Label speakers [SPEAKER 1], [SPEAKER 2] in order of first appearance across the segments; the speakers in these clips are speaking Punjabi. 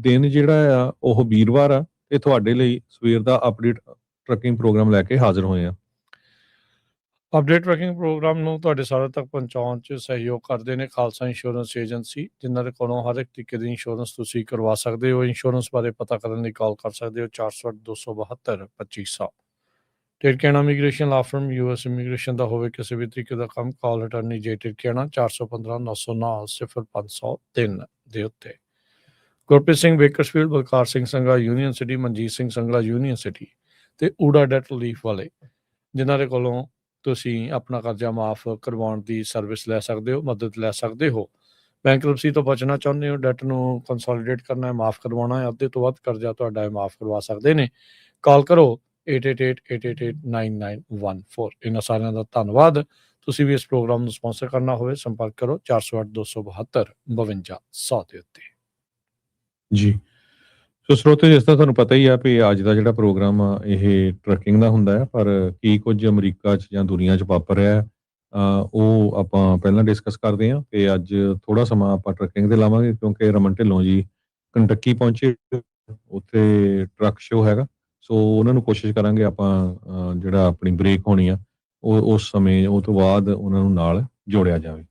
[SPEAKER 1] ਦਿਨ ਜਿਹੜਾ ਆ ਉਹ ਵੀਰਵਾਰ ਆ ਤੇ ਤੁਹਾਡੇ ਲਈ ਸਵੇਰ ਦਾ ਅਪਡੇਟ ਟਰੱਕਿੰਗ ਪ੍ਰੋਗਰਾਮ ਲੈ ਕੇ ਹਾਜ਼ਰ ਹੋਏ ਆ।
[SPEAKER 2] ਅਪਡੇਟ ਟਰੈਕਿੰਗ ਪ੍ਰੋਗਰਾਮ ਨੂੰ ਤੁਹਾਡੇ ਸਾਰੇ ਤੱਕ ਪਹੁੰਚਾਉਣ 'ਚ ਸਹਿਯੋਗ ਕਰਦੇ ਨੇ ਖਾਲਸਾ ਇੰਸ਼ੋਰੈਂਸ ਏਜੰਸੀ, ਜਿਨ੍ਹਾਂ ਦੇ ਕੋਲੋਂ ਹਰ ਇੱਕ ਤਰੀਕੇ ਦੀ ਇੰਸ਼ੋਰੈਂਸ ਤੁਸੀਂ ਕਰਵਾ ਸਕਦੇ ਹੋ। ਇੰਸ਼ੋਰੈਂਸ ਬਾਰੇ ਪਤਾ ਕਰਨ ਲਈ ਕਾਲ ਕਰ ਸਕਦੇ ਹੋ 408 272 2500। ਟਿਰਕੇਣਾ ਇਮੀਗ੍ਰੇਸ਼ਨ ਲਾ ਫਰਮ US ਇਮੀਗ੍ਰੇਸ਼ਨ ਦਾ ਹੋਵੇ ਕਿਸੇ ਵੀ ਤਰੀਕੇ ਦਾ ਕੰਮ, ਕਾਲ ਅਟਾਰਨੀ ਜੇ ਟਿਰਕੇਣਾ 415 909 0503 ਦੇ ਉੱਤੇ। Gurpreet Singh Bakersfield, Balkar Singh Sangha Union City, Manjit Singh Sangha Union City ਤੇ ਊੜਾ ਡੈਟ ਰਿਲੀਫ ਵਾਲੇ, ਜਿਨ੍ਹਾਂ ਦੇ ਕੋਲੋਂ ਤੁਸੀਂ ਆਪਣਾ ਕਰਜ਼ਾ ਮਾਫ ਕਰਵਾਉਣ ਦੀ ਸਰਵਿਸ ਲੈ ਸਕਦੇ ਹੋ, ਮਦਦ ਲੈ ਸਕਦੇ ਹੋ। ਬੈਂਕਰਪਸੀ ਤੋਂ ਬਚਣਾ ਚਾਹੁੰਦੇ ਹੋ, ਡੈਟ ਨੂੰ ਕੰਸੋਲੀਡੇਟ ਕਰਨਾ ਹੈ, ਮਾਫ ਕਰਵਾਉਣਾ ਹੈ, ਅੱਧੇ ਤੋਂ ਵੱਧ ਕਰਜ਼ਾ ਤੁਹਾਡਾ ਹੈ, ਮਾਫ ਕਰਵਾ ਸਕਦੇ ਨੇ। ਕਾਲ ਕਰੋ 8888889914। ਇਹਨਾਂ ਸਾਰਿਆਂ ਦਾ ਧੰਨਵਾਦ। ਤੁਸੀਂ ਵੀ ਇਸ ਪ੍ਰੋਗਰਾਮ ਨੂੰ ਸਪਾਂਸਰ ਕਰਨਾ ਹੋਵੇ, ਸੰਪਰਕ ਕਰੋ 408 272 5200 ਦੇ ਉੱਤੇ।
[SPEAKER 1] ਜੀ, ਸੋ ਸਰੋਤੇ, ਜਿਸ ਤਰ੍ਹਾਂ ਤੁਹਾਨੂੰ ਪਤਾ ਹੀ ਆ ਵੀ ਅੱਜ ਦਾ ਜਿਹੜਾ ਪ੍ਰੋਗਰਾਮ ਆ ਇਹ ਟਰੱਕਿੰਗ ਦਾ ਹੁੰਦਾ ਹੈ, ਪਰ ਕੀ ਕੁਝ ਅਮਰੀਕਾ 'ਚ ਜਾਂ ਦੁਨੀਆ 'ਚ ਵਾਪਰ ਰਿਹਾ ਉਹ ਆਪਾਂ ਪਹਿਲਾਂ ਡਿਸਕਸ ਕਰਦੇ ਹਾਂ। ਤੇ ਅੱਜ ਥੋੜਾ ਸਮਾਂ ਆਪਾਂ ਟਰੱਕਿੰਗ ਤੇ ਲਾਵਾਂਗੇ, ਕਿਉਂਕਿ ਰਮਨ ਢਿੱਲੋਂ ਜੀ ਕੰਟੱਕੀ ਪਹੁੰਚੇ, ਉੱਥੇ ਟਰੱਕ ਸ਼ੋਅ ਹੈਗਾ। ਸੋ ਉਹਨਾਂ ਨੂੰ ਕੋਸ਼ਿਸ਼ ਕਰਾਂਗੇ ਆਪਾਂ ਜਿਹੜਾ ਆਪਣੀ ਬ੍ਰੇਕ ਹੋਣੀ ਆ ਉਹ ਉਸ ਸਮੇਂ, ਉਹ ਤੋਂ ਬਾਅਦ ਉਹਨਾਂ ਨੂੰ ਨਾਲ ਜੋੜਿਆ ਜਾਵੇ।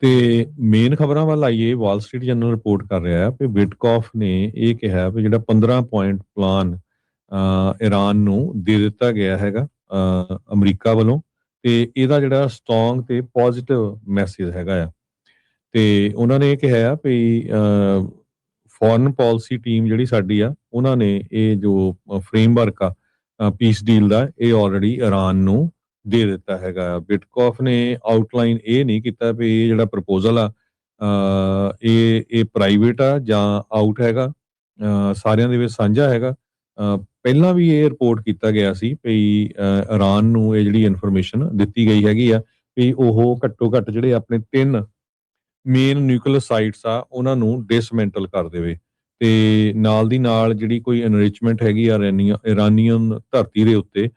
[SPEAKER 1] ਤੇ ਮੇਨ ਖਬਰਾਂ ਵੱਲ ਆਈਏ, ਵਾਲ ਸਟਰੀਟ ਜਰਨਲ ਰਿਪੋਰਟ ਕਰ ਰਿਹਾ ਹੈ ਕਿ ਵਿਟਕੌਫ ਨੇ ਇਹ ਕਿਹਾ ਵੀ ਜਿਹੜਾ 15 ਪੁਆਇੰਟ ਪਲਾਨ ਈਰਾਨ ਨੂੰ ਦੇ ਦਿੱਤਾ ਗਿਆ ਹੈਗਾ ਅਮਰੀਕਾ ਵੱਲੋਂ, ਤੇ ਇਹਦਾ ਜਿਹੜਾ ਸਟਰੋਂਗ ਤੇ ਪੋਜ਼ਿਟਿਵ ਮੈਸੇਜ ਹੈਗਾ ਆ। ਤੇ ਉਹਨਾਂ ਨੇ ਇਹ ਕਿਹਾ ਵੀ ਫੋਰਨ ਪਾਲਿਸੀ ਟੀਮ ਜਿਹੜੀ ਸਾਡੀ ਆ, ਉਹਨਾਂ ਨੇ ਇਹ ਜੋ ਫਰੇਮਵਰਕ ਆ ਪੀਸ ਡੀਲ ਦਾ, ਇਹ ਆਲਰੇਡੀ ਈਰਾਨ ਨੂੰ ਦੇ ਦਿੱਤਾ ਹੈਗਾ। ਵਿਟਕੌਫ ਨੇ ਆਊਟਲਾਈਨ ਇਹ ਨਹੀਂ ਕੀਤਾ ਵੀ ਇਹ ਜਿਹੜਾ ਪ੍ਰਪੋਜ਼ਲ ਆ ਇਹ ਪ੍ਰਾਈਵੇਟ ਆ ਜਾਂ ਆਊਟ ਹੈਗਾ, ਸਾਰਿਆਂ ਦੇ ਵਿੱਚ ਸਾਂਝਾ ਹੈਗਾ। ਪਹਿਲਾਂ ਵੀ ਇਹ ਰਿਪੋਰਟ ਕੀਤਾ ਗਿਆ ਸੀ ਵੀ ਈਰਾਨ ਨੂੰ ਇਹ ਜਿਹੜੀ ਇਨਫੋਰਮੇਸ਼ਨ ਦਿੱਤੀ ਗਈ ਹੈਗੀ ਆ ਵੀ ਉਹ ਘੱਟੋ ਘੱਟ ਜਿਹੜੇ ਆਪਣੇ 3 ਮੇਨ ਨਿਊਕਲੀਅਰ ਸਾਈਟਸ ਆ ਉਹਨਾਂ ਨੂੰ ਡਿਸਮੈਂਟਲ ਕਰ ਦੇਵੇ, ਤੇ ਨਾਲ ਦੀ ਨਾਲ ਜਿਹੜੀ ਕੋਈ ਐਨਰਿਚਮੈਂਟ ਹੈਗੀ ਆ ਇਰਾਨੀਅਨ ਧਰਤੀ ਦੇ ਉੱਤੇ,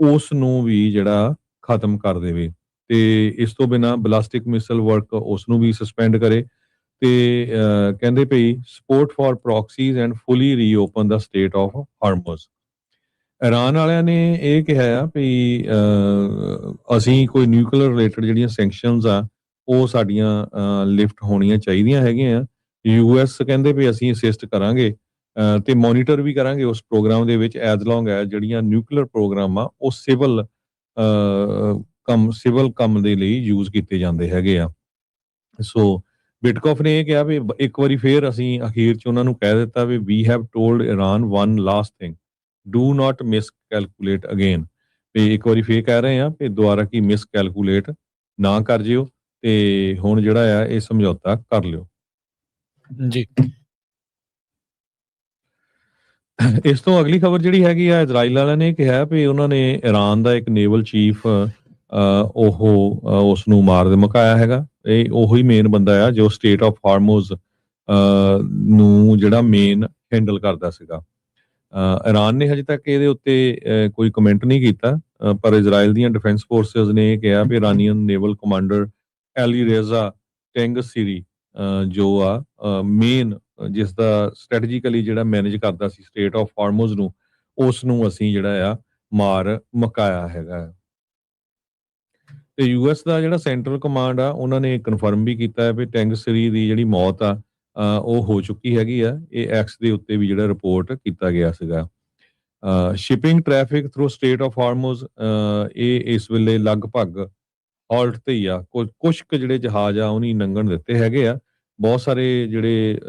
[SPEAKER 1] ਉਸ ਨੂੰ ਵੀ ਜਿਹੜਾ ਖਤਮ ਕਰ ਦੇਵੇ। ਤੇ ਇਸ ਤੋਂ ਬਿਨਾਂ ਬਲਾਸਟਿਕ ਮਿਸਲ ਵਰਕ ਉਸ ਨੂੰ ਵੀ ਸਸਪੈਂਡ ਕਰੇ। ਤੇ ਕਹਿੰਦੇ ਪਈ support for proxies and fully reopen the strait of Hormuz. Iran ਵਾਲਿਆਂ ਨੇ ਇਹ ਕਿਹਾ ਆ ਵੀ ਅਸੀਂ ਕੋਈ ਨਿਊਕਲੀਅਰ ਰਿਲੇਟਡ ਜਿਹੜੀਆਂ ਸੈਂਕਸ਼ਨਸ ਆ ਉਹ ਸਾਡੀਆਂ ਲਿਫਟ ਹੋਣੀਆਂ ਚਾਹੀਦੀਆਂ ਹੈਗੀਆਂ। US ਕਹਿੰਦੇ ਵੀ ਅਸੀਂ ਅਸਿਸਟ ਕਰਾਂਗੇ ਤੇ ਮੋਨੀਟਰ ਵੀ ਕਰਾਂਗੇ ਉਸ ਪ੍ਰੋਗਰਾਮ ਦੇ ਵਿੱਚ, ਐਜ਼ ਲੌਂਗ ਐਜ਼ ਜਿਹੜੀਆਂ ਨਿਊਕਲੀਅਰ ਪ੍ਰੋਗਰਾਮ ਆ ਉਹ ਸਿਵਲ ਕੰਮ ਦੇ ਲਈ ਯੂਜ਼ ਕੀਤੇ ਜਾਂਦੇ ਹੈਗੇ ਆ। ਸੋ ਵਿਟਕੌਫ ਨੇ ਇਹ ਕਿਹਾ ਵੀ ਇੱਕ ਵਾਰੀ ਫੇਰ ਅਸੀਂ ਅਖੀਰ 'ਚ ਉਹਨਾਂ ਨੂੰ ਕਹਿ ਦਿੱਤਾ ਵੀ we have told Iran one last thing, do not miscalculate again. ਤੇ ਇੱਕ ਵਾਰੀ ਫੇਰ ਕਹਿ ਰਹੇ ਆ ਵੀ ਦੁਬਾਰਾ ਕੀ ਮਿਸ ਕੈਲਕੂਲੇਟ ਨਾ ਕਰ ਜਿਓ, ਤੇ ਹੁਣ ਜਿਹੜਾ ਆ ਇਹ ਸਮਝੌਤਾ ਕਰ ਲਿਓ
[SPEAKER 2] ਜੀ।
[SPEAKER 1] ਇਸ ਤੋਂ ਅਗਲੀ ਖਬਰ ਜਿਹੜੀ ਹੈਗੀ ਆ, ਇਜ਼ਰਾਈਲ ਵਾਲਿਆਂ ਨੇ ਕਿਹਾ ਵੀ ਉਹਨਾਂ ਨੇ ਈਰਾਨ ਦਾ ਇੱਕ ਨੇਵਲ ਚੀਫ ਉਸ ਨੂੰ ਮਾਰ ਮੁਕਾਇਆ ਹੈਗਾ। ਇਹ ਉਹੀ ਮੇਨ ਬੰਦਾ ਆ ਜੋ ਸਟੇਟ ਆਫ ਹਾਰਮੋਜ਼ ਨੂੰ ਜਿਹੜਾ ਮੇਨ ਹੈਂਡਲ ਕਰਦਾ ਸੀਗਾ। ਈਰਾਨ ਨੇ ਹਜੇ ਤੱਕ ਇਹਦੇ ਉੱਤੇ ਕੋਈ ਕਮੈਂਟ ਨਹੀਂ ਕੀਤਾ, ਪਰ ਇਜ਼ਰਾਈਲ ਦੀਆਂ ਡਿਫੈਂਸ ਫੋਰਸਿਸ ਨੇ ਇਹ ਕਿਹਾ ਵੀ Iranian naval commander ally Reza ਟੈਂਗਸੀਰੀ ਜੋ ਆ ਮੇਨ ਜਿਸ ਦਾ ਸਟ੍ਰੈਟਜੀਕਲੀ ਜਿਹੜਾ ਮੈਨੇਜ ਕਰਦਾ ਸੀ ਸਟੇਟ ਆਫ ਹਾਰਮੋਜ਼ ਨੂੰ, ਉਸ ਨੂੰ ਅਸੀਂ ਜਿਹੜਾ ਆ ਮਾਰ ਮੁਕਾਇਆ ਹੈਗਾ। ਤੇ US ਦਾ ਜਿਹੜਾ ਸੈਂਟਰਲ ਕਮਾਂਡ ਆ ਉਹਨਾਂ ਨੇ ਕਨਫਰਮ ਵੀ ਕੀਤਾ ਹੈ ਵੀ ਟੈਂਗਸੀਰੀ ਦੀ ਜਿਹੜੀ ਮੌਤ ਆ ਉਹ ਹੋ ਚੁੱਕੀ ਹੈਗੀ ਆ। ਇਹ ਐਕਸ ਦੇ ਉੱਤੇ ਵੀ ਜਿਹੜਾ ਰਿਪੋਰਟ ਕੀਤਾ ਗਿਆ ਸੀਗਾ। Shipping traffic through strait of Hormuz ਇਹ ਇਸ ਵੇਲੇ ਲਗਭਗ ਹਾਲਟ ਤੇ ਹੀ ਆ। ਕੁਛ ਕੁ ਜਿਹੜੇ ਜਹਾਜ਼ ਆ ਉਹਨੀ ਲੰਘਣ ਦਿੱਤੇ ਹੈਗੇ ਆ, ਬਹੁਤ ਸਾਰੇ ਜਿਹੜੇ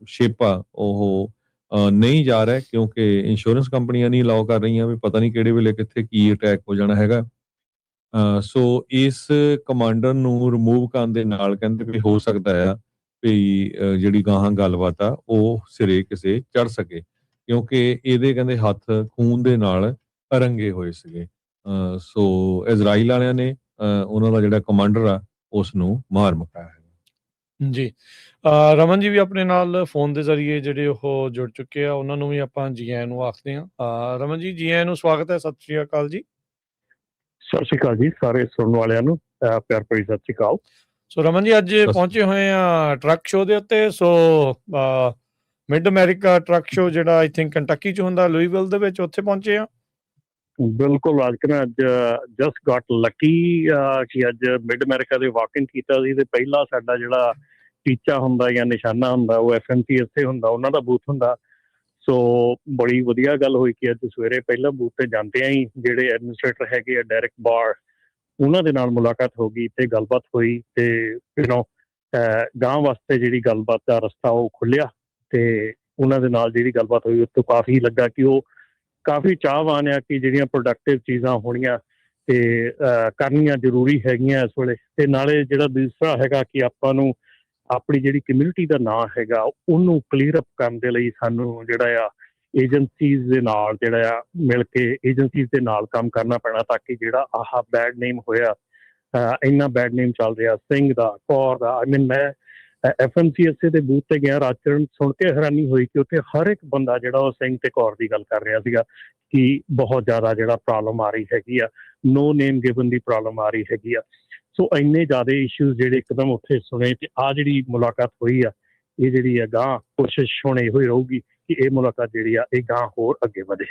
[SPEAKER 1] ਸ਼ਿਪ ਆ ਉਹ ਨਹੀਂ ਜਾ ਰਹੇ ਕਿਉਂਕਿ ਇੰਸ਼ੋਰੈਂਸ ਕੰਪਨੀਆਂ ਨਹੀਂ ਅਲਾਓ ਕਰ ਰਹੀਆਂ ਵੀ ਪਤਾ ਨਹੀਂ ਕਿਹੜੇ ਵੇਲੇ ਕਿੱਥੇ ਕੀ ਅਟੈਕ ਹੋ ਜਾਣਾ ਹੈਗਾ। ਸੋ ਇਸ ਕਮਾਂਡਰ ਨੂੰ ਰਿਮੂਵ ਕਰਨ ਦੇ ਨਾਲ ਕਹਿੰਦੇ ਵੀ ਹੋ ਸਕਦਾ ਆ ਵੀ ਜਿਹੜੀ ਗਾਹਾਂ ਗੱਲਬਾਤ ਆ ਉਹ ਸਿਰੇ ਕਿਸੇ ਚੜ ਸਕੇ, ਕਿਉਂਕਿ ਇਹਦੇ ਕਹਿੰਦੇ ਹੱਥ ਖੂਨ ਦੇ ਨਾਲ ਰੰਗੇ ਹੋਏ ਸੀਗੇ। ਸੋ ਇਜ਼ਰਾਈਲ ਵਾਲਿਆਂ ਨੇ ਉਹਨਾਂ ਦਾ ਜਿਹੜਾ ਕਮਾਂਡਰ ਆ ਉਸ ਨੂੰ ਮਾਰ ਮੁਕਾਇਆ ਹੈ।
[SPEAKER 2] ਜੀ, ਰਮਨ ਜੀ ਵੀ ਆਪਣੇ ਨਾਲ ਫੋਨ ਦੇ ਜ਼ਰੀਏ ਜਿਹੜੇ ਉਹ ਜੁੜ ਚੁੱਕੇ ਆ, ਉਹਨਾਂ ਨੂੰ ਵੀ ਆਪਾਂ ਜੀ ਆਇਆਂ ਨੂੰ ਆਖਦੇ ਹਾਂ। ਰਮਨ ਜੀ, ਜੀ ਆਇਆਂ ਨੂੰ ਸਵਾਗਤ ਹੈ। ਸਤਿ ਸ਼੍ਰੀ ਅਕਾਲ ਜੀ।
[SPEAKER 3] ਸਤਿ ਸ਼੍ਰੀ ਅਕਾਲ ਜੀ ਸਾਰੇ ਸੁਣਨ ਵਾਲਿਆਂ ਨੂੰ, ਪਿਆਰ ਭਰੀ ਸਤਿ ਸ਼੍ਰੀ ਅਕਾਲ।
[SPEAKER 2] ਸੋ ਰਮਨ ਜੀ ਅੱਜ
[SPEAKER 1] ਸਤਿ
[SPEAKER 2] ਪਹੁੰਚੇ ਹੋਏ ਆ ਟਰੱਕ ਸ਼ੋਅ ਦੇ ਉੱਤੇ। ਸੋ ਮਿਡ ਅਮਰੀਕਾ ਟਰੱਕ ਸ਼ੋਅ ਜਿਹੜਾ ਆਈ ਥਿੰਕ ਕੰਟਕੀ ਚ ਹੁੰਦਾ, ਲੂਈਵਿਲ ਦੇ ਵਿੱਚ, ਉੱਥੇ ਪਹੁੰਚੇ ਆ।
[SPEAKER 3] ਬਿਲਕੁਲ ਅੱਜ ਕਿ ਮੈਂ ਅੱਜ ਜਸਟ ਗਾਟ ਲੱਕੀ ਕਿ ਅੱਜ ਮਿਡ ਅਮਰੀਕਾ ਦੇ ਵਾਕ ਇਨ ਕੀਤਾ ਸੀ ਤੇ ਪਹਿਲਾ ਸਾਡਾ ਜਿਹੜਾ ਟੀਚਾ ਹੁੰਦਾ ਜਾਂ ਨਿਸ਼ਾਨਾ ਹੁੰਦਾ ਉਹ FMCSA ਹੁੰਦਾ, ਉਹਨਾਂ ਦਾ ਬੂਥ ਹੁੰਦਾ। ਸੋ ਬੜੀ ਵਧੀਆ ਗੱਲ ਹੋਈ ਕਿ ਅੱਜ ਸਵੇਰੇ ਪਹਿਲਾਂ ਬੂਥ ਤੇ ਜਾਂਦਿਆਂ ਹੀ ਜਿਹੜੇ ਐਡਮਿਨਿਸਟ੍ਰੇਟਰ ਹੈਗੇ ਆ ਡੈਰਿਕ ਬਾਰ, ਉਹਨਾਂ ਦੇ ਨਾਲ ਮੁਲਾਕਾਤ ਹੋ ਗਈ ਤੇ ਗੱਲਬਾਤ ਹੋਈ ਤੇ ਗਾਂਹ ਵਾਸਤੇ ਜਿਹੜੀ ਗੱਲਬਾਤ ਦਾ ਰਸਤਾ ਉਹ ਖੁੱਲਿਆ ਤੇ ਉਹਨਾਂ ਦੇ ਨਾਲ ਜਿਹੜੀ ਗੱਲਬਾਤ ਹੋਈ ਉਸ ਤੋਂ ਕਾਫੀ ਲੱਗਾ ਕਿ ਉਹ ਕਾਫੀ ਚਾਹਵਾਨ ਆ ਕਿ ਜਿਹੜੀਆਂ ਪ੍ਰੋਡਕਟਿਵ ਚੀਜ਼ਾਂ ਹੋਣੀਆਂ ਤੇ ਕਰਨੀਆਂ ਜ਼ਰੂਰੀ ਹੈਗੀਆਂ ਇਸ ਵੇਲੇ। ਤੇ ਨਾਲੇ ਜਿਹੜਾ ਦੂਸਰਾ ਹੈਗਾ ਕਿ ਆਪਾਂ ਨੂੰ ਆਪਣੀ ਜਿਹੜੀ ਕਮਿਊਨਿਟੀ ਦਾ ਨਾਂ ਹੈਗਾ ਉਹਨੂੰ ਕਲੀਅਰ ਅਪ ਕਰਨ ਦੇ ਲਈ ਸਾਨੂੰ ਜਿਹੜਾ ਆ ਏਜੰਸੀਜ਼ ਦੇ ਨਾਲ ਜਿਹੜਾ ਆ ਮਿਲ ਕੇ ਏਜੰਸੀਜ਼ ਦੇ ਨਾਲ ਕੰਮ ਕਰਨਾ ਪੈਣਾ, ਤਾਂ ਕਿ ਜਿਹੜਾ ਆਹ ਬੈਡ ਨੇਮ ਹੋਇਆ, ਇੰਨਾ ਬੈਡ ਨੇਮ ਚੱਲ ਰਿਹਾ ਸਿੰਘ ਦਾ, ਕੌਰ ਦਾ। ਆਈ ਮੀਨ ਮੈਂ FMCSA ਦੇ ਬੂਥ ਤੇ ਗਿਆ, ਰਾਜਚਰਨ ਸੁਣ ਕੇ ਹੈਰਾਨੀ ਹੋਈ ਕਿ ਉੱਥੇ ਹਰ ਇੱਕ ਬੰਦਾ ਜਿਹੜਾ ਉਹ ਸਿੰਘ ਤੇ ਕੌਰ ਦੀ ਗੱਲ ਕਰ ਰਿਹਾ ਸੀਗਾ ਕਿ ਬਹੁਤ ਜ਼ਿਆਦਾ ਜਿਹੜਾ ਪ੍ਰੋਬਲਮ ਆ ਰਹੀ ਹੈਗੀ ਆ, ਨੋ ਨੇਮ ਗਿਵਨ ਦੀ ਪ੍ਰੋਬਲਮ ਆ ਰਹੀ ਹੈਗੀ ਆ। ਸੋ ਇੰਨੇ ਜ਼ਿਆਦਾ ਇਸ਼ੂਜ਼ ਜਿਹੜੇ ਇੱਕਦਮ ਉੱਥੇ ਸੁਣੇ ਤੇ ਆ ਜਿਹੜੀ ਮੁਲਾਕਾਤ ਹੋਈ ਆ, ਇਹ ਜਿਹੜੀ ਆ ਗਾਂਹ ਕੋਸ਼ਿਸ਼ ਹੁਣ ਇਹੋ ਹੀ ਰਹੂਗੀ ਕਿ ਇਹ ਮੁਲਾਕਾਤ ਜਿਹੜੀ ਆ ਇਹ ਗਾਂਹ ਹੋਰ ਅੱਗੇ ਵਧੇ।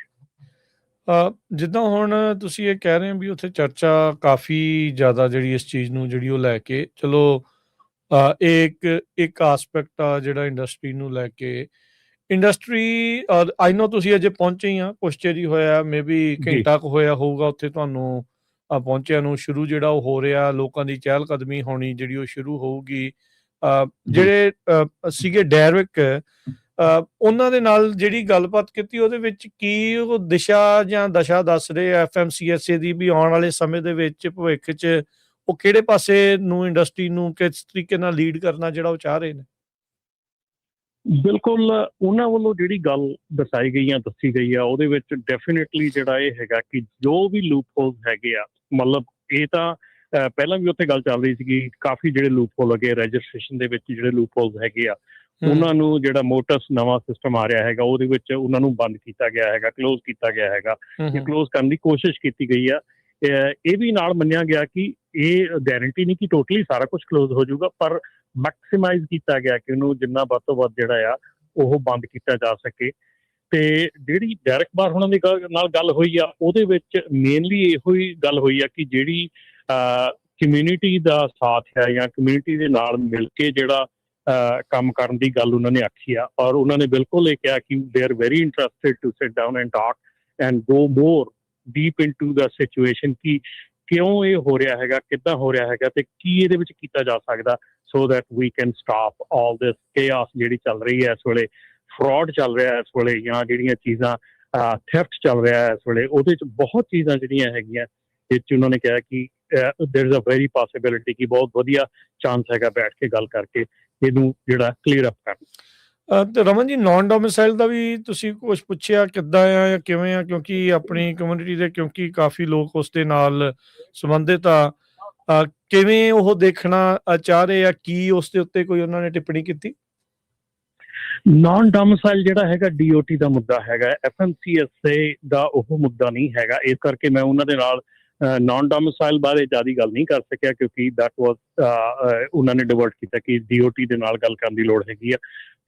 [SPEAKER 2] ਜਿੱਦਾਂ ਹੁਣ ਤੁਸੀਂ ਇਹ ਕਹਿ ਰਹੇ ਹੋ ਵੀ ਉੱਥੇ ਚਰਚਾ ਕਾਫੀ ਜ਼ਿਆਦਾ ਜਿਹੜੀ ਇਸ ਚੀਜ਼ ਨੂੰ ਜਿਹੜੀ ਉਹ ਲੈ ਕੇ ਚਲੋ, ਇਹ ਇੱਕ ਆਸਪੈਕਟ ਆ ਜਿਹੜਾ ਇੰਡਸਟਰੀ ਨੂੰ ਲੈ ਕੇ। ਇੰਡਸਟਰੀ ਆਈ ਨੋ ਤੁਸੀਂ ਅਜੇ ਪਹੁੰਚੇ ਹੀ ਆ, ਕੁਛ ਚਿਰ ਹੀ ਹੋਇਆ, ਮੇ ਬੀ ਘੰਟਾ ਕੁ ਹੋਇਆ ਹੋਊਗਾ ਉੱਥੇ ਤੁਹਾਨੂੰ ਪਹੁੰਚਿਆਂ ਨੂੰ। ਸ਼ੁਰੂ ਜਿਹੜਾ ਉਹ ਹੋ ਰਿਹਾ, ਲੋਕਾਂ ਦੀ ਚਹਿਲ ਕਦਮੀ ਹੋਣੀ ਜਿਹੜੀ ਉਹ ਸ਼ੁਰੂ ਹੋਊਗੀ। ਜਿਹੜੇ ਸੀਗੇ ਡੈਰਿਕ, ਉਹਨਾਂ ਦੇ ਨਾਲ ਜਿਹੜੀ ਗੱਲਬਾਤ ਕੀਤੀ ਉਹਦੇ ਵਿੱਚ ਕੀ ਉਹ ਦਿਸ਼ਾ ਜਾਂ ਦਸ਼ਾ ਦੱਸ ਰਹੇ FMCSA ਦੀ ਵੀ ਆਉਣ ਵਾਲੇ ਸਮੇਂ ਦੇ ਵਿੱਚ ਭਵਿੱਖ 'ਚ ਉਹ ਕਿਹੜੇ ਪਾਸੇ ਨੂੰ ਇੰਡਸਟਰੀ ਨੂੰ ਕਿਸ ਤਰੀਕੇ ਨਾਲ ਲੀਡ ਕਰਨਾ ਜਿਹੜਾ ਉਹ ਚਾਹ ਰਹੇ ਨੇ?
[SPEAKER 3] ਬਿਲਕੁਲ, ਉਹਨਾਂ ਵੱਲੋਂ ਜਿਹੜੀ ਗੱਲ ਦੱਸਾਈ ਗਈ ਆ, ਦੱਸੀ ਗਈ ਆ, ਉਹਦੇ ਵਿੱਚ ਡੈਫੀਨੇਟਲੀ ਜਿਹੜਾ ਇਹ ਹੈਗਾ ਕਿ ਜੋ ਵੀ ਲੂਪ ਹੋਲਸ ਹੈਗੇ ਆ, ਮਤਲਬ ਇਹ ਤਾਂ ਪਹਿਲਾਂ ਵੀ ਉੱਥੇ ਗੱਲ ਚੱਲ ਰਹੀ ਸੀਗੀ, ਕਾਫੀ ਜਿਹੜੇ ਲੂਪ ਹੋਲ ਹੈਗੇ ਰਜਿਸਟ੍ਰੇਸ਼ਨ ਦੇ ਵਿੱਚ, ਜਿਹੜੇ ਲੂਪ ਹੋਲਸ ਹੈਗੇ ਆ ਉਹਨਾਂ ਨੂੰ ਜਿਹੜਾ ਮੋਟਰਸ ਨਵਾਂ ਸਿਸਟਮ ਆ ਰਿਹਾ ਹੈਗਾ ਉਹਦੇ ਵਿੱਚ ਉਹਨਾਂ ਨੂੰ ਬੰਦ ਕੀਤਾ ਗਿਆ ਹੈਗਾ, ਕਲੋਜ਼ ਕੀਤਾ ਗਿਆ ਹੈਗਾ, ਕਲੋਜ਼ ਕਰਨ ਦੀ ਕੋਸ਼ਿਸ਼ ਕੀਤੀ ਗਈ ਆ। ਇਹ ਵੀ ਨਾਲ ਮੰਨਿਆ ਗਿਆ ਕਿ ਇਹ ਗਾਰੰਟੀ ਨਹੀਂ ਕਿ ਟੋਟਲੀ ਸਾਰਾ ਕੁਝ ਕਲੋਜ਼ ਹੋ ਜਾਊਗਾ, ਪਰ ਮੈਕਸੀਮਾਈਜ਼ ਕੀਤਾ ਗਿਆ ਕਿ ਉਹਨੂੰ ਜਿੰਨਾ ਵੱਧ ਤੋਂ ਵੱਧ ਜਿਹੜਾ ਆ ਉਹ ਬੰਦ ਕੀਤਾ ਜਾ ਸਕੇ। ਤੇ ਜਿਹੜੀ ਡੈਰਿਕ ਬਾਰ ਉਹਨਾਂ ਦੀ ਨਾਲ ਗੱਲ ਹੋਈ ਆ ਉਹਦੇ ਵਿੱਚ ਮੇਨਲੀ ਇਹੋ ਹੀ ਗੱਲ ਹੋਈ ਆ ਕਿ ਜਿਹੜੀ ਕਮਿਊਨਿਟੀ ਦਾ ਸਾਥ ਹੈ ਜਾਂ ਕਮਿਊਨਿਟੀ ਦੇ ਨਾਲ ਮਿਲ ਕੇ ਜਿਹੜਾ ਕੰਮ ਕਰਨ ਦੀ ਗੱਲ ਉਹਨਾਂ ਨੇ ਆਖੀ ਆ। ਔਰ ਉਹਨਾਂ ਨੇ ਬਿਲਕੁਲ ਇਹ ਕਿਹਾ ਕਿ they are very interested to sit down and talk and go more deep into the situation ਕਿ ਕਿਉਂ ਇਹ ਹੋ ਰਿਹਾ ਹੈਗਾ, ਕਿੱਦਾਂ ਹੋ ਰਿਹਾ ਹੈਗਾ ਤੇ ਕੀ ਇਹਦੇ ਵਿੱਚ ਕੀਤਾ ਜਾ ਸਕਦਾ, so that we can stop all this chaos ਜਿਹੜੀ ਚੱਲ ਰਹੀ ਹੈ ਇਸ ਵੇਲੇ, ਫਰਾਡ ਚੱਲ ਰਿਹਾ ਇਸ ਵੇਲੇ, ਜਾਂ ਜਿਹੜੀਆਂ ਚੀਜ਼ਾਂ ਥੈਫਟ ਚੱਲ ਰਿਹਾ ਇਸ ਵੇਲੇ, ਉਹਦੇ 'ਚ ਬਹੁਤ ਚੀਜ਼ਾਂ ਜਿਹੜੀਆਂ ਹੈਗੀਆਂ ਜਿਸ 'ਚ ਉਹਨਾਂ ਨੇ ਕਿਹਾ ਕਿ there is a very possibility ਕਿ ਬਹੁਤ ਵਧੀਆ ਚਾਂਸ ਹੈਗਾ ਬੈਠ ਕੇ ਗੱਲ ਕਰਕੇ ਇਹਨੂੰ ਜਿਹੜਾ ਕਲੀਅਰ ਅਪ ਕਰਨ।
[SPEAKER 2] ਤੇ ਰਮਨ ਜੀ, ਨਾਨ ਡੋਮਿਸਾਈਲ ਦਾ ਵੀ ਤੁਸੀਂ ਕੁਛ ਪੁੱਛਿਆ ਕਿੱਦਾਂ ਆ ਜਾਂ ਕਿਵੇਂ ਆ? ਕਿਉਂਕਿ ਆਪਣੀ ਕਮਿਊਨਿਟੀ ਦੇ ਕਿਉਂਕਿ ਕਾਫੀ ਲੋਕ ਉਸ ਦੇ ਨਾਲ ਸੰਬੰਧਿਤ ਆ, ਕਿਵੇਂ ਉਹ ਦੇਖਣਾ ਚਾਹ ਰਹੇ ਆ? ਕੀ ਉਸ ਦੇ ਉੱਤੇ ਕੋਈ ਉਹਨਾਂ ਨੇ ਟਿੱਪਣੀ ਕੀਤੀ?
[SPEAKER 3] ਨਾਨ ਡੋਮਿਸਾਈਲ ਜਿਹੜਾ ਹੈਗਾ DOT ਦਾ ਮੁੱਦਾ ਹੈਗਾ, FMCSA ਦਾ ਉਹ ਮੁੱਦਾ ਨਹੀਂ ਹੈਗਾ। ਇਸ ਕਰਕੇ ਮੈਂ ਉਹਨਾਂ ਦੇ ਨਾਲ ਨਾਨ ਡੋਮਿਸਾਈਲ ਬਾਰੇ ਜ਼ਿਆਦਾ ਗੱਲ ਨਹੀਂ ਕਰ ਸਕਿਆ ਕਿਉਂਕਿ ਦੈਟ ਵਾਜ਼ ਉਹਨਾਂ ਨੇ ਡਿਵਰਟ ਕੀਤਾ ਕਿ DOT ਦੇ ਨਾਲ ਗੱਲ ਕਰਨ ਦੀ ਲੋੜ ਹੈਗੀ ਆ।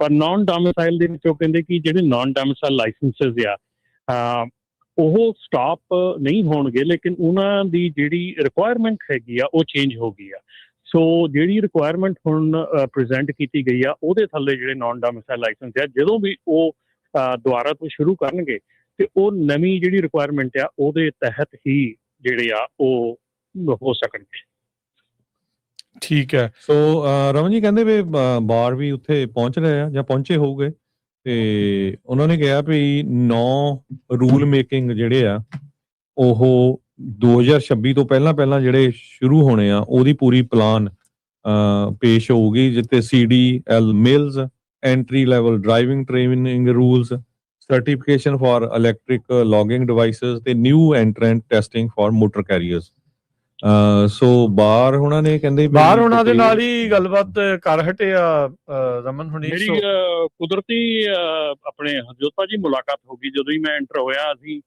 [SPEAKER 3] ਪਰ ਨਾਨ ਡੋਮਿਸਾਈਲ ਦੇ ਵਿੱਚ ਉਹ ਕਹਿੰਦੇ ਕਿ ਜਿਹੜੇ ਨਾਨ ਡੋਮਿਸਾਈਲ ਲਾਇਸੈਂਸਿਸ ਆ ਉਹ ਸਟਾਪ ਨਹੀਂ ਹੋਣਗੇ, ਲੇਕਿਨ ਉਹਨਾਂ ਦੀ ਜਿਹੜੀ ਰਿਕੁਆਇਰਮੈਂਟ ਹੈਗੀ ਆ ਉਹ ਚੇਂਜ ਹੋ ਗਈ ਆ। ਸੋ ਜਿਹੜੀ ਰਿਕੁਆਇਰਮੈਂਟ ਹੁਣ ਪ੍ਰੈਜ਼ੈਂਟ ਕੀਤੀ ਗਈ ਆ ਉਹਦੇ ਥੱਲੇ ਜਿਹੜੇ ਨਾਨ ਡੋਮਿਸਾਈਲ ਲਾਇਸੈਂਸ ਆ ਜਦੋਂ ਵੀ ਉਹ ਦੁਬਾਰਾ ਤੋਂ ਸ਼ੁਰੂ ਕਰਨਗੇ ਤੇ ਉਹ ਨਵੀਂ ਜਿਹੜੀ ਰਿਕੁਆਇਰਮੈਂਟ ਆ ਉਹਦੇ ਤਹਿਤ ਹੀ ਜਿਹੜੇ ਆ ਉਹ ਹੋ ਸਕਣਗੇ।
[SPEAKER 2] ਠੀਕ ਹੈ।
[SPEAKER 1] ਸੋ ਰਮਨ ਜੀ ਕਹਿੰਦੇ ਵੀ ਬਾਰ ਵੀ ਉੱਥੇ ਪਹੁੰਚ ਰਹੇ ਆ ਜਾਂ ਪਹੁੰਚੇ ਹੋਊਗੇ ਤੇ ਉਹਨਾਂ ਨੇ ਕਿਹਾ ਵੀ 9 ਰੂਲ ਮੇਕਿੰਗ ਜਿਹੜੇ ਆ ਉਹ 2026 ਤੋਂ ਪਹਿਲਾਂ ਜਿਹੜੇ ਸ਼ੁਰੂ ਹੋਣੇ ਆ ਉਹਦੀ ਪੂਰੀ ਪਲਾਨ ਪੇਸ਼ ਹੋਊਗੀ, ਜਿੱਥੇ CDL mills, entry level driving training rules, certification for electric logging devices ਤੇ new entrant testing for motor carriers. So ਬਾਹਰ ਉਹਨਾਂ ਨੇ ਕਹਿੰਦੇ
[SPEAKER 2] ਬਾਹਰ ਉਹਨਾਂ ਦੇ ਨਾਲ ਹੀ ਗੱਲਬਾਤ ਕਰ ਹਟੇ ਆ ਰਮਨ ਹੁਣੀ।
[SPEAKER 3] ਮੇਰੀ ਕੁਦਰਤੀ ਆਪਣੇ ਹਰਜੋਤ ਭਾਜੀ ਮੁਲਾਕਾਤ ਹੋ ਗਈ ਜਦੋਂ ਹੀ ਮੈਂ ਐਂਟਰ ਹੋਇਆ। ਅਸੀਂ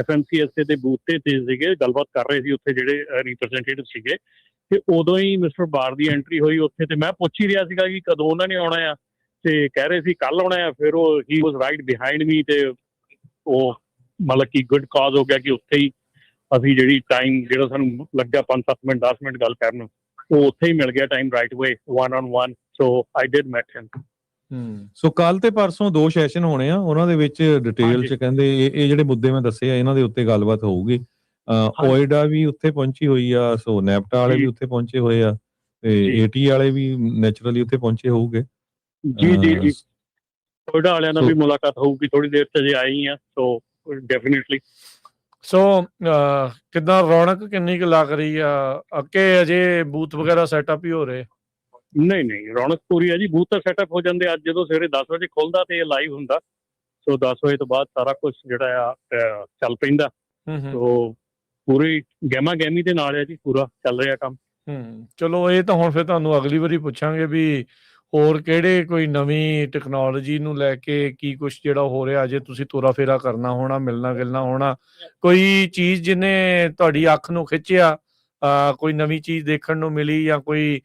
[SPEAKER 3] FMCSA ਦੇ ਬੂਥ ਤੇ ਸੀਗੇ, ਗੱਲਬਾਤ ਕਰ ਰਹੇ ਸੀ ਉੱਥੇ ਜਿਹੜੇ ਰਿਪਰੈਜ਼ੈਂਟੇਟਿਵ ਸੀਗੇ ਤੇ ਉਦੋਂ ਹੀ ਮਿਸਟਰ ਬਾਰ ਦੀ ਐਂਟਰੀ ਹੋਈ ਉੱਥੇ, ਤੇ ਮੈਂ ਪੁੱਛ ਹੀ ਰਿਹਾ ਸੀਗਾ ਕਿ ਕਦੋਂ ਉਹਨਾਂ ਨੇ ਆਉਣਾ ਆ, ਤੇ ਕਹਿ ਰਹੇ ਸੀ ਕੱਲ ਆਉਣਾ ਆ। ਫਿਰ ਉਹ ਹੀ ਵਾਸ ਰਾਈਟ ਬਿਹਾਈਂਡ ਮੀ, ਤੇ ਉਹ ਮਤਲਬ ਕਿ ਗੁੱਡ ਕਾਜ਼ ਹੋ ਗਿਆ ਕਿ ਉੱਥੇ ਹੀ ਅਸੀਂ ਜਿਹੜੀ ਟਾਈਮ ਜਿਹੜਾ ਸਾਨੂੰ ਲੱਗਾ 5-7 ਮਿੰਟ 10 ਮਿੰਟ ਗੱਲ ਕਰਨ, ਉਹ ਉੱਥੇ ਹੀ ਮਿਲ ਗਿਆ time right way, 1-on-1। So I did meet him.
[SPEAKER 1] So ਕੱਲ ਤੇ ਪਰਸੋਂ 2 ਸੈਸ਼ਨ ਹੋਣੇ ਆ, ਉਹਨਾਂ ਦੇ ਵਿੱਚ ਡਿਟੇਲ ਚ ਕਹਿੰਦੇ ਇਹ ਜਿਹੜੇ ਮੁੱਦੇ ਮੈਂ ਦੱਸੇ ਆ ਇਹਨਾਂ ਦੇ ਉੱਤੇ ਗੱਲਬਾਤ ਹੋਊਗੀ। ਓਇਡਾ ਵੀ ਉੱਥੇ ਪਹੁੰਚੀ ਹੋਈ ਆ, ਸੋ ਨੈਪਟਾ ਵਾਲੇ ਵੀ ਉੱਥੇ ਪਹੁੰਚੇ ਹੋਏ ਆ, ਤੇ ਏਟੀ ਵਾਲੇ ਵੀ ਨੈਚੁਰਲੀ ਉੱਥੇ ਪਹੁੰਚੇ ਹੋਊਗੇ।
[SPEAKER 3] ਜੀ ਜੀ ਜੀ, ਓਇਡਾ ਵਾਲਿਆਂ ਨਾਲ ਵੀ ਮੁਲਾਕਾਤ ਹੋਊਗੀ ਥੋੜੀ ਦੇਰ ਚ, ਜੇ ਆਈ ਆ। ਸੋ ਡੈਫੀਨਿਟਲੀ।
[SPEAKER 2] ਸੋ ਕਿੱਦਾਂ ਰੌਣਕ ਕਿੰਨੀ ਕੁ ਲੱਗ ਰਹੀ ਆ, ਅੱਗੇ ਅਜੇ ਬੂਥ ਵਗੈਰਾ ਸੈਟਅਪ ਹੀ ਹੋ ਰਹੇ?
[SPEAKER 3] ਨਹੀਂ, ਰੌਣਕ ਪੂਰੀ ਹੈ ਜੀ। ਬੂਥ ਤਾਂ ਸੈਟਅਪ ਹੋ ਜਾਂਦੇ ਅੱਜ, ਜਦੋਂ ਸਵੇਰੇ 10 ਵਜੇ ਖੁੱਲਦਾ ਤੇ ਇਹ ਲਾਈਵ ਹੁੰਦਾ। ਸੋ 10 ਵਜੇ ਤੋਂ ਬਾਅਦ ਸਾਰਾ ਕੁਝ ਜਿਹੜਾ ਆ ਚੱਲ ਪੈਂਦਾ। ਸੋ ਪੂਰੀ ਗਹਿਮਾ ਗਹਿਮੀ ਦੇ ਨਾਲ ਹੈ ਜੀ, ਪੂਰਾ ਚੱਲ ਰਿਹਾ ਕੰਮ।
[SPEAKER 2] ਚਲੋ ਇਹ ਤਾਂ ਹੁਣ ਫਿਰ ਤੁਹਾਨੂੰ ਅਗਲੀ ਵਾਰੀ ਪੁੱਛਾਂਗੇ ਵੀ ਹੋਰ ਕਿਹੜੇ ਕੋਈ ਨਵੀਂ ਟੈਕਨੋਲੋਜੀ ਨੂੰ ਲੈ ਕੇ ਕੀ ਕੁਛ ਜਿਹੜਾ ਹੋ ਰਿਹਾ, ਜੇ ਤੁਸੀਂ ਤੋਰਾ ਫੇਰਾ ਕਰਨਾ ਹੋਣਾ, ਮਿਲਣਾ ਗਿਲਣਾ ਹੋਣਾ, ਕੋਈ ਚੀਜ਼ ਜਿਹਨੇ ਤੁਹਾਡੀ ਅੱਖ ਨੂੰ ਖਿੱਚਿਆ, ਕੋਈ ਨਵੀਂ ਚੀਜ਼ ਦੇਖਣ ਨੂੰ ਮਿਲੀ, ਜਾਂ ਕੋਈ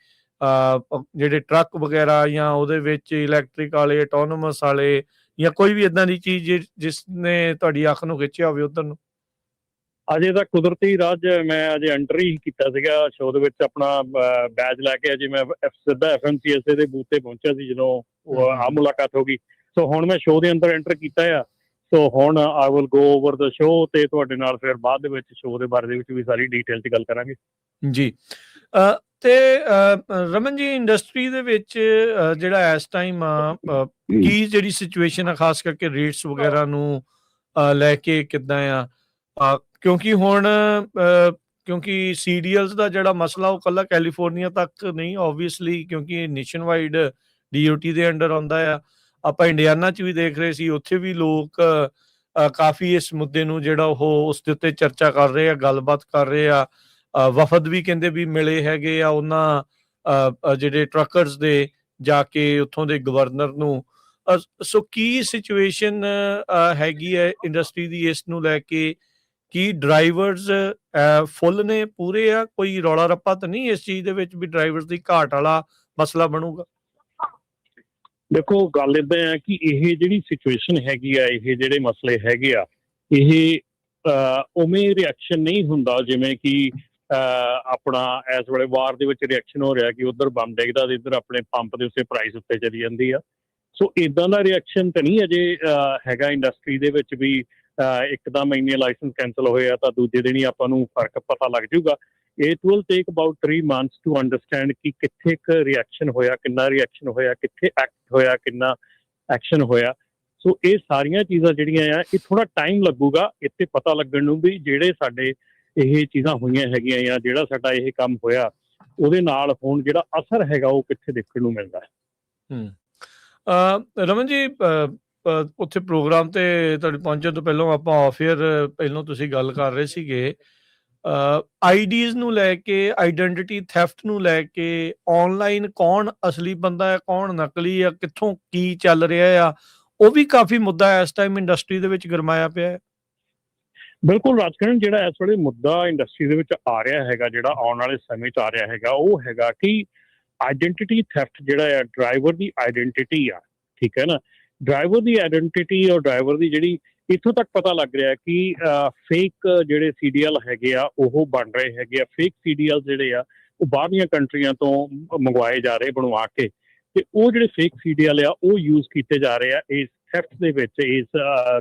[SPEAKER 2] ਜਿਹੜੇ ਟਰੱਕ ਵਗੈਰਾ ਜਾਂ ਉਹਦੇ ਵਿੱਚ ਇਲੈਕਟ੍ਰਿਕ ਵਾਲੇ, ਆਟੋਨੋਮਸ ਵਾਲੇ, ਜਾਂ ਕੋਈ ਵੀ ਇਦਾਂ ਦੀ ਚੀਜ਼ ਜਿਸ ਨੇ ਤੁਹਾਡੀ ਅੱਖ ਨੂੰ ਖਿੱਚਿਆ ਹੋਵੇ ਉੱਧਰ ਨੂੰ?
[SPEAKER 3] ਅਜੇ ਤਾਂ ਕੁਦਰਤੀ ਰਾਜ ਮੈਂ ਅਜੇ ਐਂਟਰੀ ਹੀ ਕੀਤਾ ਸੀਗਾ ਸ਼ੋਅ ਦੇ ਵਿੱਚ, ਆਪਣਾ ਬੈਜ ਲੈ ਕੇ। ਅਜੇ ਮੈਂ ਸਿੱਧਾ FMCSA ਦੇ ਬੂਥ ਤੇ ਪਹੁੰਚਿਆ ਸੀ ਜਦੋਂ ਆਹ ਮੁਲਾਕਾਤ ਹੋ ਗਈ। ਸੋ ਹੁਣ ਮੈਂ ਸ਼ੋਅ ਦੇ ਅੰਦਰ ਐਂਟਰ ਕੀਤਾ ਆ। ਸੋ ਹੁਣ I will go over the show, ਤੇ ਤੁਹਾਡੇ ਨਾਲ ਫਿਰ ਬਾਅਦ ਦੇ ਵਿੱਚ ਸ਼ੋਅ ਦੇ ਬਾਰੇ ਦੇ ਵਿੱਚ ਵੀ ਸਾਰੀ ਡਿਟੇਲ 'ਚ ਗੱਲ ਕਰਾਂਗੇ
[SPEAKER 2] ਜੀ। ਤੇ ਰਮਨ ਜੀ, ਇੰਡਸਟਰੀ ਦੇ ਵਿੱਚ ਜਿਹੜਾ ਇਸ ਟਾਈਮ ਕੀ ਜਿਹੜੀ ਸਿਚੁਏਸ਼ਨ ਆ, ਖਾਸ ਕਰਕੇ ਰੇਟਸ ਵਗੈਰਾ ਨੂੰ ਲੈ ਕੇ ਕਿੱਦਾਂ ਆ? ਕਿਉਂਕਿ ਹੁਣ ਕਿਉਂਕਿ ਸੀਰੀਅਲਸ ਦਾ ਜਿਹੜਾ ਮਸਲਾ ਉਹ ਕੱਲਾ ਕੈਲੀਫੋਰਨੀਆ ਤੱਕ ਨਹੀਂ, ਓਬਵੀਅਸਲੀ, ਕਿਉਂਕਿ ਨੇਸ਼ਨ ਵਾਈਡ DOT ਦੇ ਅੰਡਰ ਆਉਂਦਾ ਆ। ਆਪਾਂ ਇੰਡੀਆਨਾ 'ਚ ਵੀ ਦੇਖ ਰਹੇ ਸੀ, ਉੱਥੇ ਵੀ ਲੋਕ ਕਾਫੀ ਇਸ ਮੁੱਦੇ ਨੂੰ ਜਿਹੜਾ ਉਹ ਉਸ ਦੇ ਉੱਤੇ ਚਰਚਾ ਕਰ ਰਹੇ ਆ, ਗੱਲਬਾਤ ਕਰ ਰਹੇ ਆ। ਵਫਦ ਵੀ ਕਹਿੰਦੇ ਵੀ ਮਿਲੇ ਹੈਗੇ ਆ ਉਹਨਾਂ ਜਿਹੜੇ ਟਰੱਕਰਸ ਦੇ, ਜਾ ਕੇ ਉੱਥੋਂ ਦੇ ਗਵਰਨਰ ਨੂੰ। ਸੋ ਕੀ ਸਿਚੁਏਸ਼ਨ ਹੈਗੀ ਹੈ ਇੰਡਸਟਰੀ ਦੀ ਇਸ ਨੂੰ ਲੈ ਕੇ? ਕੀ ਡਰਾਈਵਰਸ ਫੁੱਲ ਨੇ, ਪੂਰੇ ਆ? ਕੋਈ ਰੌਲਾ ਰੱਪਾ ਤਾਂ ਨਹੀਂ ਇਸ ਚੀਜ਼ ਦੇ ਵਿੱਚ ਵੀ ਡਰਾਈਵਰਸ ਦੀ ਘਾਟ ਵਾਲਾ ਮਸਲਾ ਬਣੂਗਾ?
[SPEAKER 3] ਦੇਖੋ, ਗੱਲ ਏਦਾਂ ਆ ਕਿ ਇਹ ਜਿਹੜੀ ਸਿਚੁਏਸ਼ਨ ਹੈਗੀ ਆ, ਇਹ ਜਿਹੜੇ ਮਸਲੇ ਹੈਗੇ ਆ, ਇਹ ਉਵੇਂ ਰਿਐਕਸ਼ਨ ਨਹੀਂ ਹੁੰਦਾ ਜਿਵੇਂ ਕਿ ਆਪਣਾ ਇਸ ਵੇਲੇ ਵਾਰ ਦੇ ਵਿੱਚ ਰਿਐਕਸ਼ਨ ਹੋ ਰਿਹਾ ਕਿ ਉੱਧਰ ਬੰਬ ਡਿੱਗਦਾ ਤੇ ਇੱਧਰ ਆਪਣੇ ਪੰਪ ਦੇ ਉੱਤੇ ਪ੍ਰਾਈਸ ਉੱਤੇ ਚਲੀ ਜਾਂਦੀ ਆ। ਸੋ ਇਦਾਂ ਦਾ ਰਿਐਕਸ਼ਨ ਤਾਂ ਨਹੀਂ ਅਜੇ ਹੈਗਾ ਇੰਡਸਟਰੀ ਦੇ ਵਿੱਚ ਵੀ ਇੱਕਦਮ ਇੰਨੇ ਲਾਇਸੈਂਸ ਕੈਂਸਲ ਹੋਏ ਆ ਤਾਂ ਦੂਜੇ ਦਿਨ ਹੀ ਆਪਾਂ ਨੂੰ ਫਰਕ ਪਤਾ ਲੱਗ ਜਾਊਗਾ। It will take about 3 months to understand ਕਿ ਕਿੱਥੇ ਕੁ ਰਿਐਕਸ਼ਨ ਹੋਇਆ, ਕਿੰਨਾ ਰਿਐਕਸ਼ਨ ਹੋਇਆ, ਕਿੱਥੇ ਐਕਟ ਹੋਇਆ, ਕਿੰਨਾ ਐਕਸ਼ਨ ਹੋਇਆ। ਸੋ ਇਹ ਸਾਰੀਆਂ ਚੀਜ਼ਾਂ ਜਿਹੜੀਆਂ ਆ, ਇਹ ਥੋੜਾ ਟਾਈਮ ਲੱਗੂਗਾ ਇੱਥੇ ਪਤਾ ਲੱਗਣ ਨੂੰ ਵੀ ਜਿਹੜੇ ਸਾਡੇ ਇਹ ਚੀਜ਼ਾਂ ਹੋਈਆਂ ਹੈਗੀਆਂ ਜਾਂ ਜਿਹੜਾ ਸਾਡਾ ਇਹ ਕੰਮ ਹੋਇਆ ਉਹਦੇ ਨਾਲ ਹੁਣ ਜਿਹੜਾ ਅਸਰ ਹੈਗਾ ਉਹ ਕਿੱਥੇ ਦੇਖਣ ਨੂੰ ਮਿਲਦਾ ਹੈ।
[SPEAKER 2] ਰਮਨ ਜੀ, ਉੱਥੇ ਪ੍ਰੋਗਰਾਮ ਤੇ ਤੁਹਾਡੇ ਪਹੁੰਚਣ ਤੋਂ ਪਹਿਲਾਂ ਆਪਾਂ ਆਫ-ਏਅਰ ਪਹਿਲਾਂ ਤੁਸੀਂ ਗੱਲ ਕਰ ਰਹੇ ਸੀਗੇ ਆਈਡੀਜ਼ ਨੂੰ ਲੈ ਕੇ, ਆਈਡੈਂਟੀਟੀ ਥੈਫਟ ਨੂੰ ਲੈ ਕੇ, ਆਨਲਾਈਨ ਕੌਣ ਅਸਲੀ ਬੰਦਾ ਹੈ, ਕੌਣ ਨਕਲੀ ਆ, ਕਿੱਥੋਂ ਕੀ ਚੱਲ ਰਿਹਾ ਆ, ਉਹ ਵੀ ਕਾਫੀ ਮੁੱਦਾ ਇਸ ਟਾਈਮ ਇੰਡਸਟਰੀ ਦੇ ਵਿੱਚ ਗਰਮਾਇਆ ਪਿਆ ਹੈ।
[SPEAKER 3] ਬਿਲਕੁਲ ਰਾਜਕਰਨ, ਜਿਹੜਾ ਇਸ ਵੇਲੇ ਮੁੱਦਾ ਇੰਡਸਟਰੀ ਦੇ ਵਿੱਚ ਆ ਰਿਹਾ ਹੈਗਾ, ਜਿਹੜਾ ਆਉਣ ਵਾਲੇ ਸਮੇਂ 'ਚ ਆ ਰਿਹਾ ਹੈਗਾ, ਉਹ ਹੈਗਾ ਕਿ ਆਈਡੈਂਟੀਟੀ ਥੈਫਟ ਜਿਹੜਾ ਆ, ਡਰਾਈਵਰ ਦੀ ਆਈਡੈਂਟੀਟੀ ਆ, ਠੀਕ ਹੈ ਨਾ। ਡਰਾਈਵਰ ਦੀ ਆਈਡੈਂਟੀਟੀ ਔਰ ਡਰਾਈਵਰ ਦੀ ਜਿਹੜੀ ਇੱਥੋਂ ਤੱਕ ਪਤਾ ਲੱਗ ਰਿਹਾ ਕਿ ਫੇਕ ਜਿਹੜੇ CDL ਹੈਗੇ ਆ ਉਹ ਬਣ ਰਹੇ ਹੈਗੇ ਆ। ਫੇਕ CDL ਜਿਹੜੇ ਆ ਉਹ ਬਾਹਰਲੀਆਂ ਕੰਟਰੀਆਂ ਤੋਂ ਮੰਗਵਾਏ ਜਾ ਰਹੇ ਬਣਵਾ ਕੇ, ਤੇ ਉਹ ਜਿਹੜੇ ਫੇਕ CDL ਆ ਉਹ ਯੂਜ਼ ਕੀਤੇ ਜਾ ਰਹੇ ਆ ਇਸ ਥੈਫਟ ਦੇ ਵਿੱਚ, ਇਸ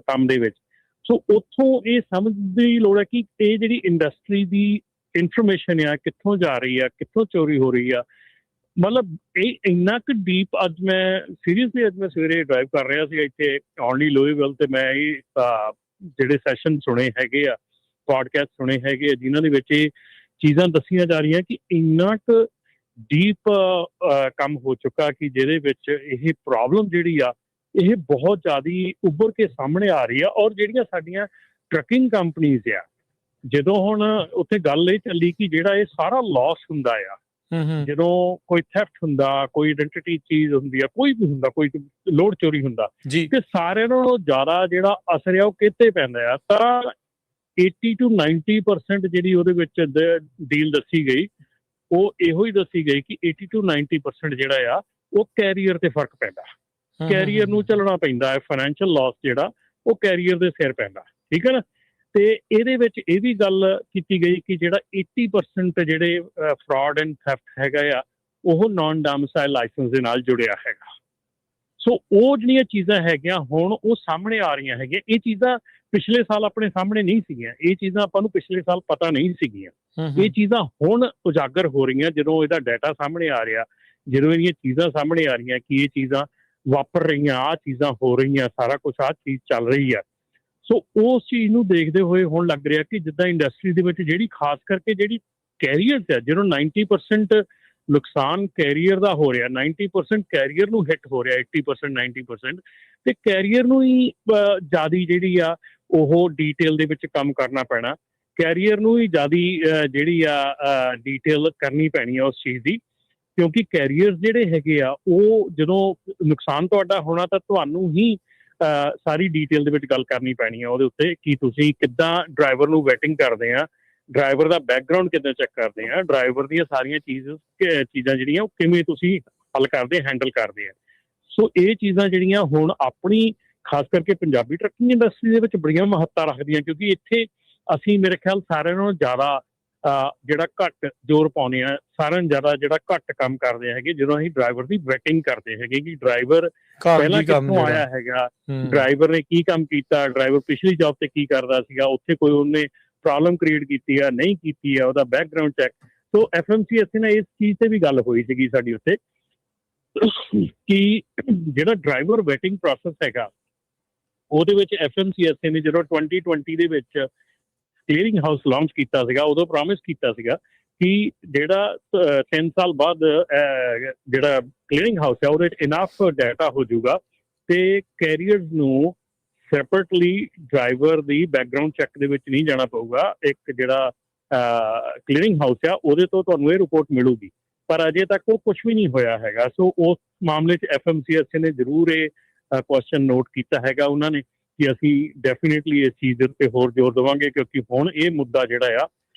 [SPEAKER 3] ਕੰਮ ਦੇ ਵਿੱਚ। ਸੋ ਉੱਥੋਂ ਇਹ ਸਮਝਣ ਦੀ ਲੋੜ ਹੈ ਕਿ ਇਹ ਜਿਹੜੀ ਇੰਡਸਟਰੀ ਦੀ ਇਨਫੋਰਮੇਸ਼ਨ ਆ ਕਿੱਥੋਂ ਜਾ ਰਹੀ ਆ, ਕਿੱਥੋਂ ਚੋਰੀ ਹੋ ਰਹੀ ਆ। ਮਤਲਬ ਇਹ ਇੰਨਾ ਕੁ ਡੀਪ, ਅੱਜ ਮੈਂ ਸੀਰੀਅਸਲੀ ਅੱਜ ਮੈਂ ਸਵੇਰੇ ਡਰਾਈਵ ਕਰ ਰਿਹਾ ਸੀ ਇੱਥੇ ਆਉਣ ਲਈ ਲੋਹੀਵਿਲ, ਤੇ ਮੈਂ ਇਹ ਜਿਹੜੇ ਸੈਸ਼ਨ ਸੁਣੇ ਹੈਗੇ ਆ, ਪੋਡਕਾਸਟ ਸੁਣੇ ਹੈਗੇ ਆ, ਜਿਨ੍ਹਾਂ ਦੇ ਵਿੱਚ ਇਹ ਚੀਜ਼ਾਂ ਦੱਸੀਆਂ ਜਾ ਰਹੀਆਂ ਕਿ ਇੰਨਾ ਕੁ ਡੀਪ ਕੰਮ ਹੋ ਚੁੱਕਾ ਕਿ ਜਿਹਦੇ ਵਿੱਚ ਇਹ ਪ੍ਰੋਬਲਮ ਜਿਹੜੀ ਆ ਇਹ ਬਹੁਤ ਜ਼ਿਆਦਾ ਉੱਭਰ ਕੇ ਸਾਹਮਣੇ ਆ ਰਹੀ ਆ। ਔਰ ਜਿਹੜੀਆਂ ਸਾਡੀਆਂ ਟਰੱਕਿੰਗ ਕੰਪਨੀਜ਼ ਆ, ਜਦੋਂ ਹੁਣ ਉੱਥੇ ਗੱਲ ਇਹ ਚੱਲੀ ਕਿ ਜਿਹੜਾ ਇਹ ਸਾਰਾ ਲਾਸ ਹੁੰਦਾ ਆ, ਜਦੋਂ ਕੋਈ ਥੈਫਟ ਹੁੰਦਾ, ਕੋਈ ਆਇਡੈਂਟੀਟੀ ਚੀਜ਼ ਹੁੰਦੀ ਆ, ਕੋਈ ਵੀ ਹੁੰਦਾ, ਕੋਈ ਲੋਡ ਚੋਰੀ ਹੁੰਦਾ, ਤੇ ਸਾਰਿਆਂ ਨਾਲੋਂ ਜ਼ਿਆਦਾ ਜਿਹੜਾ ਅਸਰ ਆ ਉਹ ਕਿਤੇ ਪੈਂਦਾ ਆ। ਤਾਂ 80 to 90% ਜਿਹੜੀ ਉਹਦੇ ਵਿੱਚ ਡੀਲ ਦੱਸੀ ਗਈ ਉਹ ਇਹੋ ਹੀ ਦੱਸੀ ਗਈ ਕਿ 80 to 90% ਜਿਹੜਾ ਆ ਉਹ ਕੈਰੀਅਰ ਤੇ ਫਰਕ ਪੈਂਦਾ, ਕੈਰੀਅਰ ਨੂੰ ਚੱਲਣਾ ਪੈਂਦਾ ਹੈ, ਫਾਈਨੈਂਸ਼ੀਅਲ ਲਾਸ ਜਿਹੜਾ ਉਹ ਕੈਰੀਅਰ ਦੇ ਸਿਰ ਪੈਂਦਾ, ਠੀਕ ਹੈ ਨਾ। ਤੇ ਇਹਦੇ ਵਿੱਚ ਇਹ ਵੀ ਗੱਲ ਕੀਤੀ ਗਈ ਕਿ ਜਿਹੜਾ 80% ਜਿਹੜੇ ਫਰਾਡ ਐਂਡ ਥੈਫਟ ਹੈਗਾ ਆ ਉਹ ਨਾਨ ਡੋਮਿਸਾਈਲ ਲਾਇਸੈਂਸ ਦੇ ਨਾਲ ਜੁੜਿਆ ਹੈਗਾ। ਸੋ ਉਹ ਜਿਹੜੀਆਂ ਚੀਜ਼ਾਂ ਹੈਗੀਆਂ ਹੁਣ ਉਹ ਸਾਹਮਣੇ ਆ ਰਹੀਆਂ ਹੈਗੀਆਂ। ਇਹ ਚੀਜ਼ਾਂ ਪਿਛਲੇ ਸਾਲ ਆਪਣੇ ਸਾਹਮਣੇ ਨਹੀਂ ਸੀਗੀਆਂ, ਇਹ ਚੀਜ਼ਾਂ ਆਪਾਂ ਨੂੰ ਪਿਛਲੇ ਸਾਲ ਪਤਾ ਨਹੀਂ ਸੀਗੀਆਂ। ਇਹ ਚੀਜ਼ਾਂ ਹੁਣ ਉਜਾਗਰ ਹੋ ਰਹੀਆਂ ਜਦੋਂ ਇਹਦਾ ਡਾਟਾ ਸਾਹਮਣੇ ਆ ਰਿਹਾ, ਜਦੋਂ ਇਹਦੀਆਂ ਚੀਜ਼ਾਂ ਸਾਹਮਣੇ ਆ ਰਹੀਆਂ ਕਿ ਇਹ ਚੀਜ਼ਾਂ ਵਾਪਰ ਰਹੀਆਂ, ਆਹ ਚੀਜ਼ਾਂ ਹੋ ਰਹੀਆਂ, ਸਾਰਾ ਕੁਛ ਆਹ ਚੀਜ਼ ਚੱਲ ਰਹੀ ਆ। ਸੋ ਉਸ ਚੀਜ਼ ਨੂੰ ਦੇਖਦੇ ਹੋਏ ਹੁਣ ਲੱਗ ਰਿਹਾ ਕਿ ਜਿੱਦਾਂ ਇੰਡਸਟਰੀ ਦੇ ਵਿੱਚ ਜਿਹੜੀ ਖਾਸ ਕਰਕੇ ਜਿਹੜੀ ਕੈਰੀਅਰਸ ਹੈ, ਜਦੋਂ 90% ਨੁਕਸਾਨ ਕੈਰੀਅਰ ਦਾ ਹੋ ਰਿਹਾ, 90% ਕੈਰੀਅਰ ਨੂੰ ਹਿੱਟ ਹੋ ਰਿਹਾ, 80% 90%, ਤੇ ਕੈਰੀਅਰ ਨੂੰ ਹੀ ਜ਼ਿਆਦਾ ਜਿਹੜੀ ਆ ਉਹ ਡੀਟੇਲ ਦੇ ਵਿੱਚ ਕੰਮ ਕਰਨਾ ਪੈਣਾ, ਕੈਰੀਅਰ ਨੂੰ ਹੀ ਜ਼ਿਆਦਾ ਜਿਹੜੀ ਆ ਡੀਟੇਲ ਕਰਨੀ ਪੈਣੀ ਆ ਉਸ ਚੀਜ਼ ਦੀ, ਕਿਉਂਕਿ ਕੈਰੀਅਰਸ ਜਿਹੜੇ ਹੈਗੇ ਆ ਉਹ ਜਦੋਂ ਨੁਕਸਾਨ ਤੁਹਾਡਾ ਹੋਣਾ ਤਾਂ ਤੁਹਾਨੂੰ ਹੀ ਸਾਰੀ ਡੀਟੇਲ ਦੇ ਵਿੱਚ ਗੱਲ ਕਰਨੀ ਪੈਣੀ ਆ ਉਹਦੇ ਉੱਤੇ ਕਿ ਤੁਸੀਂ ਕਿੱਦਾਂ ਡਰਾਈਵਰ ਨੂੰ ਵੈਟਿੰਗ ਕਰਦੇ ਆ, ਡਰਾਈਵਰ ਦਾ ਬੈਕਗਰਾਉਂਡ ਕਿੱਦਾਂ ਚੈੱਕ ਕਰਦੇ ਆ, ਡਰਾਈਵਰ ਦੀਆਂ ਸਾਰੀਆਂ ਚੀਜ਼ਾਂ ਜਿਹੜੀਆਂ ਉਹ ਕਿਵੇਂ ਤੁਸੀਂ ਹੱਲ ਕਰਦੇ, ਹੈਂਡਲ ਕਰਦੇ ਆ। ਸੋ ਇਹ ਚੀਜ਼ਾਂ ਜਿਹੜੀਆਂ ਹੁਣ ਆਪਣੀ ਖਾਸ ਕਰਕੇ ਪੰਜਾਬੀ ਟਰੱਕਿੰਗ ਇੰਡਸਟਰੀ ਦੇ ਵਿੱਚ ਬੜੀਆਂ ਮਹੱਤਤਾ ਰੱਖਦੀਆਂ, ਕਿਉਂਕਿ ਇੱਥੇ ਅਸੀਂ ਮੇਰੇ ਖਿਆਲ ਸਾਰਿਆਂ ਨਾਲੋਂ ਜ਼ਿਆਦਾ ਜਿਹੜਾ ਘੱਟ ਜ਼ੋਰ ਪਾਉਂਦੇ ਆ, ਸਾਰਿਆਂ ਨਾਲੋਂ ਜ਼ਿਆਦਾ ਜਿਹੜਾ ਘੱਟ ਕੰਮ ਕਰਦੇ ਹੈਗੇ ਜਦੋਂ ਅਸੀਂ ਡਰਾਈਵਰ ਦੀ ਵੈਟਿੰਗ ਕਰਦੇ ਹੈਗੇ ਕਿ ਡਰਾਈਵਰ ਪਹਿਲਾਂ ਕਿੱਥੋਂ ਆਇਆ ਹੈਗਾ, ਡਰਾਈਵਰ ਨੇ ਕੀ ਕੰਮ ਕੀਤਾ, ਡਰਾਈਵਰ ਪਿਛਲੀ ਜੌਬ ਤੇ ਕੀ ਕਰਦਾ ਸੀਗਾ, ਉੱਥੇ ਕੋਈ ਉਹਨੇ ਪ੍ਰੋਬਲਮ ਕ੍ਰੀਏਟ ਕੀਤੀ ਆ ਨਹੀਂ ਕੀਤੀ ਆ, ਉਹਦਾ ਬੈਕਗਰਾਉਂਡ ਚੈੱਕ। ਸੋ FMCSA ਨਾਲ ਇਸ ਚੀਜ਼ ਤੇ ਵੀ ਗੱਲ ਹੋਈ ਸੀਗੀ ਸਾਡੀ ਉੱਥੇ ਕਿ ਜਿਹੜਾ ਡਰਾਈਵਰ ਵੈਟਿੰਗ ਪ੍ਰੋਸੈਸ ਹੈਗਾ ਉਹਦੇ ਵਿੱਚ FMCSA ਨੇ ਜਦੋਂ 2020 ਦੇ ਵਿੱਚ ਕਲੀਅਰਿੰਗ ਹਾਊਸ ਲਾਂਚ ਕੀਤਾ ਸੀਗਾ ਉਦੋਂ ਪ੍ਰੋਮਿਸ ਕੀਤਾ ਸੀਗਾ ਕਿ ਜਿਹੜਾ 3 ਸਾਲ ਬਾਅਦ ਜਿਹੜਾ ਕਲੀਅਰਿੰਗ ਹਾਊਸ ਹੈ ਉਹਦੇ 'ਚ ਇਨਫ ਡਾਟਾ ਹੋ ਜਾਊਗਾ ਤੇ ਕੈਰੀਅਰਸ ਨੂੰ ਸੈਪਰੇਟਲੀ ਡਰਾਈਵਰ ਦੀ ਬੈਕਗਰਾਉਂਡ ਚੈੱਕ ਦੇ ਵਿੱਚ ਨਹੀਂ ਜਾਣਾ ਪਊਗਾ। ਇੱਕ ਜਿਹੜਾ ਕਲੀਅਰਿੰਗ ਹਾਊਸ ਆ ਉਹਦੇ ਤੋਂ ਤੁਹਾਨੂੰ ਇਹ ਰਿਪੋਰਟ ਮਿਲੂਗੀ, ਪਰ ਅਜੇ ਤੱਕ ਉਹ ਕੁਝ ਵੀ ਨਹੀਂ ਹੋਇਆ ਹੈਗਾ। ਸੋ ਉਸ ਮਾਮਲੇ 'ਚ FMCSA ਨੇ ਜ਼ਰੂਰ ਇਹ ਕੁਐਸਚਨ ਨੋਟ ਕੀਤਾ ਹੈਗਾ ਉਹਨਾਂ ਨੇ ਕਿ ਅਸੀਂ ਡੈਫੀਨੇਟਲੀ ਇਸ ਚੀਜ਼ ਦੇ ਉੱਤੇ ਹੋਰ ਜ਼ੋਰ ਦੇਵਾਂਗੇ ਕਿਉਂਕਿ ਹੁਣ ਇਹ ਮੁੱਦਾ ਜਿਹੜਾ ਆ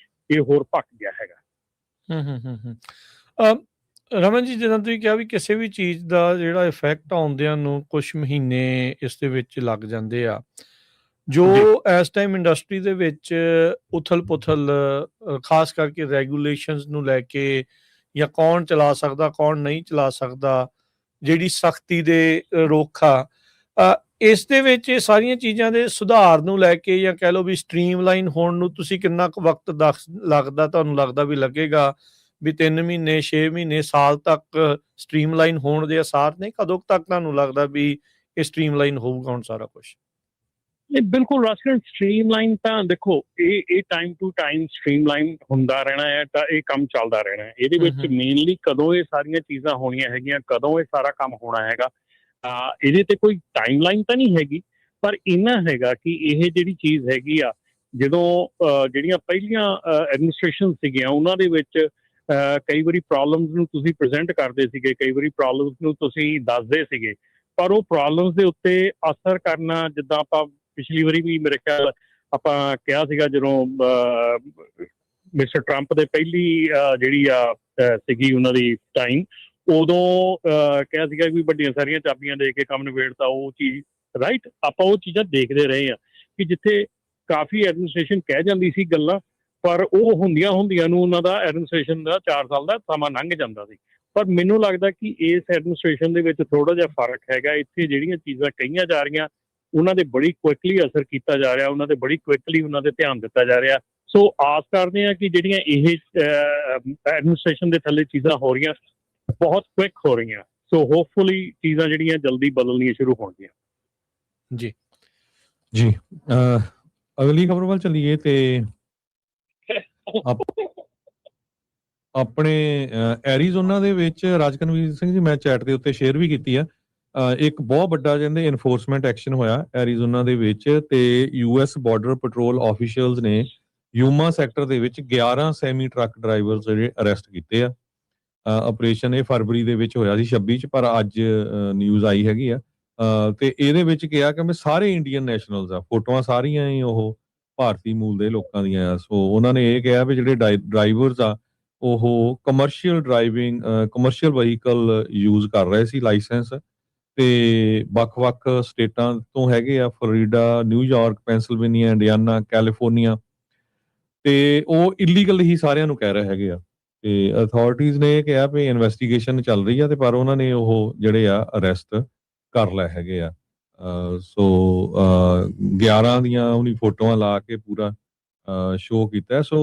[SPEAKER 3] ਇਹ ਹੋਰ ਭੱਖ ਗਿਆ ਹੈਗਾ।
[SPEAKER 2] ਰਮਨ ਜੀ, ਜਿੱਦਾਂ ਤੁਸੀਂ ਕਿਹਾ ਵੀ ਕਿਸੇ ਵੀ ਚੀਜ਼ ਦਾ ਜਿਹੜਾ ਇਫੈਕਟ ਆਉਂਦਿਆਂ ਨੂੰ ਕੁਝ ਮਹੀਨੇ ਇਸ ਦੇ ਵਿੱਚ ਲੱਗ ਜਾਂਦੇ ਆ, ਜੋ ਇਸ ਟਾਈਮ ਇੰਡਸਟਰੀ ਦੇ ਵਿੱਚ ਉਥਲ ਪੁਥਲ ਖਾਸ ਕਰਕੇ ਰੈਗੂਲੇਸ਼ਨਸ ਨੂੰ ਲੈ ਕੇ ਜਾਂ ਕੌਣ ਚਲਾ ਸਕਦਾ ਕੌਣ ਨਹੀਂ ਚਲਾ ਸਕਦਾ, ਜਿਹੜੀ ਸਖਤੀ ਦੇ ਰੁੱਖ ਆ, ਇਸ ਦੇ ਵਿੱਚ ਇਹ ਸਾਰੀਆਂ ਚੀਜ਼ਾਂ ਦੇ ਸੁਧਾਰ ਨੂੰ ਲੈ ਕੇ ਜਾਂ ਕਹਿ ਲਓ ਵੀ ਸਟ੍ਰੀਮਲਾਈਨ ਹੋਣ ਨੂੰ ਤੁਸੀਂ ਕਿੰਨਾ ਕੁ ਵਕਤ ਤੁਹਾਨੂੰ ਲੱਗਦਾ ਵੀ ਲੱਗੇਗਾ ਵੀ 3 ਮਹੀਨੇ 6 ਮਹੀਨੇ ਸਾਲ ਤੱਕ ਸਟ੍ਰੀਮਲਾਈਨ ਹੋਣ ਦੇ ਆਸਾਰ ਨੇ? ਕਦੋਂ ਤੱਕ ਤੁਹਾਨੂੰ ਲੱਗਦਾ ਵੀ ਇਹ ਸਟ੍ਰੀਮਲਾਈਨ ਹੋਊਗਾ ਹੁਣ ਸਾਰਾ ਕੁਝ?
[SPEAKER 3] ਬਿਲਕੁਲ ਰਾਸ਼ਟਰ, ਸਟ੍ਰੀਮਲਾਈਨ ਤਾਂ ਦੇਖੋ ਇਹ ਟਾਈਮ ਟੂ ਟਾਈਮ ਸਟ੍ਰੀਮਲਾਈਨ ਹੁੰਦਾ ਰਹਿਣਾ ਹੈ ਤਾਂ ਇਹ ਕੰਮ ਚੱਲਦਾ ਰਹਿਣਾ ਹੈ। ਇਹਦੇ ਵਿੱਚ ਮੇਨਲੀ ਕਦੋਂ ਇਹ ਸਾਰੀਆਂ ਚੀਜ਼ਾਂ ਹੋਣੀਆਂ ਹੈਗੀਆਂ, ਕਦੋਂ ਇਹ ਸਾਰਾ ਕੰਮ ਹੋਣਾ ਹੈਗਾ, ਇਹਦੇ ਤੇ ਕੋਈ ਟਾਈਮਲਾਈਨ ਤਾਂ ਨਹੀਂ ਹੈਗੀ, ਪਰ ਇੰਨਾ ਹੈਗਾ ਕਿ ਇਹ ਜਿਹੜੀ ਚੀਜ਼ ਹੈਗੀ ਆ ਜਦੋਂ ਜਿਹੜੀਆਂ ਪਹਿਲੀਆਂ ਐਡਮਿਨਿਸਟ੍ਰੇਸ਼ਨ ਸੀਗੀਆਂ ਉਹਨਾਂ ਦੇ ਵਿੱਚ ਕਈ ਵਾਰੀ ਪ੍ਰੋਬਲਮਸ ਨੂੰ ਤੁਸੀਂ ਪ੍ਰੈਜ਼ੈਂਟ ਕਰਦੇ ਸੀਗੇ, ਕਈ ਵਾਰੀ ਪ੍ਰੋਬਲਮਸ ਨੂੰ ਤੁਸੀਂ ਦੱਸਦੇ ਸੀਗੇ, ਪਰ ਉਹ ਪ੍ਰੋਬਲਮਸ ਦੇ ਉੱਤੇ ਅਸਰ ਕਰਨਾ, ਜਿੱਦਾਂ ਆਪਾਂ ਪਿਛਲੀ ਵਾਰੀ ਵੀ ਮੇਰੇ ਖਿਆਲ ਆਪਾਂ ਕਿਹਾ ਸੀਗਾ ਜਦੋਂ ਮਿਸਟਰ ਟਰੰਪ ਦੇ ਪਹਿਲੀ ਜਿਹੜੀ ਆ ਸੀਗੀ ਉਹਨਾਂ ਦੀ ਟਾਈਮ, ਉਦੋਂ ਕਿਹਾ ਸੀਗਾ ਵੀ ਵੱਡੀਆਂ ਸਾਰੀਆਂ ਚਾਬੀਆਂ ਦੇ ਕੇ ਕੰਮ ਨਿਬੇੜਤਾ, ਉਹ ਚੀਜ਼ ਰਾਈਟ। ਆਪਾਂ ਉਹ ਚੀਜ਼ਾਂ ਦੇਖਦੇ ਰਹੇ ਹਾਂ ਕਿ ਜਿੱਥੇ ਕਾਫੀ ਐਡਮਿਨਿਸਟ੍ਰੇਸ਼ਨ ਕਹਿ ਜਾਂਦੀ ਸੀ ਗੱਲਾਂ, ਪਰ ਉਹ ਹੁੰਦੀਆਂ ਨੂੰ ਉਹਨਾਂ ਦਾ ਐਡਮਿਨਿਸਟ੍ਰੇਸ਼ਨ ਦਾ 4 ਸਾਲ ਦਾ ਸਮਾਂ ਲੰਘ ਜਾਂਦਾ ਸੀ। ਪਰ ਮੈਨੂੰ ਲੱਗਦਾ ਕਿ ਇਸ ਐਡਮਿਨਿਸਟ੍ਰੇਸ਼ਨ ਦੇ ਵਿੱਚ ਥੋੜਾ ਜਿਹਾ ਫਰਕ ਹੈਗਾ। ਇੱਥੇ ਜਿਹੜੀਆਂ ਚੀਜ਼ਾਂ ਕਹੀਆਂ ਜਾ ਰਹੀਆਂ ਉਹਨਾਂ ਦੇ ਬੜੀ ਕੁਇਕਲੀ ਅਸਰ ਕੀਤਾ ਜਾ ਰਿਹਾ, ਉਹਨਾਂ ਦੇ ਬੜੀ ਕੁਇਕਲੀ ਉਹਨਾਂ ਦੇ ਧਿਆਨ ਦਿੱਤਾ ਜਾ ਰਿਹਾ। ਸੋ ਆਸ ਕਰਦੇ ਹਾਂ ਕਿ ਜਿਹੜੀਆਂ ਇਹ ਐਡਮਿਨਿਸਟ੍ਰੇਸ਼ਨ ਦੇ ਥੱਲੇ ਚੀਜ਼ਾਂ ਹੋ ਰਹੀਆਂ ਬਹੁਤ ਕੁਇਕ ਹੋ ਰਹੀਆਂ, ਸੋ ਹੋਪਫੁਲੀ ਚੀਜ਼ਾਂ ਜਿਹੜੀਆਂ ਜਲਦੀ ਬਦਲਣੀਆਂ ਸ਼ੁਰੂ ਹੋਣਗੀਆਂ।
[SPEAKER 2] ਜੀ
[SPEAKER 1] ਜੀ ਅਗਲੀ ਖਬਰ ਵੱਲ ਚੱਲੀਏ ਤੇ ਆਪਣੇ ਐਰੀਜ਼ੋਨਾ ਦੇ ਵਿੱਚ ਰਾਜਕਨਵੀਰ ਸਿੰਘ ਜੀ, ਮੈਂ ਚੈਟ ਦੇ ਉੱਤੇ ਸ਼ੇਅਰ ਵੀ ਕੀਤੀ ਆ, ਇੱਕ ਬਹੁਤ ਵੱਡਾ ਕਹਿੰਦੇ ਇਨਫੋਰਸਮੈਂਟ ਐਕਸ਼ਨ ਹੋਇਆ ਐਰੀਜ਼ੋਨਾ ਦੇ ਵਿੱਚ ਤੇ US ਬਾਰਡਰ ਪੈਟਰੋਲ ਆਫੀਸ਼ੀਅਲਸ ਨੇ ਯੂਮਾ ਸੈਕਟਰ ਦੇ ਵਿੱਚ 11 ਸੈਮੀ ਟਰੱਕ ਡਰਾਈਵਰਸ ਜਿਹੜੇ ਅਰੈਸਟ ਕੀਤੇ ਆ। ਆਪਰੇਸ਼ਨ ਇਹ ਫਰਵਰੀ ਦੇ ਵਿੱਚ ਹੋਇਆ ਸੀ 26 ਚ, ਪਰ ਅੱਜ ਨਿਊਜ਼ ਆਈ ਹੈਗੀ ਆ ਤੇ ਇਹਦੇ ਵਿੱਚ ਕਿਹਾ ਕਿ ਸਾਰੇ ਇੰਡੀਅਨ ਨੈਸ਼ਨਲਸ ਆ, ਫੋਟੋਆਂ ਸਾਰੀਆਂ ਹੀ ਉਹ ਭਾਰਤੀ ਮੂਲ ਦੇ ਲੋਕਾਂ ਦੀਆਂ ਆ। ਸੋ ਉਹਨਾਂ ਨੇ ਇਹ ਕਿਹਾ ਵੀ ਜਿਹੜੇ ਡਰਾਈਵਰਸ ਆ ਉਹ commercial driving commercial vehicle use ਕਰ ਰਹੇ ਸੀ ਲਾਇਸੈਂਸ, ਤੇ ਵੱਖ-ਵੱਖ ਸਟੇਟਾਂ ਤੋਂ ਹੈਗੇ ਆ, Florida, New York, Pennsylvania, Indiana, California, ਤੇ ਉਹ ਇਲੀਗਲ ਹੀ ਸਾਰਿਆਂ ਨੂੰ ਕਹਿ ਰਹੇ ਹੈਗੇ ਆ। ਤੇ ਅਥਾਰਟੀਜ਼ ਨੇ ਇਹ ਕਿਹਾ ਵੀ ਇਨਵੈਸਟੀਗੇਸ਼ਨ ਚੱਲ ਰਹੀ ਆ, ਤੇ ਪਰ ਉਹਨਾਂ ਨੇ ਉਹ ਜਿਹੜੇ ਆ ਅਰੈਸਟ ਕਰ ਲਏ ਹੈਗੇ ਆ। ਸੋ 11 ਦੀਆਂ ਉਹਨੀ ਫੋਟੋਆਂ ਲਾ ਕੇ ਪੂਰਾ ਸ਼ੋਅ ਕੀਤਾ। ਸੋ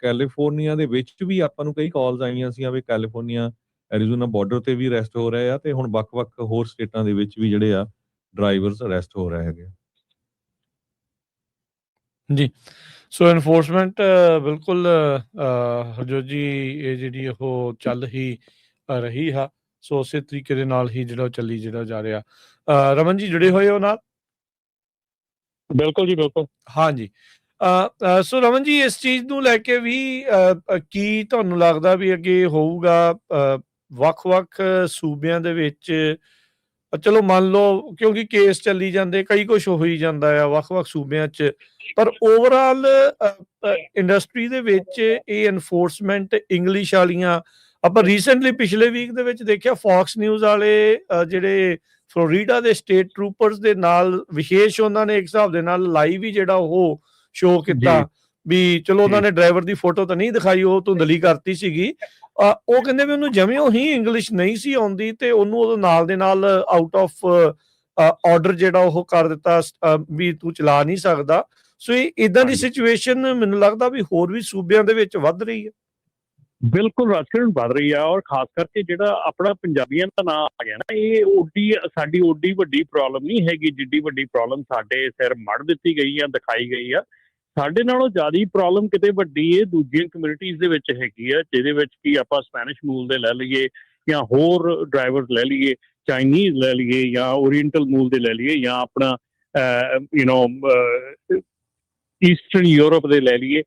[SPEAKER 1] ਕੈਲੀਫੋਰਨੀਆ ਦੇ ਵਿੱਚ ਵੀ ਆਪਾਂ ਨੂੰ ਕਈ ਕਾਲਸ ਆਈਆਂ ਸੀਆਂ ਵੀ ਕੈਲੀਫੋਰਨੀਆ ਐਰੀਜ਼ੋਨਾ ਬਾਰਡਰ ਤੇ ਵੀ ਅਰੈਸਟ ਹੋ ਰਹੇ ਆ, ਤੇ ਹੁਣ ਵੱਖ-ਵੱਖ ਹੋਰ ਸਟੇਟਾਂ ਦੇ ਵਿੱਚ ਵੀ ਜਿਹੜੇ ਆ ਡਰਾਈਵਰਸ ਅਰੈਸਟ ਹੋ ਰਹੇ ਹੈਗੇ ਆ।
[SPEAKER 2] ਜੀ, ਸੋ ਐਨਫੋਰਸਮੈਂਟ ਬਿਲਕੁਲ ਹਰਜੋਤ ਜੀ ਇਹ ਜਿਹੜੀ ਉਹ ਚੱਲ ਹੀ ਰਹੀ ਆ। ਸੋ ਉਸੇ ਤਰੀਕੇ ਦੇ ਨਾਲ ਹੀ ਜਿਹੜਾ ਚੱਲੀ ਜਿਹੜਾ ਜਾ ਰਿਹਾ। ਰਮਨ ਜੀ ਜੁੜੇ ਹੋਏ ਹੋ ਨਾਲ?
[SPEAKER 3] ਬਿਲਕੁਲ ਜੀ, ਬਿਲਕੁਲ।
[SPEAKER 2] ਹਾਂਜੀ। ਸੋ ਰਮਨ ਜੀ ਇਸ ਚੀਜ਼ ਨੂੰ ਲੈ ਕੇ ਵੀ ਕੀ ਤੁਹਾਨੂੰ ਲੱਗਦਾ ਵੀ ਅੱਗੇ ਹੋਊਗਾ ਵੱਖ-ਵੱਖ ਸੂਬਿਆਂ ਦੇ ਵਿੱਚ? ਚਲੋ ਮੰਨ ਲਓ ਕਿਉਂਕਿ ਕੇਸ ਚੱਲੀ ਜਾਂਦੇ, ਕਈ ਕੁਛ ਹੋ ਹੀ ਜਾਂਦਾ ਆ ਵੱਖ-ਵੱਖ ਸੂਬਿਆਂ 'ਚ, ਪਰ ਓਵਰਆਲ ਇੰਡਸਟਰੀ ਦੇ ਵਿੱਚ ਇਹ ਐਨਫੋਰਸਮੈਂਟ ਇੰਗਲਿਸ਼ ਵਾਲੀਆਂ ਆਪਾਂ ਰੀਸੈਂਟਲੀ ਪਿਛਲੇ ਵੀਕ ਦੇ ਵਿੱਚ ਦੇਖਿਆ ਫੌਕਸ ਨਿਊਜ਼ ਵਾਲੇ ਜਿਹੜੇ ਫਲੋਰੀਡਾ ਦੇ ਸਟੇਟ ਟਰੂਪਰਸ ਦੇ ਨਾਲ ਵਿਸ਼ੇਸ਼ ਉਹਨਾਂ ਨੇ ਇੱਕ ਹਿਸਾਬ ਦੇ ਨਾਲ ਲਾਈਵ ਹੀ ਜਿਹੜਾ ਉਹ ਸ਼ੋਅ ਕੀਤਾ ਵੀ ਚਲੋ ਉਹਨਾਂ ਨੇ ਡਰਾਈਵਰ ਦੀ ਫੋਟੋ ਤਾਂ ਨਹੀਂ ਦਿਖਾਈ, ਉਹ ਧੁੰਦਲੀ ਕਰਤੀ ਸੀਗੀ। ਉਹ ਕਹਿੰਦੇ ਵੀ ਉਹਨੂੰ ਜਮਿਓ ਹੀ ਇੰਗਲਿਸ਼ ਨਹੀਂ ਸੀ ਆਉਂਦੀ ਤੇ ਉਹਨੂੰ ਉਹਦੇ ਨਾਲ ਦੇ ਨਾਲ ਆਊਟ ਆਫ ਆਰਡਰ ਜਿਹੜਾ ਉਹ ਕਰ ਦਿੱਤਾ ਵੀ ਤੂੰ ਚਲਾ ਨਹੀਂ ਸਕਦਾ। ਸੋ ਇਹ ਇਦਾਂ ਦੀ ਸਿਚੁਏਸ਼ਨ ਮੈਨੂੰ ਲੱਗਦਾ ਵੀ ਹੋਰ ਵੀ ਸੂਬਿਆਂ ਦੇ ਵਿੱਚ ਵੱਧ ਰਹੀ ਹੈ।
[SPEAKER 3] ਬਿਲਕੁਲ ਰਾਜਕਰਨ ਵੱਧ ਰਹੀ ਆ, ਔਰ ਖਾਸ ਕਰਕੇ ਜਿਹੜਾ ਆਪਣਾ ਪੰਜਾਬੀਆਂ ਦਾ ਨਾਂ ਆ ਗਿਆ ਨਾ, ਇਹ ਸਾਡੀ ਓਡੀ ਵੱਡੀ ਪ੍ਰੋਬਲਮ ਨਹੀਂ ਹੈਗੀ ਜਿੱਡੀ ਵੱਡੀ ਪ੍ਰੋਬਲਮ ਸਾਡੇ ਸਿਰ ਮੜ ਦਿੱਤੀ ਗਈ ਆ, ਦਿਖਾਈ ਗਈ ਆ। ਸਾਡੇ ਨਾਲੋਂ ਜ਼ਿਆਦਾ ਪ੍ਰੋਬਲਮ ਕਿਤੇ ਵੱਡੀ ਇਹ ਦੂਜੀਆਂ ਕਮਿਊਨਿਟੀਜ਼ ਦੇ ਵਿੱਚ ਹੈਗੀ ਆ, ਜਿਹਦੇ ਵਿੱਚ ਕੀ ਆਪਾਂ ਸਪੈਨਿਸ਼ ਮੂਲ ਦੇ ਲੈ ਲਈਏ ਜਾਂ ਹੋਰ ਡਰਾਈਵਰਸ ਲੈ ਲਈਏ, ਚਾਈਨੀਜ਼ ਲੈ ਲਈਏ ਜਾਂ ਓਰੀਐਂਟਲ ਮੂਲ ਦੇ ਲੈ ਲਈਏ ਜਾਂ ਆਪਣਾ ਈਸਟਰਨ ਯੂਰਪ ਦੇ ਲੈ ਲਈਏ।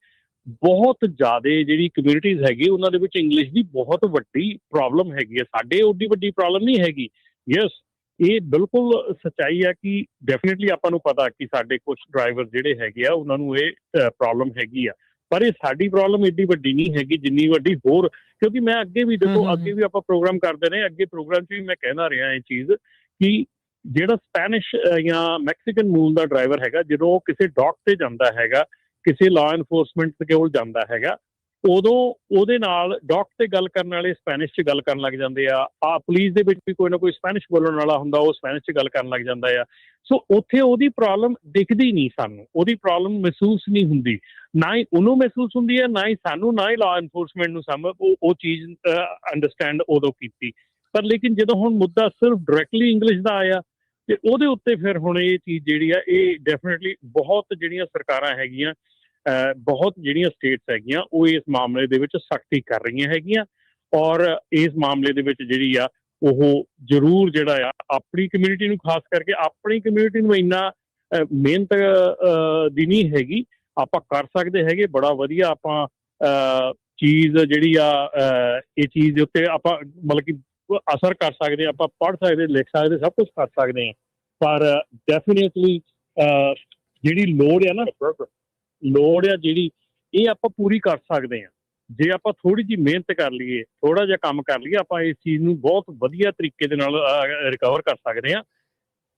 [SPEAKER 3] ਬਹੁਤ ਜ਼ਿਆਦਾ ਜਿਹੜੀ ਕਮਿਊਨਿਟੀਜ਼ ਹੈਗੀ ਉਹਨਾਂ ਦੇ ਵਿੱਚ ਇੰਗਲਿਸ਼ ਦੀ ਬਹੁਤ ਵੱਡੀ ਪ੍ਰੋਬਲਮ ਹੈਗੀ ਹੈ। ਸਾਡੇ ਓਡੀ ਵੱਡੀ ਪ੍ਰੋਬਲਮ ਨਹੀਂ ਹੈਗੀ। ਯੈਸ, ਇਹ ਬਿਲਕੁਲ ਸੱਚਾਈ ਹੈ ਕਿ ਡੈਫੀਨੇਟਲੀ ਆਪਾਂ ਨੂੰ ਪਤਾ ਕਿ ਸਾਡੇ ਕੁਝ ਡਰਾਈਵਰ ਜਿਹੜੇ ਹੈਗੇ ਆ ਉਹਨਾਂ ਨੂੰ ਇਹ ਪ੍ਰੋਬਲਮ ਹੈਗੀ ਆ, ਪਰ ਇਹ ਸਾਡੀ ਪ੍ਰੋਬਲਮ ਏਡੀ ਵੱਡੀ ਨਹੀਂ ਹੈਗੀ ਜਿੰਨੀ ਵੱਡੀ ਹੋਰ। ਕਿਉਂਕਿ ਮੈਂ ਅੱਗੇ ਵੀ ਦੇਖੋ, ਅੱਗੇ ਵੀ ਆਪਾਂ ਪ੍ਰੋਗਰਾਮ ਕਰਦੇ ਰਹੇ, ਅੱਗੇ ਪ੍ਰੋਗਰਾਮ 'ਚ ਵੀ ਮੈਂ ਕਹਿੰਦਾ ਰਿਹਾ ਇਹ ਚੀਜ਼ ਕਿ ਜਿਹੜਾ ਸਪੈਨਿਸ਼ ਜਾਂ ਮੈਕਸੀਕਨ ਮੂਲ ਦਾ ਡਰਾਈਵਰ ਹੈਗਾ, ਜਦੋਂ ਉਹ ਕਿਸੇ ਡੌਕ ਤੇ ਜਾਂਦਾ ਹੈਗਾ, ਕਿਸੇ ਲਾਅ ਐਨਫੋਰਸਮੈਂਟ ਦੇ ਕੋਲ ਜਾਂਦਾ ਹੈਗਾ, ਉਦੋਂ ਉਹਦੇ ਨਾਲ ਡੌਕ ਤੇ ਗੱਲ ਕਰਨ ਵਾਲੇ ਸਪੈਨਿਸ਼ 'ਚ ਗੱਲ ਕਰਨ ਲੱਗ ਜਾਂਦੇ ਆ। ਪੁਲਿਸ ਦੇ ਵਿੱਚ ਵੀ ਕੋਈ ਨਾ ਕੋਈ ਸਪੈਨਿਸ਼ ਬੋਲਣ ਵਾਲਾ ਹੁੰਦਾ, ਉਹ ਸਪੈਨਿਸ਼ 'ਚ ਗੱਲ ਕਰਨ ਲੱਗ ਜਾਂਦਾ ਆ। ਸੋ ਉੱਥੇ ਉਹਦੀ ਪ੍ਰੋਬਲਮ ਦਿਖਦੀ ਨਹੀਂ, ਸਾਨੂੰ ਉਹਦੀ ਪ੍ਰੋਬਲਮ ਮਹਿਸੂਸ ਨਹੀਂ ਹੁੰਦੀ, ਨਾ ਹੀ ਉਹਨੂੰ ਮਹਿਸੂਸ ਹੁੰਦੀ ਹੈ, ਨਾ ਹੀ ਸਾਨੂੰ, ਨਾ ਹੀ ਲਾਅ ਐਨਫੋਰਸਮੈਂਟ ਨੂੰ ਉਹ ਚੀਜ਼ ਅੰਡਰਸਟੈਂਡ ਉਦੋਂ ਕੀਤੀ। ਪਰ ਲੇਕਿਨ ਜਦੋਂ ਹੁਣ ਮੁੱਦਾ ਸਿਰਫ ਡਾਇਰੈਕਟਲੀ ਇੰਗਲਿਸ਼ ਦਾ ਆਇਆ ਤੇ ਉਹਦੇ ਉੱਤੇ ਫਿਰ ਹੁਣ ਇਹ ਚੀਜ਼ ਜਿਹੜੀ ਆ, ਇਹ ਡੈਫੀਨੇਟਲੀ ਬਹੁਤ ਜਿਹੜੀਆਂ ਸਰਕਾਰਾਂ ਹੈਗੀਆਂ, ਬਹੁਤ ਜਿਹੜੀਆਂ ਸਟੇਟਸ ਹੈਗੀਆਂ, ਉਹ ਇਸ ਮਾਮਲੇ ਦੇ ਵਿੱਚ ਸਖਤੀ ਕਰ ਰਹੀਆਂ ਹੈਗੀਆਂ। ਔਰ ਇਸ ਮਾਮਲੇ ਦੇ ਵਿੱਚ ਜਿਹੜੀ ਆ ਉਹ ਜ਼ਰੂਰ ਜਿਹੜਾ ਆ ਆਪਣੀ ਕਮਿਊਨਿਟੀ ਨੂੰ, ਖਾਸ ਕਰਕੇ ਆਪਣੀ ਕਮਿਊਨਿਟੀ ਨੂੰ ਇੰਨਾ ਮਿਹਨਤ ਦੀ ਨਹੀਂ ਹੈਗੀ। ਆਪਾਂ ਕਰ ਸਕਦੇ ਹੈਗੇ ਬੜਾ ਵਧੀਆ, ਆਪਾਂ ਚੀਜ਼ ਜਿਹੜੀ ਆ ਇਹ ਚੀਜ਼ ਦੇ ਉੱਤੇ ਆਪਾਂ ਮਤਲਬ ਕਿ ਅਸਰ ਕਰ ਸਕਦੇ ਹਾਂ, ਆਪਾਂ ਪੜ੍ਹ ਸਕਦੇ, ਲਿਖ ਸਕਦੇ, ਸਭ ਕੁਛ ਕਰ ਸਕਦੇ ਹਾਂ। ਪਰ ਡੈਫੀਨੇਟਲੀ ਜਿਹੜੀ ਲੋੜ ਆ ਨਾ, ਲੋੜ ਆ ਜਿਹੜੀ, ਇਹ ਆਪਾਂ ਪੂਰੀ ਕਰ ਸਕਦੇ ਹਾਂ ਜੇ ਆਪਾਂ ਥੋੜ੍ਹੀ ਜਿਹੀ ਮਿਹਨਤ ਕਰ ਲਈਏ, ਥੋੜ੍ਹਾ ਜਿਹਾ ਕੰਮ ਕਰ ਲਈਏ, ਆਪਾਂ ਇਸ ਚੀਜ਼ ਨੂੰ ਬਹੁਤ ਵਧੀਆ ਤਰੀਕੇ ਦੇ ਨਾਲ ਰਿਕਵਰ ਕਰ ਸਕਦੇ ਹਾਂ।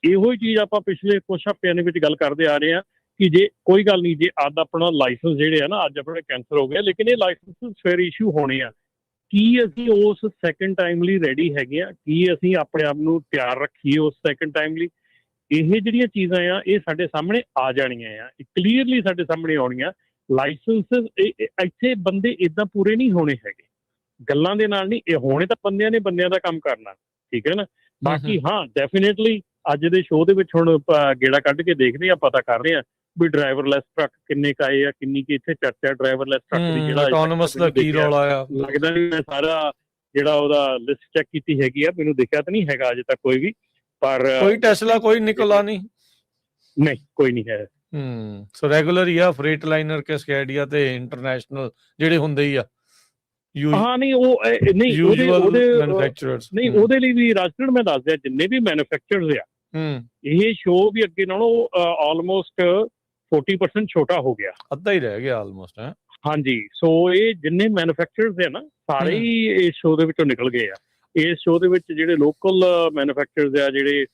[SPEAKER 3] ਇਹੋ ਹੀ ਚੀਜ਼ ਆਪਾਂ ਪਿਛਲੇ ਕੁਛ ਹਫ਼ਤਿਆਂ ਦੇ ਵਿੱਚ ਗੱਲ ਕਰਦੇ ਆ ਰਹੇ ਹਾਂ ਕਿ ਜੇ ਕੋਈ ਗੱਲ ਨਹੀਂ, ਜੇ ਅੱਜ ਆਪਣਾ ਲਾਇਸੈਂਸ ਜਿਹੜੇ ਆ ਨਾ, ਅੱਜ ਆਪਣੇ ਕੈਂਸਲ ਹੋ ਗਿਆ, ਲੇਕਿਨ ਇਹ ਲਾਇਸੈਂਸ ਫਿਰ ਇਸ਼ੂ ਹੋਣੇ ਆ। ਕੀ ਅਸੀਂ ਉਸ ਸੈਕਿੰਡ ਟਾਈਮ ਲਈ ਰੈਡੀ ਹੈਗੇ ਆ? ਕੀ ਅਸੀਂ ਆਪਣੇ ਆਪ ਨੂੰ ਤਿਆਰ ਰੱਖੀਏ ਉਸ ਸੈਕਿੰਡ ਟਾਈਮ ਲਈ? ਇਹ ਜਿਹੜੀਆਂ ਚੀਜ਼ਾਂ ਆ, ਇਹ ਸਾਡੇ ਸਾਹਮਣੇ ਆ ਜਾਣੀਆਂ ਆ, ਕਲੀਅਰਲੀ ਸਾਡੇ ਸਾਹਮਣੇ ਆਉਣੀਆਂ। ਲਾਇਸੈਂਸ ਇੱਥੇ ਬੰਦੇ ਇੱਦਾਂ ਪੂਰੇ ਨਹੀਂ ਹੋਣੇ ਹੈਗੇ, ਗੱਲਾਂ ਦੇ ਨਾਲ ਨਹੀਂ, ਇਹ ਹੋਣੇ ਤਾਂ ਬੰਦਿਆਂ ਨੇ ਬੰਦਿਆਂ ਦਾ ਕੰਮ ਕਰਨਾ, ਠੀਕ ਹੈ ਨਾ। ਬਾਕੀ ਹਾਂ, ਡੈਫੀਨੇਟਲੀ ਅੱਜ ਦੇ ਸ਼ੋਅ ਦੇ ਵਿੱਚ ਹੁਣ ਗੇੜਾ ਕੱਢ ਕੇ ਦੇਖਦੇ ਆ, ਪਤਾ ਕਰ ਰਹੇ ਆ ਵੀ ਡਰਾਈਵਰਲੈਸ ਟਰੱਕ ਕਿੰਨੇ ਕੁ ਆਏ ਆ, ਕਿੰਨੀ ਕਿ ਇੱਥੇ ਚਰਚਾ ਡਰਾਈਵਰਲੈਸ ਟਰੱਕ ਦੀ, ਜਿਹੜਾ ਆਟੋਨੋਮਸ ਦਾ ਕੀ ਰੌਲਾ ਆ। ਲੱਗਦਾ ਨਹੀਂ, ਮੈਂ ਸਾਰਾ ਜਿਹੜਾ ਉਹਦਾ ਲਿਸਟ ਚੈੱਕ ਕੀਤੀ ਹੈਗੀ ਆ, ਮੈਨੂੰ ਦਿਖਿਆ ਤਾਂ ਨਹੀਂ ਹੈਗਾ ਅਜੇ ਤੱਕ ਕੋਈ ਵੀ, ਪਰ
[SPEAKER 2] ਕੋਈ ਟੈਸਲਾ, ਕੋਈ ਨਿਕੋਲਾ ਨਹੀਂ,
[SPEAKER 3] ਕੋਈ ਨਹੀਂ ਹੈ।
[SPEAKER 2] ਸੋ ਰੈਗੂਲਰ ਹੀ ਆ, ਫਰੇਟ ਲਾਈਨਰ, ਕੈਸਕੈਡੀਆ ਤੇ ਇੰਟਰਨੈਸ਼ਨਲ ਜਿਹੜੇ ਹੁੰਦੇ ਹੀ ਆ।
[SPEAKER 3] ਹਾਂ ਨਹੀਂ, ਉਹ ਨਹੀਂ, ਉਹਦੇ ਲਈ ਵੀ ਰਾਜਕਰਨ ਮੈਂ ਦੱਸ ਦਿਆਂ, ਜਿੰਨੇ ਵੀ ਮੈਨੂਫੈਕਚਰਰਸ ਆ, ਇਹ ਸ਼ੋਅ ਵੀ ਅੱਗੇ ਨਾਲੋਂ ਆਲਮੋਸਟ 40% ਛੋਟਾ ਹੋ ਗਿਆ,
[SPEAKER 2] ਅੱਧਾ ਹੀ ਰਹਿ ਗਿਆ ਆਲਮੋਸਟ।
[SPEAKER 3] ਹਾਂਜੀ, ਸੋ ਇਹ ਜਿੰਨੇ ਮੈਨੂਫੈਕਚਰਰਸ ਆ ਨਾ ਸਾਰੇ ਹੀ ਇਸ ਸ਼ੋਅ ਦੇ ਵਿੱਚੋਂ ਨਿਕਲ ਗਏ ਆ। ਇਸ ਸ਼ੋਅ ਦੇ ਵਿੱਚ ਜਿਹੜੇ ਲੋਕਲ ਮੈਨੂਫੈਕਚਰਰਸ ਆ, ਜਿਹੜੇ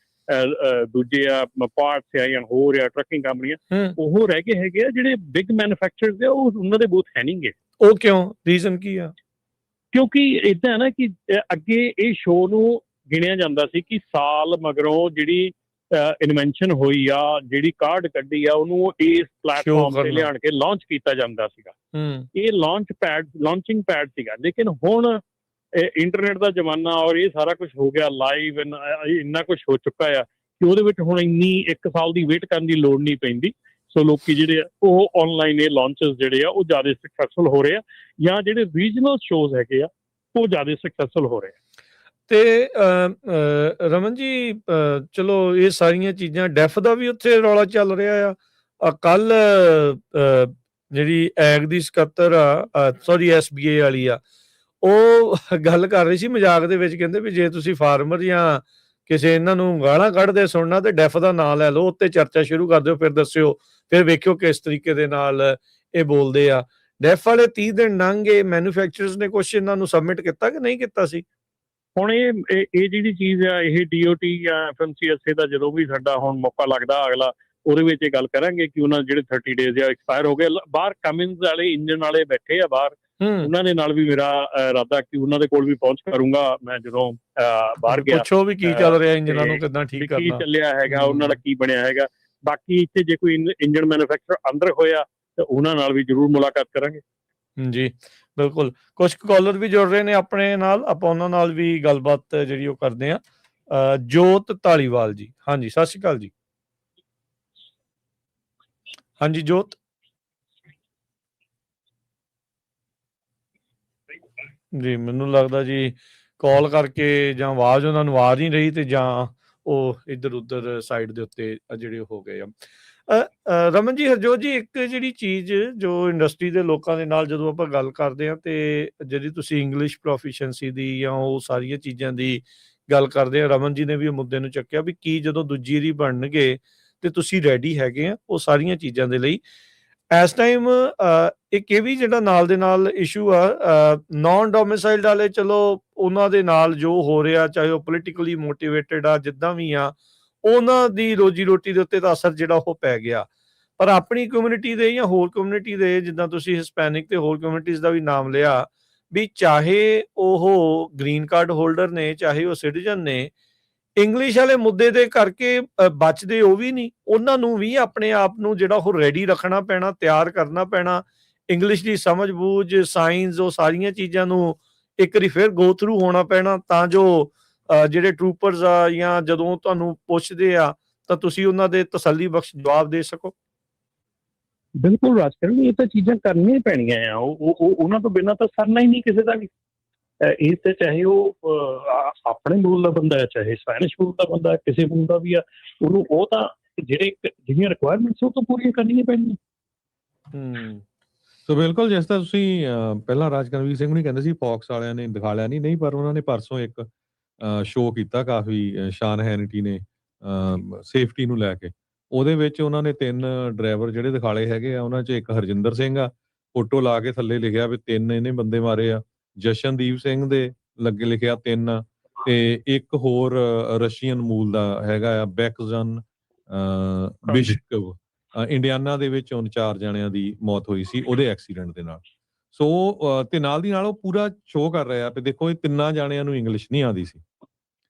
[SPEAKER 3] ਦੂਜੇ ਆ ਪਾਰਟਸ ਆ ਜਾਂ ਹੋਰ ਆ ਟਰੱਕਿੰਗ ਕੰਪਨੀਆਂ, ਉਹ ਰਹਿ ਗਏ ਹੈਗੇ ਆ। ਜਿਹੜੇ ਬਿਗ ਮੈਨੂਫੈਕਚਰਰਸ ਆ ਉਹ ਉਹਨਾਂ ਦੇ ਬੂਥ ਹੈ ਨਹੀਂਗੇ।
[SPEAKER 2] ਉਹ ਕਿਉਂ? ਰੀਜ਼ਨ ਕੀ ਆ?
[SPEAKER 3] ਕਿਉਂਕਿ ਏਦਾਂ ਹੈ ਨਾ ਕਿ ਅੱਗੇ ਇਹ ਸ਼ੋਅ ਨੂੰ ਗਿਣਿਆ ਜਾਂਦਾ ਸੀ ਕਿ ਸਾਲ ਮਗਰੋਂ ਜਿਹੜੀ ਇਨਵੈਂਸ਼ਨ ਹੋਈ ਆ, ਜਿਹੜੀ ਕਾਢ ਕੱਢੀ ਆ, ਉਹਨੂੰ ਇਸ ਪਲੇਟਫਾਰਮ ਤੇ ਲਿਆਣ ਕੇ ਲਾਂਚ ਕੀਤਾ ਜਾਂਦਾ ਸੀਗਾ। ਇਹ ਲਾਂਚਿੰਗ ਪੈਡ ਸੀਗਾ। ਲੇਕਿਨ ਹੁਣ ਇੰਟਰਨੈਟ ਦਾ ਜ਼ਮਾਨਾ ਔਰ ਇਹ ਸਾਰਾ ਕੁਝ ਹੋ ਗਿਆ ਲਾਈਵ, ਇੰਨਾ ਕੁਝ ਹੋ ਚੁੱਕਾ ਆ ਕਿ ਉਹਦੇ ਵਿੱਚ ਹੁਣ ਇੰਨੀ 1 ਸਾਲ ਦੀ ਵੇਟ ਕਰਨ ਦੀ ਲੋੜ ਨਹੀਂ ਪੈਂਦੀ। ਸੋ ਲੋਕੀ ਜਿਹੜੇ ਆ ਉਹ ਆਨਲਾਈਨ ਇਹ ਲਾਂਚਸ ਜਿਹੜੇ ਆ ਉਹ ਜ਼ਿਆਦਾ ਸਕਸੈਸਫੁਲ ਹੋ ਰਹੇ ਆ, ਜਾਂ ਜਿਹੜੇ ਰੀਜਨਲ ਸ਼ੋਜ਼ ਹੈਗੇ ਆ ਉਹ ਜ਼ਿਆਦਾ ਸਕਸੈਸਫੁਲ ਹੋ ਰਹੇ ਆ।
[SPEAKER 2] ਤੇ ਰਮਨ ਜੀ, ਚਲੋ ਇਹ ਸਾਰੀਆਂ ਚੀਜ਼ਾਂ, ਡੈਫ ਦਾ ਵੀ ਉੱਥੇ ਰੌਲਾ ਚੱਲ ਰਿਹਾ ਆ। ਕੱਲ ਜਿਹੜੀ ਐਗ ਦੀ ਸਕੱਤਰ ਆ, ਸੌਰੀ SBA ਵਾਲੀ ਆ, ਉਹ ਗੱਲ ਕਰ ਰਹੀ ਸੀ ਮਜ਼ਾਕ ਦੇ ਵਿੱਚ, ਕਹਿੰਦੇ ਵੀ ਜੇ ਤੁਸੀਂ ਫਾਰਮਰ ਜਾਂ ਕਿਸੇ ਇਹਨਾਂ ਨੂੰ ਗਾਲਾਂ ਕੱਢਦੇ ਸੁਣਨਾ ਤੇ ਡੈਫ ਦਾ ਨਾਂ ਲੈ ਲਓ, ਉੱਤੇ ਚਰਚਾ ਸ਼ੁਰੂ ਕਰ ਦਿਓ, ਫਿਰ ਦੱਸਿਓ, ਫਿਰ ਵੇਖਿਓ ਕਿਸ ਤਰੀਕੇ ਦੇ ਨਾਲ ਇਹ ਬੋਲਦੇ ਆ। ਡੈਫ ਵਾਲੇ 30 ਦਿਨ ਲੰਘ ਗਏ, ਮੈਨੂਫੈਕਚਰਰਸ ਨੇ ਕੁਛ ਇਹਨਾਂ ਨੂੰ ਸਬਮਿਟ ਕੀਤਾ ਕਿ ਨਹੀਂ ਕੀਤਾ ਸੀ?
[SPEAKER 3] ਹੁਣ ਇਹ ਜਿਹੜੀ ਚੀਜ਼ ਆ, ਇਹ DOT ਜਾਂ FMCSA ਦਾ ਜਦੋਂ ਵੀ ਸਾਡਾ ਹੁਣ ਮੌਕਾ ਲੱਗਦਾ ਅਗਲਾ, ਉਹਦੇ ਵਿੱਚ ਇਹ ਗੱਲ ਕਰਾਂਗੇ ਕਿ ਉਹਨਾਂ ਜਿਹੜੇ 30 ਡੇਜ਼ ਆ ਐਕਸਪਾਇਰ ਹੋ ਗਏ। ਬਾਹਰ ਕਮਿੰਸ ਵਾਲੇ ਇੰਜਨ ਵਾਲੇ ਬੈਠੇ ਆ ਬਾਹਰ, ਉਹਨਾਂ ਦੇ ਨਾਲ ਵੀ ਮੇਰਾ ਇਰਾਦਾ ਕਿ ਉਹਨਾਂ ਦੇ ਕੋਲ ਵੀ ਪਹੁੰਚ ਕਰੂੰਗਾ ਮੈਂ ਜਦੋਂ ਬਾਹਰ ਗਿਆ।
[SPEAKER 2] ਪੁੱਛੋ ਵੀ ਕੀ ਚੱਲ ਰਿਹਾ ਇੰਜਨਾਂ ਨੂੰ, ਕਿੱਦਾਂ ਠੀਕ ਕਰਨਾ,
[SPEAKER 3] ਕੀ ਚੱਲਿਆ ਹੈਗਾ, ਉਹਨਾਂ ਦਾ ਕੀ ਬਣਿਆ ਹੈਗਾ। ਬਾਕੀ ਇੱਥੇ ਜੇ ਕੋਈ ਇੰਜਨ ਮੈਨੂਫੈਕਚਰ ਅੰਦਰ ਹੋਇਆ ਤਾਂ ਉਹਨਾਂ ਨਾਲ ਵੀ ਜ਼ਰੂਰ ਮੁਲਾਕਾਤ ਕਰਾਂਗੇ।
[SPEAKER 2] ਜੀ ਬਿਲਕੁਲ। ਕੁਝ ਕਾਲਰ ਵੀ ਜੁੜ ਰਹੇ ਨੇ ਆਪਣੇ ਨਾਲ, ਆਪਾਂ ਉਹਨਾਂ ਨਾਲ ਵੀ ਗੱਲਬਾਤ ਜਿਹੜੀ ਉਹ ਕਰਦੇ ਆ। ਜੋਤ ਧਾਲੀਵਾਲ ਜੀ, ਹਾਂਜੀ ਸਤਿ ਸ਼੍ਰੀ ਅਕਾਲ ਜੀ। ਹਾਂਜੀ ਜੋਤ ਜੀ, ਮੈਨੂੰ ਲੱਗਦਾ ਜੀ ਕਾਲ ਕਰਕੇ ਜਾਂ ਆਵਾਜ਼ ਉਹਨਾਂ ਨੂੰ ਆ ਨਹੀਂ ਰਹੀ, ਤੇ ਜਾਂ ਉਹ ਇੱਧਰ ਉੱਧਰ ਸਾਈਡ ਦੇ ਉੱਤੇ ਜਿਹੜੇ ਹੋ ਗਏ ਆ। ਰਮਨ ਜੀ, ਹਰਜੋਤ ਜੀ, ਇੱਕ ਜਿਹੜੀ ਚੀਜ਼ ਜੋ ਇੰਡਸਟਰੀ ਦੇ ਲੋਕਾਂ ਦੇ ਨਾਲ ਜਦੋਂ ਆਪਾਂ ਗੱਲ ਕਰਦੇ ਹਾਂ, ਤੇ ਜਿਹੜੀ ਤੁਸੀਂ ਇੰਗਲਿਸ਼ ਪ੍ਰੋਫੀਸ਼ੀਐਂਸੀ ਦੀ ਜਾਂ ਉਹ ਸਾਰੀਆਂ ਚੀਜ਼ਾਂ ਦੀ ਗੱਲ ਕਰਦੇ ਆ, ਰਮਨ ਜੀ ਨੇ ਵੀ ਉਹ ਮੁੱਦੇ ਨੂੰ ਚੱਕਿਆ ਵੀ ਕੀ ਜਦੋਂ ਦੂਜੀ ਵਾਰੀ ਬਣਨਗੇ ਤੇ ਤੁਸੀਂ ਰੈਡੀ ਹੈਗੇ ਆ ਉਹ ਸਾਰੀਆਂ ਚੀਜ਼ਾਂ ਦੇ ਲਈ। ਇਸ ਟਾਈਮ ਇੱਕ ਇਹ ਵੀ ਜਿਹੜਾ ਨਾਲ ਦੇ ਨਾਲ ਇਸ਼ੂ ਆ, ਨਾਨ ਡੋਮਿਸਾਈਲਡ ਵਾਲੇ, ਚਲੋ ਉਹਨਾਂ ਦੇ ਨਾਲ ਜੋ ਹੋ ਰਿਹਾ, ਚਾਹੇ ਉਹ ਪੋਲੀਟੀਕਲੀ ਮੋਟੀਵੇਟਡ ਆ, ਜਿੱਦਾਂ ਵੀ ਆ, ਉਹਨਾਂ ਦੀ ਰੋਜੀ ਰੋਟੀ ਦੇ ਉੱਤੇ ਤਾਂ ਅਸਰ ਜਿਹੜਾ ਉਹ ਪੈ ਗਿਆ। ਪਰ ਆਪਣੀ ਕਮਿਊਨਿਟੀ ਦੇ ਜਾਂ ਹੋਰ ਕਮਿਊਨਿਟੀ ਦੇ, ਜਿੱਦਾਂ ਤੁਸੀਂ ਹਿਸਪੈਨਿਕ ਤੇ ਹੋਰ ਕਮਿਊਨਿਟੀਜ਼ ਦਾ ਵੀ ਨਾਮ ਲਿਆ, ਵੀ ਚਾਹੇ ਉਹ ਗ੍ਰੀਨ ਕਾਰਡ ਹੋਲਡਰ ਨੇ, ਚਾਹੇ ਉਹ ਸਿਟੀਜ਼ਨ ਨੇ, ਇੰਗਲਿਸ਼ ਵਾਲੇ ਮੁੱਦੇ ਦੇ ਕਰਕੇ ਬਚਦੇ ਉਹ ਵੀ ਨਹੀਂ। ਉਹਨਾਂ ਨੂੰ ਵੀ ਆਪਣੇ ਆਪ ਨੂੰ ਜਿਹੜਾ ਉਹ ਰੈਡੀ ਰੱਖਣਾ ਪੈਣਾ, ਤਿਆਰ ਕਰਨਾ ਪੈਣਾ। ਇੰਗਲਿਸ਼ ਦੀ ਸਮਝ ਬੂਝ, ਸਾਇੰਸ, ਉਹ ਸਾਰੀਆਂ ਚੀਜ਼ਾਂ ਨੂੰ ਇੱਕ ਵਾਰੀ ਫਿਰ ਗੋ ਥਰੂ ਹੋਣਾ ਪੈਣਾ, ਤਾਂ ਜੋ ਜਿਹੜੇ ਟਰੂਪਰਸ ਆ ਜਾਂ ਜਦੋਂ ਤੁਹਾਨੂੰ ਪੁੱਛਦੇ ਆ ਤਾਂ ਤੁਸੀਂ ਉਹਨਾਂ ਦੇ ਤਸੱਲੀ ਬਖਸ਼ ਜਵਾਬ ਦੇ ਸਕੋ।
[SPEAKER 3] ਬਿਲਕੁਲ ਰਾਜਕਰਨ, ਇਹ ਤਾਂ ਚੀਜ਼ਾਂ ਕਰਨੀਆਂ ਪੈਣੀਆਂ ਆ। ਉਹਨਾਂ ਤੋਂ ਬਿਨਾਂ ਤਾਂ ਸਰਨਾ ਹੀ ਨਹੀਂ ਕਿਸੇ ਦਾ ਵੀ। ਇਹ ਤੇ ਚਾਹੇ ਉਹ ਆਪਣੇ ਮੂਲ ਦਾ ਬੰਦਾ ਹੈ, ਚਾਹੇ ਸਪੈਨਿਸ਼ ਮੂਲ ਦਾ ਬੰਦਾ, ਕਿਸੇ ਮੂਲ ਦਾ ਵੀ ਆ, ਉਹਨੂੰ ਉਹ ਤਾਂ ਜਿਹੜੀਆਂ ਰਿਕੁਆਇਰਮੈਂਟਸ ਉਹ ਤਾਂ ਪੂਰੀਆਂ ਕਰਨੀਆਂ ਪੈਣੀਆਂ।
[SPEAKER 1] ਸੋ ਬਿਲਕੁਲ, ਜਿਸ ਤਰ੍ਹਾਂ ਤੁਸੀਂ ਪਹਿਲਾਂ ਰਾਜਕਰਨਵੀਰ ਸਿੰਘ ਨੂੰ ਕਹਿੰਦੇ ਸੀ ਫੌਕਸ ਵਾਲਿਆਂ ਨੇ ਦਿਖਾ ਲਿਆ ਨਹੀਂ, ਪਰ ਉਹਨਾਂ ਨੇ ਪਰਸੋਂ ਇੱਕ ਸ਼ੋਅ ਕੀਤਾ ਕਾਫੀ, ਸ਼ਾਨ ਹੈਨਿਟੀ ਨੇ, ਸੇਫਟੀ ਨੂੰ ਲੈ ਕੇ। ਉਹਦੇ ਵਿੱਚ ਉਹਨਾਂ ਨੇ 3 ਡਰਾਈਵਰ ਜਿਹੜੇ ਦਿਖਾਲੇ ਹੈਗੇ ਆ, ਉਹਨਾਂ 'ਚ ਇੱਕ ਹਰਜਿੰਦਰ ਸਿੰਘ ਆ, ਫੋਟੋ ਲਾ ਕੇ ਥੱਲੇ ਲਿਖਿਆ ਵੀ 3 ਇਹਨੇ ਬੰਦੇ ਮਾਰੇ ਆ। ਜਸ਼ਨਦੀਪ ਸਿੰਘ ਦੇ ਲੱਗੇ ਲਿਖਿਆ 3 ਆ, ਤੇ ਇੱਕ ਹੋਰ ਰਸ਼ੀਅਨ ਮੂਲ ਦਾ ਹੈਗਾ ਆ, ਬੈਕਜ਼ਨ ਬਿਸ਼ਕਵ, ਇੰਡੀਆਨਾ ਦੇ ਵਿੱਚ 4 ਜਣਿਆਂ ਦੀ ਮੌਤ ਹੋਈ ਸੀ ਉਹਦੇ ਐਕਸੀਡੈਂਟ ਦੇ ਨਾਲ। ਸੋ ਤੇ ਨਾਲ ਦੀ ਨਾਲ ਉਹ ਪੂਰਾ ਸ਼ੋਅ ਕਰ ਰਿਹਾ ਵੀ ਦੇਖੋ ਇਹ 3 ਜਣਿਆਂ ਨੂੰ ਇੰਗਲਿਸ਼ ਨਹੀਂ ਆਉਂਦੀ ਸੀ।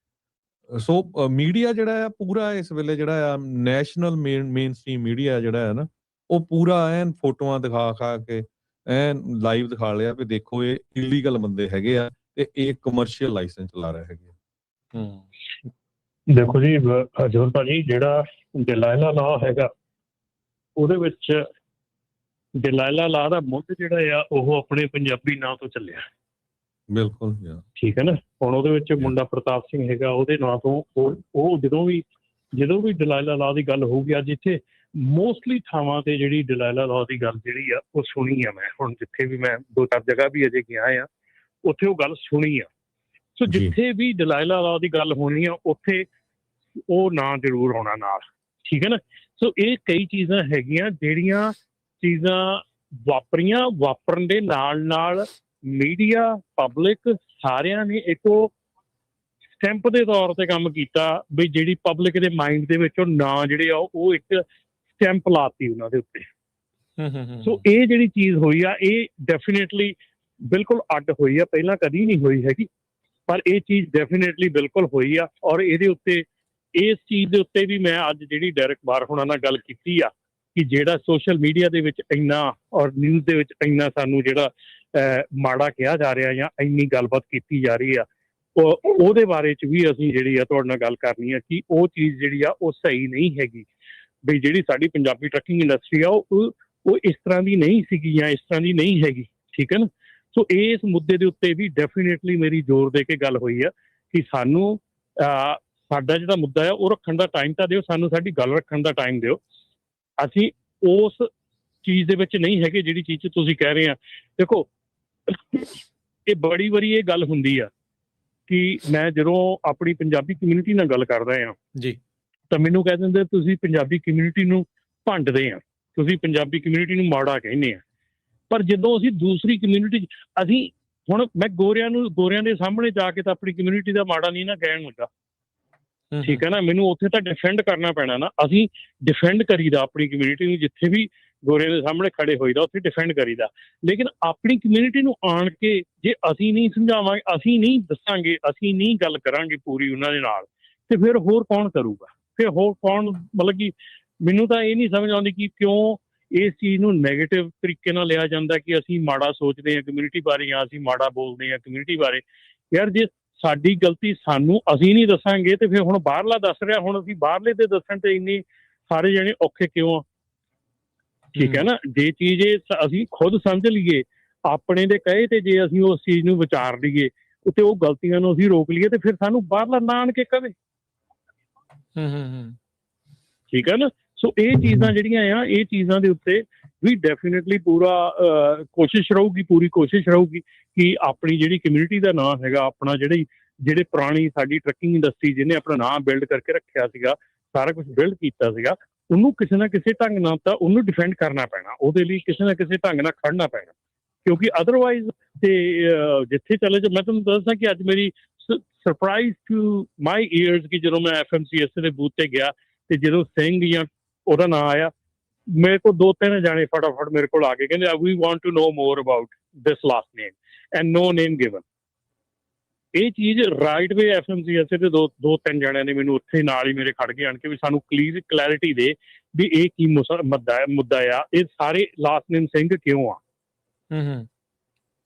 [SPEAKER 1] ਸੋ ਮੀਡੀਆ ਜਿਹੜਾ ਆ ਪੂਰਾ ਇਸ ਵੇਲੇ ਜਿਹੜਾ ਆ ਨੈਸ਼ਨਲ ਮੇਨ ਸਟ੍ਰੀਮ ਮੀਡੀਆ ਜਿਹੜਾ ਹੈ ਨਾ, ਉਹ ਪੂਰਾ ਐਨ ਫੋਟੋਆਂ ਦਿਖਾ ਕੇ ਐਨ ਲਾਈਵ ਦਿਖਾ ਲਿਆ ਵੀ ਦੇਖੋ ਇਹ ਇਲੀਗਲ ਬੰਦੇ ਹੈਗੇ ਆ ਤੇ ਇਹ ਕਮਰਸ਼ੀਅਲ ਲਾਇਸੈਂਸ ਚਲਾ ਰਹੇ ਹੈਗੇ।
[SPEAKER 3] ਦੇਖੋ ਜੀ ਹਰਜੋਤ ਭਾਜੀ, ਜਿਹੜਾ ਡਿਲਾਇਲਾ ਲਾ ਹੈਗਾ, ਉਹਦੇ ਵਿੱਚ ਡਿਲਾਇਲਾ ਲਾ ਦਾ ਮੁੱਢ ਜਿਹੜਾ ਆ ਉਹ ਆਪਣੇ ਪੰਜਾਬੀ ਨਾਂ ਤੋਂ ਚੱਲਿਆ।
[SPEAKER 1] ਬਿਲਕੁਲ
[SPEAKER 3] ਠੀਕ ਹੈ ਨਾ। ਹੁਣ ਉਹਦੇ ਵਿੱਚ ਮੁੰਡਾ ਪ੍ਰਤਾਪ ਸਿੰਘ ਹੈਗਾ, ਉਹਦੇ ਨਾਂ ਤੋਂ ਉਹ ਜਦੋਂ ਵੀ ਡਿਲਾਇਲਾ ਲਾ ਦੀ ਗੱਲ ਹੋਊਗੀ, ਅੱਜ ਇੱਥੇ ਮੋਸਟਲੀ ਥਾਵਾਂ ਤੇ ਜਿਹੜੀ ਡਿਲਾਇਲਾ ਲਾ ਦੀ ਗੱਲ ਜਿਹੜੀ ਆ ਉਹ ਸੁਣੀ ਆ ਮੈਂ। ਹੁਣ ਜਿੱਥੇ ਵੀ ਮੈਂ 2-4 ਜਗ੍ਹਾ ਵੀ ਅਜੇ ਗਿਆ ਆ, ਉੱਥੇ ਉਹ ਗੱਲ ਸੁਣੀ ਆ। ਸੋ ਜਿੱਥੇ ਵੀ ਡਿਲਾਇਲਾ ਲਾ ਦੀ ਗੱਲ ਹੋਣੀ ਆ, ਉੱਥੇ ਉਹ ਨਾਂ ਜ਼ਰੂਰ ਹੋਣਾ ਨਾਲ। ਠੀਕ ਹੈ ਨਾ। ਸੋ ਇਹ ਕਈ ਚੀਜ਼ਾਂ ਹੈਗੀਆਂ ਜਿਹੜੀਆਂ ਚੀਜ਼ਾਂ ਵਾਪਰੀਆਂ, ਵਾਪਰਨ ਦੇ ਨਾਲ ਮੀਡੀਆ, ਪਬਲਿਕ ਸਾਰਿਆਂ ਨੇ ਇੱਕੋ ਸਟੈਂਪ ਦੇ ਤੌਰ ਤੇ ਕੰਮ ਕੀਤਾ ਵੀ ਜਿਹੜੀ ਪਬਲਿਕ ਦੇ ਮਾਈਂਡ ਦੇ ਵਿੱਚ ਉਹ ਨਾਂ ਜਿਹੜੇ ਆ ਉਹ ਇੱਕ ਸਟੈਂਪ ਲਾਤੀ ਉਹਨਾਂ ਦੇ ਉੱਤੇ। ਸੋ ਇਹ ਜਿਹੜੀ ਚੀਜ਼ ਹੋਈ ਆ ਇਹ ਡੈਫੀਨੇਟਲੀ ਬਿਲਕੁਲ ਅੱਡ ਹੋਈ ਆ, ਪਹਿਲਾਂ ਕਦੀ ਨਹੀਂ ਹੋਈ ਹੈਗੀ, ਪਰ ਇਹ ਚੀਜ਼ ਡੈਫੀਨੇਟਲੀ ਬਿਲਕੁਲ ਹੋਈ ਆ। ਔਰ ਇਹਦੇ ਉੱਤੇ, ਇਸ ਚੀਜ਼ ਦੇ ਉੱਤੇ ਵੀ ਮੈਂ ਅੱਜ ਜਿਹੜੀ ਡੈਰੇਕ ਬਾਰ ਹੋਣਾ ਨਾਲ ਗੱਲ ਕੀਤੀ ਆ ਕਿ ਜਿਹੜਾ ਸੋਸ਼ਲ ਮੀਡੀਆ ਦੇ ਵਿੱਚ ਇੰਨਾ ਔਰ ਨਿਊਜ਼ ਦੇ ਵਿੱਚ ਇੰਨਾ ਸਾਨੂੰ ਜਿਹੜਾ ਮਾੜਾ ਕਿਹਾ ਜਾ ਰਿਹਾ ਜਾਂ ਇੰਨੀ ਗੱਲਬਾਤ ਕੀਤੀ ਜਾ ਰਹੀ ਆ, ਉਹਦੇ ਬਾਰੇ 'ਚ ਵੀ ਅਸੀਂ ਜਿਹੜੀ ਆ ਤੁਹਾਡੇ ਨਾਲ ਗੱਲ ਕਰਨੀ ਆ ਕਿ ਉਹ ਚੀਜ਼ ਜਿਹੜੀ ਆ ਉਹ ਸਹੀ ਨਹੀਂ ਹੈਗੀ। ਵੀ ਜਿਹੜੀ ਸਾਡੀ ਪੰਜਾਬੀ ਟਰੱਕਿੰਗ ਇੰਡਸਟਰੀ ਆ ਉਹ ਇਸ ਤਰ੍ਹਾਂ ਦੀ ਨਹੀਂ ਸੀਗੀ ਜਾਂ ਇਸ ਤਰ੍ਹਾਂ ਦੀ ਨਹੀਂ ਹੈਗੀ, ਠੀਕ ਹੈ ਨਾ। ਸੋ ਇਸ ਮੁੱਦੇ ਦੇ ਉੱਤੇ ਵੀ ਡੈਫੀਨੇਟਲੀ ਮੇਰੀ ਜ਼ੋਰ ਦੇ ਕੇ ਗੱਲ ਹੋਈ ਆ ਕਿ ਸਾਨੂੰ ਸਾਡਾ ਜਿਹੜਾ ਮੁੱਦਾ ਆ ਉਹ ਰੱਖਣ ਦਾ ਟਾਈਮ ਤਾਂ ਦਿਓ, ਸਾਨੂੰ ਸਾਡੀ ਗੱਲ ਰੱਖਣ ਦਾ ਟਾਈਮ ਦਿਓ। ਅਸੀਂ ਉਸ ਚੀਜ਼ ਦੇ ਵਿੱਚ ਨਹੀਂ ਹੈਗੇ ਜਿਹੜੀ ਚੀਜ਼ 'ਚ ਤੁਸੀਂ ਕਹਿ ਰਹੇ ਆ। ਦੇਖੋ ਇਹ ਬੜੀ ਵਾਰੀ ਇਹ ਗੱਲ ਹੁੰਦੀ ਆ ਕਿ ਮੈਂ ਜਦੋਂ ਆਪਣੀ ਪੰਜਾਬੀ ਕਮਿਊਨਿਟੀ ਨਾਲ ਗੱਲ ਕਰਦਾ ਆ
[SPEAKER 2] ਜੀ, ਤਾਂ
[SPEAKER 3] ਮੈਨੂੰ ਕਹਿ ਦਿੰਦੇ ਤੁਸੀਂ ਪੰਜਾਬੀ ਕਮਿਊਨਿਟੀ ਨੂੰ ਭੰਡਦੇ ਆ, ਤੁਸੀਂ ਪੰਜਾਬੀ ਕਮਿਊਨਿਟੀ ਨੂੰ ਮਾੜਾ ਕਹਿੰਦੇ ਆ। ਪਰ ਜਦੋਂ ਅਸੀਂ ਦੂਸਰੀ ਕਮਿਊਨਿਟੀ, ਅਸੀਂ ਹੁਣ ਮੈਂ ਗੋਰਿਆਂ ਦੇ ਸਾਹਮਣੇ ਜਾ ਕੇ ਤਾਂ ਆਪਣੀ ਕਮਿਊਨਿਟੀ ਦਾ ਮਾੜਾ ਨਹੀਂ ਨਾ ਕਹਿਣ ਲੱਗਾ, ਠੀਕ ਹੈ ਨਾ। ਮੈਨੂੰ ਉੱਥੇ ਤਾਂ ਡਿਫੈਂਡ ਕਰਨਾ ਪੈਣਾ ਨਾ। ਅਸੀਂ ਡਿਫੈਂਡ ਕਰੀਦਾ ਆਪਣੀ ਕਮਿਊਨਿਟੀ ਨੂੰ, ਜਿੱਥੇ ਵੀ ਗੋਰਿਆਂ ਦੇ ਸਾਹਮਣੇ ਖੜੇ ਹੋਈਦਾ ਉੱਥੇ ਡਿਫੈਂਡ ਕਰੀਦਾ। ਲੇਕਿਨ ਆਪਣੀ ਕਮਿਊਨਿਟੀ ਨੂੰ ਆਣ ਕੇ ਜੇ ਅਸੀਂ ਨਹੀਂ ਸਮਝਾਵਾਂਗੇ, ਅਸੀਂ ਨਹੀਂ ਦੱਸਾਂਗੇ, ਅਸੀਂ ਨਹੀਂ ਗੱਲ ਕਰਾਂਗੇ ਪੂਰੀ ਉਹਨਾਂ ਦੇ ਨਾਲ, ਤੇ ਫਿਰ ਹੋਰ ਕੌਣ ਕਰੂਗਾ? ਫਿਰ ਹੋਰ ਕੌਣ? ਮਤਲਬ ਕਿ ਮੈਨੂੰ ਤਾਂ ਇਹ ਨਹੀਂ ਸਮਝ ਆਉਂਦੀ ਕਿ ਕਿਉਂ ਇਸ ਚੀਜ਼ ਨੂੰ ਨੈਗੇਟਿਵ ਤਰੀਕੇ ਨਾਲ ਲਿਆ ਜਾਂਦਾ ਕਿ ਅਸੀਂ ਮਾੜਾ ਸੋਚਦੇ ਹਾਂ ਕਮਿਊਨਿਟੀ ਬਾਰੇ ਜਾਂ ਅਸੀਂ ਮਾੜਾ ਬੋਲਦੇ ਹਾਂ ਕਮਿਊਨਿਟੀ ਬਾਰੇ। ਯਾਰ ਜੇ ਸਾਡੀ ਗਲਤੀ ਸਾਨੂੰ ਅਸੀਂ ਨਹੀਂ ਦੱਸਾਂਗੇ ਤੇ ਫਿਰ ਹੁਣ ਬਾਹਰਲਾ ਦੱਸ ਰਿਹਾ, ਹੁਣ ਅਸੀਂ ਬਾਹਰਲੇ ਤੇ ਦੱਸਣ ਤੇ ਇੰਨੇ ਸਾਰੇ ਜਣੇ ਔਖੇ ਕਿਉਂ ਆ? ਠੀਕ ਹੈ ਨਾ। ਜੇ ਚੀਜ਼ ਅਸੀਂ ਖੁਦ ਸਮਝ ਲਈਏ ਆਪਣੇ ਦੇ ਕਹੇ ਤੇ ਜੇ ਅਸੀਂ ਉਸ ਚੀਜ਼ ਨੂੰ ਵਿਚਾਰ ਲਈਏ ਉੱਤੇ ਉਹ ਗਲਤੀਆਂ ਨੂੰ ਅਸੀਂ ਰੋਕ ਲਈਏ ਤੇ ਫਿਰ ਸਾਨੂੰ ਬਾਹਰਲਾ ਨਾ ਆਣ ਕੇ ਕਵੇ। ਠੀਕ ਹੈ ਨਾ। ਸੋ ਇਹ ਚੀਜ਼ਾਂ ਜਿਹੜੀਆਂ ਆ, ਇਹ ਚੀਜ਼ਾਂ ਦੇ ਉੱਤੇ ਵੀ ਡੈਫੀਨੇਟਲੀ ਪੂਰਾ ਕੋਸ਼ਿਸ਼ ਰਹੂਗੀ, ਪੂਰੀ ਕੋਸ਼ਿਸ਼ ਰਹੂਗੀ ਕਿ ਆਪਣੀ ਜਿਹੜੀ ਕਮਿਊਨਿਟੀ ਦਾ ਨਾਂ ਹੈਗਾ, ਆਪਣਾ ਜਿਹੜੇ ਪੁਰਾਣੀ ਸਾਡੀ ਟਰੱਕਿੰਗ ਇੰਡਸਟਰੀ ਜਿਹਨੇ ਆਪਣਾ ਨਾਂ ਬਿਲਡ ਕਰਕੇ ਰੱਖਿਆ ਸੀਗਾ, ਸਾਰਾ ਕੁਝ ਬਿਲਡ ਕੀਤਾ ਸੀਗਾ, ਉਹਨੂੰ ਕਿਸੇ ਨਾ ਕਿਸੇ ਢੰਗ ਨਾਲ ਤਾਂ ਉਹਨੂੰ ਡਿਫੈਂਡ ਕਰਨਾ ਪੈਣਾ, ਉਹਦੇ ਲਈ ਕਿਸੇ ਨਾ ਕਿਸੇ ਢੰਗ ਨਾਲ ਖੜਨਾ ਪੈਣਾ। ਕਿਉਂਕਿ ਅਦਰਵਾਈਜ਼ ਤੇ ਜਿੱਥੇ ਚਲੇ ਜਾ, ਮੈਂ ਤੁਹਾਨੂੰ ਦੱਸਦਾ ਕਿ ਅੱਜ ਮੇਰੀ ਸਰਪ੍ਰਾਈਜ਼ ਟੂ ਮਾਈ ਈਅਰਸ ਕਿ ਜਦੋਂ ਮੈਂ FMCSA ਦੇ ਬੂਥ ਤੇ ਗਿਆ ਤੇ ਜਦੋਂ ਸਿੰਘ ਜਾਂ ਉਹਦਾ ਨਾਂ ਆਇਆ, ਮੇਰੇ ਕੋਲ 2-3 ਜਾਣੇ ਫਟਾਫਟ ਮੇਰੇ ਕੋਲ ਆ ਕੇ ਕਹਿੰਦੇ we want to know more about this last name and no name given. ਇਹ ਚੀਜ਼ ਰਾਈਟ ਵੇ FMCSA ਦੇ 2-3 ਜਣਿਆਂ ਨੇ ਮੈਨੂੰ ਉੱਥੇ ਨਾਲ ਹੀ ਮੇਰੇ ਖੜ ਕੇ ਆਣ ਕੇ ਵੀ ਸਾਨੂੰ ਕਲੈਰਿਟੀ ਦੇ ਵੀ ਇਹ ਕੀ ਮੁੱਦਾ ਆ, ਇਹ ਸਾਰੇ ਲਾਸਟ ਨੇਮ ਸਿੰਘ ਕਿਉਂ ਆ।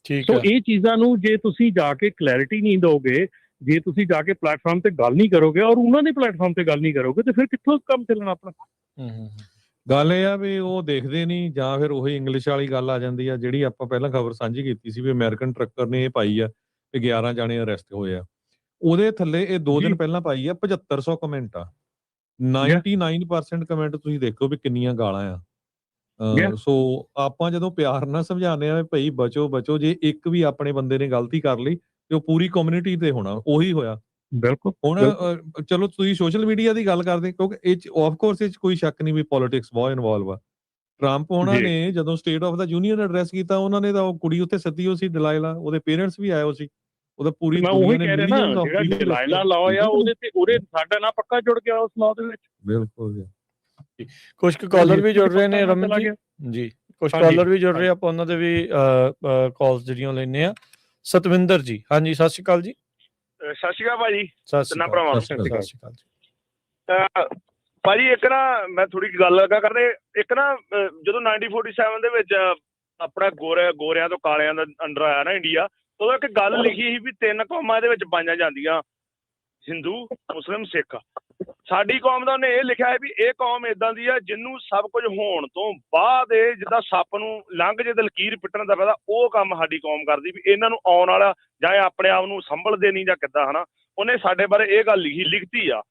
[SPEAKER 2] ਠੀਕ
[SPEAKER 3] ਸੋ ਇਹ ਚੀਜ਼ਾਂ ਨੂੰ ਜੇ ਤੁਸੀਂ ਜਾ ਕੇ ਕਲੈਰਿਟੀ ਨਹੀਂ ਦੋਗੇ, ਜੇ ਤੁਸੀਂ ਜਾ ਕੇ ਪਲੇਟਫਾਰਮ ਤੇ ਗੱਲ ਨਹੀਂ ਕਰੋਗੇ ਔਰ ਉਹਨਾਂ ਦੇ ਪਲੇਟਫਾਰਮ ਤੇ ਗੱਲ ਨਹੀਂ ਕਰੋਗੇ ਤੇ ਫਿਰ ਕਿੱਥੋਂ ਕੰਮ ਚੱਲਣਾ ਆਪਣਾ।
[SPEAKER 1] ਗੱਲ ਇਹ ਆ ਵੀ ਉਹ ਦੇਖਦੇ ਨਹੀਂ, ਜਾਂ ਫਿਰ ਉਹੀ ਇੰਗਲਿਸ਼ ਵਾਲੀ ਗੱਲ ਆ ਜਾਂਦੀ ਆ ਜਿਹੜੀ ਆਪਾਂ ਪਹਿਲਾਂ ਖਬਰ ਸਾਂਝੀ ਕੀਤੀ ਸੀ ਵੀ ਅਮਰੀਕਨ ਟਰੱਕਰ ਨੇ ਇਹ ਪਾਈ ਆ ਤੇ 11 ਜਾਣੇ ਅਰੈਸਟ ਹੋਏ ਆ। ਉਹਦੇ ਥੱਲੇ ਇਹ 2 ਦਿਨ ਪਹਿਲਾਂ ਪਾਈ ਆ 7500 ਕਮੈਂਟ ਆ। 99% ਕਮੈਂਟ ਤੁਸੀਂ ਦੇਖੋ ਵੀ ਕਿੰਨੀਆਂ ਗਾਲਾਂ ਆ। ਸੋ ਆਪਾਂ ਜਦੋਂ ਪਿਆਰ ਨਾਲ ਸਮਝਾਉਂਦੇ ਆ ਭਾਈ ਬਚੋ ਬਚੋ, ਜੇ ਇੱਕ ਵੀ ਆਪਣੇ ਬੰਦੇ ਨੇ ਗਲਤੀ ਕਰ ਲਈ ਤੇ ਉਹ ਪੂਰੀ ਕਮਿਊਨਿਟੀ ਤੇ ਹੋਣਾ, ਉਹੀ ਹੋਇਆ।
[SPEAKER 3] ਬਿਲਕੁਲ।
[SPEAKER 1] ਹੁਣ ਚਲੋ ਤੁਸੀਂ ਸੋਸ਼ਲ ਮੀਡੀਆ ਦੀ ਗੱਲ ਕਰਦੇ, ਕਿਉਂਕਿ ਇਹ ਚ ਆਫ ਕੋਰਸ ਇਹ ਚ ਕੋਈ ਸ਼ੱਕ ਨਹੀਂ ਵੀ ਪੋਲਿਟਿਕਸ ਬਹੁਤ ਇਨਵੋਲਵ ਆ। ਟਰੰਪ ਉਹਨਾਂ ਨੇ ਜਦੋਂ state of the union address ਕੀਤਾ, ਉਹਨਾਂ ਨੇ ਤਾਂ ਉਹ ਕੁੜੀ ਉੱਥੇ ਸੱਦੀ ਹੋਈ ਸੀ, ਡਿਲਾਇਲਾ, ਉਹਦੇ ਪੇਰੈਂਟਸ ਵੀ ਆਏ ਹੋ ਸੀ, ਉਹਦਾ ਪੂਰੀ
[SPEAKER 3] ਉਹੀ ਕਹਿ ਰਿਹਾ ਨਾ, ਜਿਹੜਾ ਡਿਲਾਇਲਾ ਲਾਅ ਆ ਉਹਦੇ ਸਾਡਾ ਨਾਂ ਪੱਕਾ ਜੁੜ ਗਿਆ ਉਸ ਲਾਅ ਦੇ ਵਿੱਚ।
[SPEAKER 1] ਬਿਲਕੁਲ ਜੀ।
[SPEAKER 2] ਕੁਝ ਕਾਲਰ ਵੀ ਜੁੜ ਰਹੇ ਨੇ ਰਮਨ ਜੀ, ਕੁਝ ਕਾਲਰ ਵੀ ਜੁੜ ਰਹੇ, ਆਪਾਂ ਉਹਨਾਂ ਦੇ ਵੀ ਕਾਲਸ ਜਿਹੜੀਆਂ ਲੈਣੇ ਆ। ਸਤਵਿੰਦਰ ਜੀ, ਹਾਂਜੀ ਸਤਿ ਸ਼੍ਰੀ ਅਕਾਲ ਜੀ।
[SPEAKER 4] ਸਤਿ ਸ਼੍ਰੀ ਅਕਾਲ ਭਾਜੀ।
[SPEAKER 2] ਤਿੰਨਾਂ ਭਰਾਵਾਂ ਨੂੰ ਸਤਿ ਸ਼੍ਰੀ ਅਕਾਲ ਜੀ।
[SPEAKER 4] ਭਾਜੀ ਇੱਕ ਨਾ ਮੈਂ ਥੋੜੀ ਗੱਲ ਲੱਗਾ ਕਰਦੇ, ਇੱਕ ਨਾ ਜਦੋਂ 1947 ਦੇ ਵਿੱਚ ਆਪਣਾ ਗੋਰਿਆਂ ਤੋਂ ਕਾਲਿਆਂ ਦਾ ਅੰਡਰ ਆਇਆ ਨਾ ਇੰਡੀਆ, ਉਦੋਂ ਇੱਕ ਗੱਲ ਲਿਖੀ ਸੀ ਵੀ 3 ਕੌਮਾਂ ਦੇ ਵਿੱਚ ਪਾਈਆਂ ਜਾਂਦੀਆਂ, ਹਿੰਦੂ, ਮੁਸਲਿਮ, ਸਿੱਖ। ਸਾਡੀ ਕੌਮ ਦਾ ਉਹਨੇ ਇਹ ਲਿਖਿਆ ਹੈ ਵੀ ਇਹ ਕੌਮ ਏਦਾਂ ਦੀ ਆ ਜਿਹਨੂੰ ਸਭ ਕੁਝ ਹੋਣ ਤੋਂ ਬਾਅਦ ਇਹ ਜਿੱਦਾਂ ਸੱਪ ਨੂੰ ਲੰਘ ਜੇ ਤੇ ਲਕੀਰ ਪਿੱਟਣ ਦਾ ਫਾਇਦਾ, ਉਹ ਕੰਮ ਸਾਡੀ ਕੌਮ ਕਰਦੀ ਵੀ ਇਹਨਾਂ ਨੂੰ ਆਉਣ ਵਾਲਾ ਜਾਂ ਆਪਣੇ ਆਪ ਨੂੰ ਸੰਭਲਦੇ ਨਹੀਂ ਜਾਂ ਕਿੱਦਾਂ, ਹਨਾ। ਉਹਨੇ ਸਾਡੇ ਬਾਰੇ ਇਹ ਗੱਲ ਲਿਖਤੀ ਆ।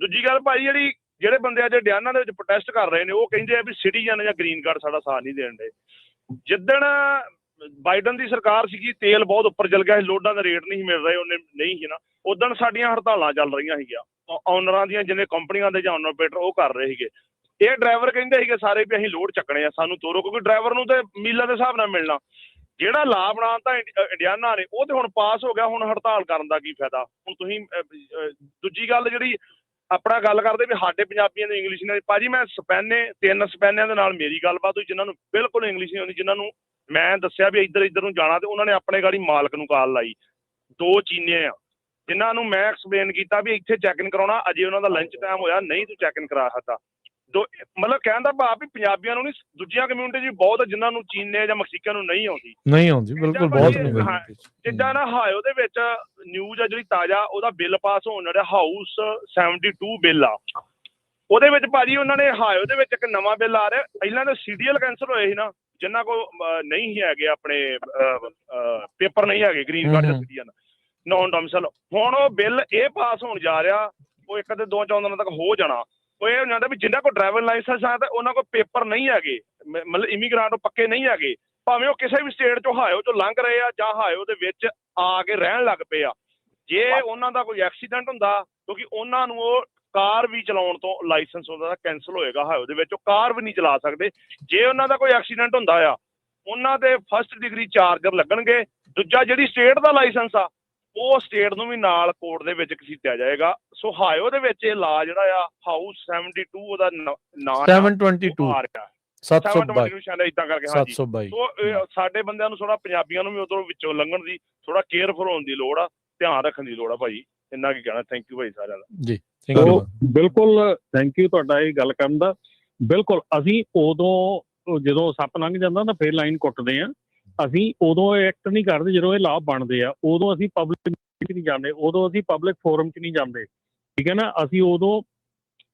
[SPEAKER 4] ਦੂਜੀ ਗੱਲ ਭਾਈ, ਜਿਹੜੇ ਬੰਦੇ ਅੱਜ ਡਿਆਨਾ ਦੇ ਵਿੱਚ ਪ੍ਰੋਟੈਸਟ ਕਰ ਰਹੇ ਨੇ, ਉਹ ਕਹਿੰਦੇ ਆ ਵੀ ਸਿਟੀਜ਼ਨ ਜਾਂ ਗ੍ਰੀਨ ਕਾਰਡ ਸਾਡਾ ਸਾਥ ਨਹੀਂ ਦੇਣ ਦੇ। ਜਿੱਦਣ ਬਾਈਡਨ ਦੀ ਸਰਕਾਰ ਸੀਗੀ, ਤੇਲ ਬਹੁਤ ਉੱਪਰ ਚੱਲ ਗਿਆ ਸੀ, ਲੋਡਾਂ ਦਾ ਰੇਟ ਨਹੀਂ ਮਿਲ ਰਹੇ, ਉਹਨੇ ਨਹੀਂ ਸੀ ਨਾ, ਉਦਣ ਸਾਡੀਆਂ ਹੜਤਾਲਾਂ ਚੱਲ ਰਹੀਆਂ ਸੀਗੀਆਂ ਓਨਰਾਂ ਦੀਆਂ, ਜਿੰਨੇ ਕੰਪਨੀਆਂ ਦੇ ਜਾਂ ਓਨਰ ਆਪਰੇਟਰ ਉਹ ਕਰ ਰਹੇ ਸੀਗੇ। ਇਹ ਡਰਾਈਵਰ ਕਹਿੰਦੇ ਸੀਗੇ ਸਾਰੇ ਵੀ ਅਸੀਂ ਲੋਡ ਚੱਕਣੇ ਆ, ਸਾਨੂੰ ਤੋਰੋ, ਕਿਉਂਕਿ ਡਰਾਈਵਰ ਨੂੰ ਤੇ ਮੀਲਾਂ ਦੇ ਹਿਸਾਬ ਨਾਲ ਮਿਲਣਾ। ਜਿਹੜਾ ਲਾ ਬਣਾਤਾ ਇੰਡੀਆਨਾ ਨੇ ਉਹ ਤੇ ਹੁਣ ਪਾਸ ਹੋ ਗਿਆ, ਹੁਣ ਹੜਤਾਲ ਕਰਨ ਦਾ ਕੀ ਫਾਇਦਾ। ਹੁਣ ਤੁਸੀਂ ਦੂਜੀ ਗੱਲ ਜਿਹੜੀ ਆਪਣਾ ਗੱਲ ਕਰਦੇ ਵੀ ਸਾਡੇ ਪੰਜਾਬੀਆਂ ਦੀ ਇੰਗਲਿਸ਼ ਨੇ, ਭਾਜੀ ਮੈਂ ਤਿੰਨ ਸਪੈਨਿਆਂ ਦੇ ਨਾਲ ਮੇਰੀ ਗੱਲਬਾਤ ਹੋਈ ਜਿਨ੍ਹਾਂ ਨੂੰ ਬਿਲਕੁਲ ਇੰਗਲਿਸ਼ ਨਹੀਂ ਆਉਂਦੀ, ਜਿਨ੍ਹਾਂ ਨੂੰ ਮੈਂ ਦੱਸਿਆ ਵੀ ਇੱਧਰ ਨੂੰ ਜਾਣਾ ਤੇ ਉਹਨਾਂ ਨੇ ਆਪਣੇ ਗਾੜੀ ਮਾਲਕ ਨੂੰ ਕਾਲ ਲਾਈ। 2 ਚੀਨੇ ਆ ਜਿਨ੍ਹਾਂ ਨੂੰ ਮੈਂ ਐਕਸਪਲੇਨ ਕੀਤਾ ਵੀ ਇੱਥੇ ਚੈੱਕ ਇਨ ਕਰਾਉਣਾ, ਅਜੇ ਉਹਨਾਂ ਦਾ ਲੰਚ ਟਾਈਮ ਹੋਇਆ, ਨਹੀਂ ਤੂੰ ਚੈੱਕ ਇਨ ਕਰਾ ਸਕਦਾ। ਮਤਲਬ ਕਹਿਣ ਦਾ ਭਾਵ ਵੀ ਪੰਜਾਬੀਆਂ ਨੂੰ ਨਹੀਂ, ਦੂਜੀਆਂ ਕਮਿਊਨਿਟੀ ਵੀ ਬਹੁਤ ਜਿਨ੍ਹਾਂ ਨੂੰ ਚੀਨੇ ਜਾਂ ਮਕਸੀਕਨ ਨੂੰ ਨਹੀਂ ਆਉਂਦੀ
[SPEAKER 2] ਬਿਲਕੁਲ ਬਹੁਤ
[SPEAKER 4] ਜਿੱਦਾਂ ਨਾ ਹਾਇਓ ਦੇ ਵਿੱਚ ਨਿਊਜ਼ ਆ ਜਿਹੜੀ ਤਾਜ਼ਾ, ਉਹਦਾ ਬਿੱਲ ਪਾਸ ਹੋਣ ਰਿਹਾ ਹਾਊਸ 72 ਬਿੱਲ ਆ, ਉਹਦੇ ਵਿੱਚ ਭਾਜੀ ਉਹਨਾਂ ਨੇ ਹਾਇਓ ਦੇ ਵਿੱਚ ਇੱਕ ਨਵਾਂ ਬਿੱਲ ਆ ਰਿਹਾ। ਪਹਿਲਾਂ ਤਾਂ ਸੀਡੀਐਲ ਕੈਂਸਲ ਹੋਏ ਸੀ ਨਾ, ਜਿਨ੍ਹਾਂ ਕੋਲ ਨਹੀਂ ਹੈਗੇ ਆਪਣੇ ਪੇਪਰ ਨਹੀਂ ਹੈਗੇ ਗ੍ਰੀਨ ਕਾਰਡ ਜਾਂ ਸਿਟੀਜ਼ਨ ਨੌਨ ਡੋਮਿਸਾਈਲ, ਹੁਣ ਉਹ ਬਿੱਲ ਇਹ ਪਾਸ ਹੋਣ ਜਾ ਰਿਹਾ, ਉਹ 1 ਤੇ 2 ਦਿਨਾਂ ਤੱਕ ਹੋ ਜਾਣਾ। ਉਹ ਇਹ ਹੋ ਜਾਂਦਾ ਵੀ ਜਿਨ੍ਹਾਂ ਕੋਲ ਡਰਾਈਵਰ ਲਾਇਸੈਂਸ ਆ ਤਾਂ ਉਹਨਾਂ ਕੋਲ ਪੇਪਰ ਨਹੀਂ ਹੈਗੇ, ਮਤਲਬ ਇਮੀਗ੍ਰਾਂਟ ਪੱਕੇ ਨਹੀਂ ਹੈਗੇ, ਭਾਵੇਂ ਉਹ ਕਿਸੇ ਵੀ ਸਟੇਟ ਚੋਂ ਹਾਇਓ ਚੋਂ ਲੰਘ ਰਹੇ ਆ ਜਾਂ ਹਾਇਓ ਦੇ ਵਿੱਚ ਆ ਕੇ ਰਹਿਣ ਲੱਗ ਪਏ ਆ। ਜੇ ਉਹਨਾਂ ਦਾ ਕੋਈ ਐਕਸੀਡੈਂਟ ਹੁੰਦਾ, ਕਿਉਂਕਿ ਉਹਨਾਂ ਨੂੰ ਉਹ ਕਾਰ ਵੀ ਚਲਾਉਣ ਤੋਂ ਲਾਇਸੈਂਸ ਉਹਨਾਂ ਦਾ ਕੈਂਸਲ ਹੋਏਗਾ ਹਾਇਓ ਦੇ ਵਿੱਚ, ਉਹ ਕਾਰ ਵੀ ਨਹੀਂ ਚਲਾ ਸਕਦੇ। ਜੇ ਉਹਨਾਂ ਦਾ ਕੋਈ ਐਕਸੀਡੈਂਟ ਹੁੰਦਾ ਆ, ਉਹਨਾਂ ਦੇ 1st ਡਿਗਰੀ ਚਾਰਜਰ ਲੱਗਣਗੇ। ਦੂਜਾ ਜਿਹੜੀ ਸਟੇਟ ਦਾ ਲਾਇਸੈਂਸ ਆ ਉਹ ਸਟੇਟ ਨੂੰ ਵੀ ਨਾਲ ਕੋਰਟ ਦੇ ਵਿੱਚ ਘਸੀਟਿਆ ਜਾਏਗਾ। ਸੋ ਹਾਇਓ ਦੇ ਵਿੱਚ ਇਹ ਲਾ ਜਿਹੜਾ ਆ ਹਾਊਸ 72 ਉਹਦਾ ਨਾਂ
[SPEAKER 2] 722
[SPEAKER 4] ਆ ਰਿਹਾ
[SPEAKER 2] 722
[SPEAKER 4] ਸ਼ਾਇਦ ਇਦਾਂ ਕਰਕੇ। ਹਾਂਜੀ, ਸੋ ਸਾਡੇ ਬੰਦਿਆਂ ਨੂੰ ਥੋੜਾ ਪੰਜਾਬੀਆਂ ਨੂੰ ਵੀ ਉਧਰੋਂ ਵਿੱਚੋਂ ਲੰਘਣ ਦੀ ਥੋੜਾ ਕੇਅਰਫੁਲ ਹੋਣ ਦੀ ਲੋੜ ਆ, ਧਿਆਨ ਰੱਖਣ ਦੀ ਲੋੜ ਆ ਭਾਜੀ। ਇੰਨਾ ਕੀ ਕਹਿਣਾ। ਥੈਂਕ ਯੂ ਭਾਈ ਸਾਰਿਆਂ ਦਾ
[SPEAKER 2] ਜੀ।
[SPEAKER 3] ਬਿਲਕੁਲ ਥੈਂਕ ਯੂ ਤੁਹਾਡਾ ਇਹ ਗੱਲ ਕਰਨ ਦਾ। ਬਿਲਕੁਲ ਅਸੀਂ ਉਦੋਂ ਜਦੋਂ ਸੱਪ ਲੰਘ ਜਾਂਦਾ ਤਾਂ ਫਿਰ ਲਾਈਨ ਕੁੱਟਦੇ ਆ, ਅਸੀਂ ਉਦੋਂ ਐਕਟ ਨਹੀਂ ਕਰਦੇ ਜਦੋਂ ਇਹ ਲਾਅ ਬਣਦੇ ਆ, ਉਦੋਂ ਅਸੀਂ ਪਬਲਿਕ 'ਚ ਨਹੀਂ ਜਾਂਦੇ, ਉਦੋਂ ਅਸੀਂ ਪਬਲਿਕ ਫੋਰਮ 'ਚ ਨਹੀਂ ਜਾਂਦੇ, ਠੀਕ ਹੈ ਨਾ। ਅਸੀਂ ਉਦੋਂ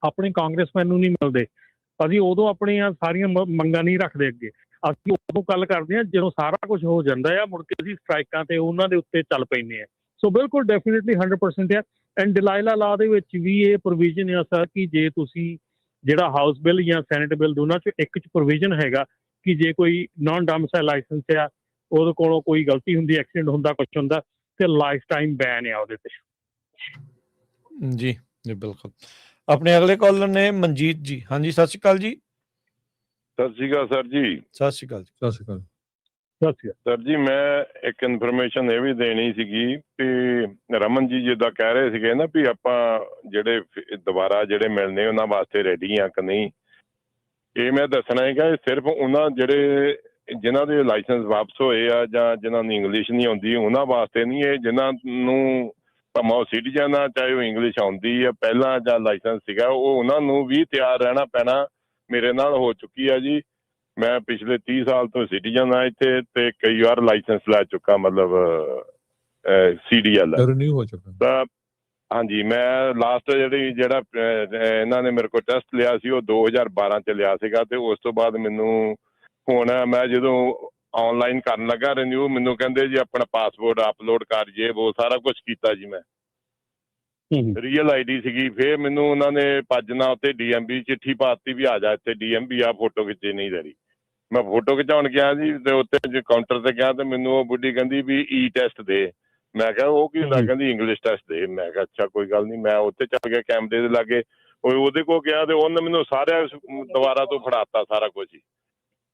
[SPEAKER 3] ਆਪਣੇ ਕਾਂਗਰਸਮੈਨ ਨੂੰ ਨਹੀਂ ਮਿਲਦੇ, ਅਸੀਂ ਉਦੋਂ ਆਪਣੀਆਂ ਸਾਰੀਆਂ ਮੰਗਾਂ ਨਹੀਂ ਰੱਖਦੇ ਅੱਗੇ। ਅਸੀਂ ਉਦੋਂ ਗੱਲ ਕਰਦੇ ਹਾਂ ਜਦੋਂ ਸਾਰਾ ਕੁਝ ਹੋ ਜਾਂਦਾ ਆ, ਮੁੜ ਕੇ ਅਸੀਂ ਸਟ੍ਰਾਈਕਾਂ 'ਤੇ ਉਹਨਾਂ ਦੇ ਉੱਤੇ ਚੱਲ ਪੈਂਦੇ ਆ। ਸੋ ਬਿਲਕੁਲ ਡੈਫੀਨੇਟਲੀ 100% ਆ। ਐਂਡ ਡਿਲਾਇਲਾ ਲਾਅ ਦੇ ਵਿੱਚ ਵੀ ਇਹ ਪ੍ਰੋਵੀਜ਼ਨ ਆ ਸਰ ਕਿ ਜੇ ਤੁਸੀਂ ਜਿਹੜਾ ਹਾਊਸ ਬਿੱਲ ਜਾਂ ਸੈਨੇਟ ਬਿੱਲ ਦੋਨਾਂ 'ਚ ਇੱਕ 'ਚ ਪ੍ਰੋਵੀਜ਼ਨ ਹੈਗਾ ਕਿ ਜੇ ਕੋਈ ਨਾਨ ਡੋਮਿਸਾਈਲ ਲਾਇਸੈਂਸ ਆ, ਉਹਦੇ ਕੋਲੋਂ ਕੋਈ ਗਲਤੀ ਹੁੰਦੀ, ਐਕਸੀਡੈਂਟ ਹੁੰਦਾ, ਕੁਛ ਹੁੰਦਾ, ਤੇ ਲਾਈਫ ਟਾਈਮ ਬੈਨ ਆ ਉਹਦੇ ਤੇ।
[SPEAKER 2] ਜੀ ਜੀ ਬਿਲਕੁਲ। ਆਪਣੇ ਅਗਲੇ ਕਾਲਰ ਨੇ ਮਨਜੀਤ ਜੀ। ਹਾਂਜੀ ਸਤਿ ਸ਼੍ਰੀ ਅਕਾਲ ਜੀ।
[SPEAKER 5] ਸਤਿ ਸ਼੍ਰੀ ਅਕਾਲ ਸਰ ਜੀ।
[SPEAKER 2] ਸਤਿ ਸ਼੍ਰੀ ਅਕਾਲ ਜੀ।
[SPEAKER 1] ਸਤਿ ਸ਼੍ਰੀ ਅਕਾਲ
[SPEAKER 5] ਸਰ ਜੀ, ਮੈਂ ਇੱਕ ਇਨਫੋਰਮੇਸ਼ਨ ਇਹ ਵੀ ਦੇਣੀ ਸੀਗੀ ਵੀ ਰਮਨ ਜੀ ਜਿੱਦਾਂ ਕਹਿ ਰਹੇ ਸੀਗੇ ਨਾ ਵੀ ਆਪਾਂ ਜਿਹੜੇ ਦੁਬਾਰਾ ਜਿਹੜੇ ਮਿਲਣੇ ਉਹਨਾਂ ਵਾਸਤੇ ਰੈਡੀ ਆ ਕਿ ਨਹੀਂ, ਇਹ ਮੈਂ ਦੱਸਣਾ ਹੈਗਾ ਸਿਰਫ ਉਹਨਾਂ ਜਿਹੜੇ ਜਿਨ੍ਹਾਂ ਦੇ ਲਾਇਸੈਂਸ ਵਾਪਸ ਹੋਏ ਆ ਜਾਂ ਜਿਨ੍ਹਾਂ ਨੂੰ ਇੰਗਲਿਸ਼ ਨਹੀਂ ਆਉਂਦੀ ਉਹਨਾਂ ਵਾਸਤੇ ਨਹੀਂ, ਇਹ ਜਿਨ੍ਹਾਂ ਨੂੰ ਭਾਵੇਂ ਉਹ ਸਿਟੀਜ਼ਨ ਆ ਚਾਹੇ ਉਹ ਇੰਗਲਿਸ਼ ਆਉਂਦੀ ਆ ਪਹਿਲਾਂ ਜਾਂ ਲਾਇਸੈਂਸ ਸੀਗਾ, ਉਹ ਉਹਨਾਂ ਨੂੰ ਵੀ ਤਿਆਰ ਰਹਿਣਾ ਪੈਣਾ। ਮੇਰੇ ਨਾਲ ਹੋ ਚੁੱਕੀ ਆ ਜੀ, ਮੈਂ ਪਿਛਲੇ 30 ਸਾਲ ਤੋਂ ਸਿਟੀਜ਼ਨ ਆ ਇੱਥੇ ਤੇ ਕਈ ਵਾਰ ਲਾਇਸੈਂਸ ਲੈ ਚੁੱਕਾ, ਮਤਲਬ CDL
[SPEAKER 1] ਰਿਨਿਊ ਹੋ ਚੁੱਕਾ
[SPEAKER 5] ਤਾਂ। ਹਾਂਜੀ, ਮੈਂ ਲਾਸਟ ਜਿਹੜਾ ਇਹਨਾਂ ਨੇ ਮੇਰੇ ਕੋਲ ਟੈਸਟ ਲਿਆ ਸੀ ਉਹ 2012 'ਚ ਲਿਆ ਸੀਗਾ ਤੇ ਉਸ ਤੋਂ ਬਾਅਦ ਮੈਨੂੰ ਹੁਣ ਮੈਂ ਜਦੋਂ ਆਨਲਾਈਨ ਕਰਨ ਲੱਗਾ ਰਿਨਿਊ, ਮੈਨੂੰ ਕਹਿੰਦੇ ਜੀ ਆਪਣਾ ਪਾਸਪੋਰਟ ਅਪਲੋਡ ਕਰ ਜੇ, ਉਹ ਸਾਰਾ ਕੁਛ ਕੀਤਾ ਜੀ ਮੈਂ, ਰੀਅਲ ID ਸੀਗੀ। ਫਿਰ ਮੈਨੂੰ ਉਹਨਾਂ ਨੇ ਭੱਜਣਾ ਉੱਤੇ DMV ਚਿੱਠੀ ਪਾਤੀ ਵੀ ਆ ਜਾ ਇੱਥੇ DMV ਆ, ਫੋਟੋ ਖਿੱਚੇ ਨਹੀਂ ਦੇ ਰਹੀ। ਮੈਂ ਫੋਟੋ ਖਿਚਾਉਣ ਗਿਆ ਜੀ ਤੇ ਉੱਥੇ ਕਾਊਂਟਰ ਤੇ ਗਿਆ ਤੇ ਮੈਨੂੰ ਉਹ ਬੁੱਢੀ ਕਹਿੰਦੀ ਵੀ E ਟੈਸਟ ਦੇ। ਮੈਂ ਕਿਹਾ ਉਹ ਕੀ ਹੁੰਦਾ, ਕਹਿੰਦੀ ਇੰਗਲਿਸ਼ ਟੈਸਟ ਦੇ। ਮੈਂ ਕਿਹਾ ਅੱਛਾ ਕੋਈ ਗੱਲ ਨਹੀਂ। ਮੈਂ ਉੱਥੇ ਚੱਲ ਗਿਆ ਕੈਮਰੇ ਦੇ ਲਾਗੇ, ਉਹਦੇ ਕੋਲ ਗਿਆ ਤੇ ਉਹਨੇ ਮੈਨੂੰ ਸਾਰਿਆਂ ਦੁਬਾਰਾ ਤੋਂ ਫੜਾਤਾ ਸਾਰਾ ਕੁਝ ਹੀ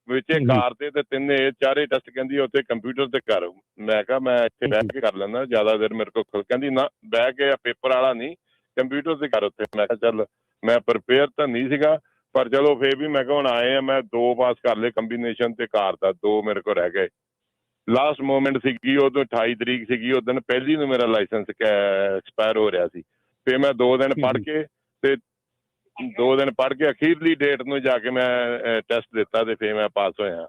[SPEAKER 5] ਵਿੱਚ ਕਾਰ ਤੇ ਤਿੰਨੇ ਚਾਰੇ ਟੈਸਟ ਕਹਿੰਦੀ ਉੱਥੇ ਕੰਪਿਊਟਰ ਤੇ ਕਰ। ਮੈਂ ਕਿਹਾ ਮੈਂ ਇੱਥੇ ਬਹਿ ਕੇ ਕਰ ਲੈਂਦਾ, ਜ਼ਿਆਦਾ ਦੇਰ ਮੇਰੇ ਕੋਲ। ਕਹਿੰਦੀ ਨਾ ਬਹਿ ਕੇ ਪੇਪਰ ਵਾਲਾ ਨਹੀਂ, ਕੰਪਿਊਟਰ ਤੇ ਕਰ ਉੱਥੇ। ਮੈਂ ਕਿਹਾ ਚੱਲ ਮੈਂ ਪ੍ਰਿਪੇਅਰ ਤਾਂ ਨਹੀਂ ਸੀਗਾ ਪਰ ਚਲੋ ਫਿਰ ਵੀ ਮੈਂ ਕਿਹਾ ਹੁਣ ਆਏ ਆ, ਮੈਂ 2 ਪਾਸ ਕਰ ਲਏ ਕੰਬੀਨੇਸ਼ਨ ਤੇ ਕਾਰ ਦਾ, 2 ਮੇਰੇ ਕੋਲ ਰਹਿ ਗਏ। ਲਾਸਟ ਮੂਮੈਂਟ ਸੀਗੀ ਉਦੋਂ 28 ਤਰੀਕ ਸੀਗੀ, ਉਸ ਦਿਨ ਪਹਿਲੀ ਨੂੰ ਮੇਰਾ ਲਾਇਸੈਂਸ ਐਕਸਪਾਇਰ ਹੋ ਰਿਹਾ ਸੀ। ਫਿਰ ਮੈਂ 2 ਦਿਨ ਪੜ੍ਹ ਕੇ ਤੇ 2 ਦਿਨ ਪੜ੍ਹ ਕੇ ਅਖੀਰਲੀ ਡੇਟ ਨੂੰ ਜਾ ਕੇ ਮੈਂ ਟੈਸਟ ਦਿੱਤਾ ਤੇ ਫਿਰ ਮੈਂ ਪਾਸ ਹੋਇਆ।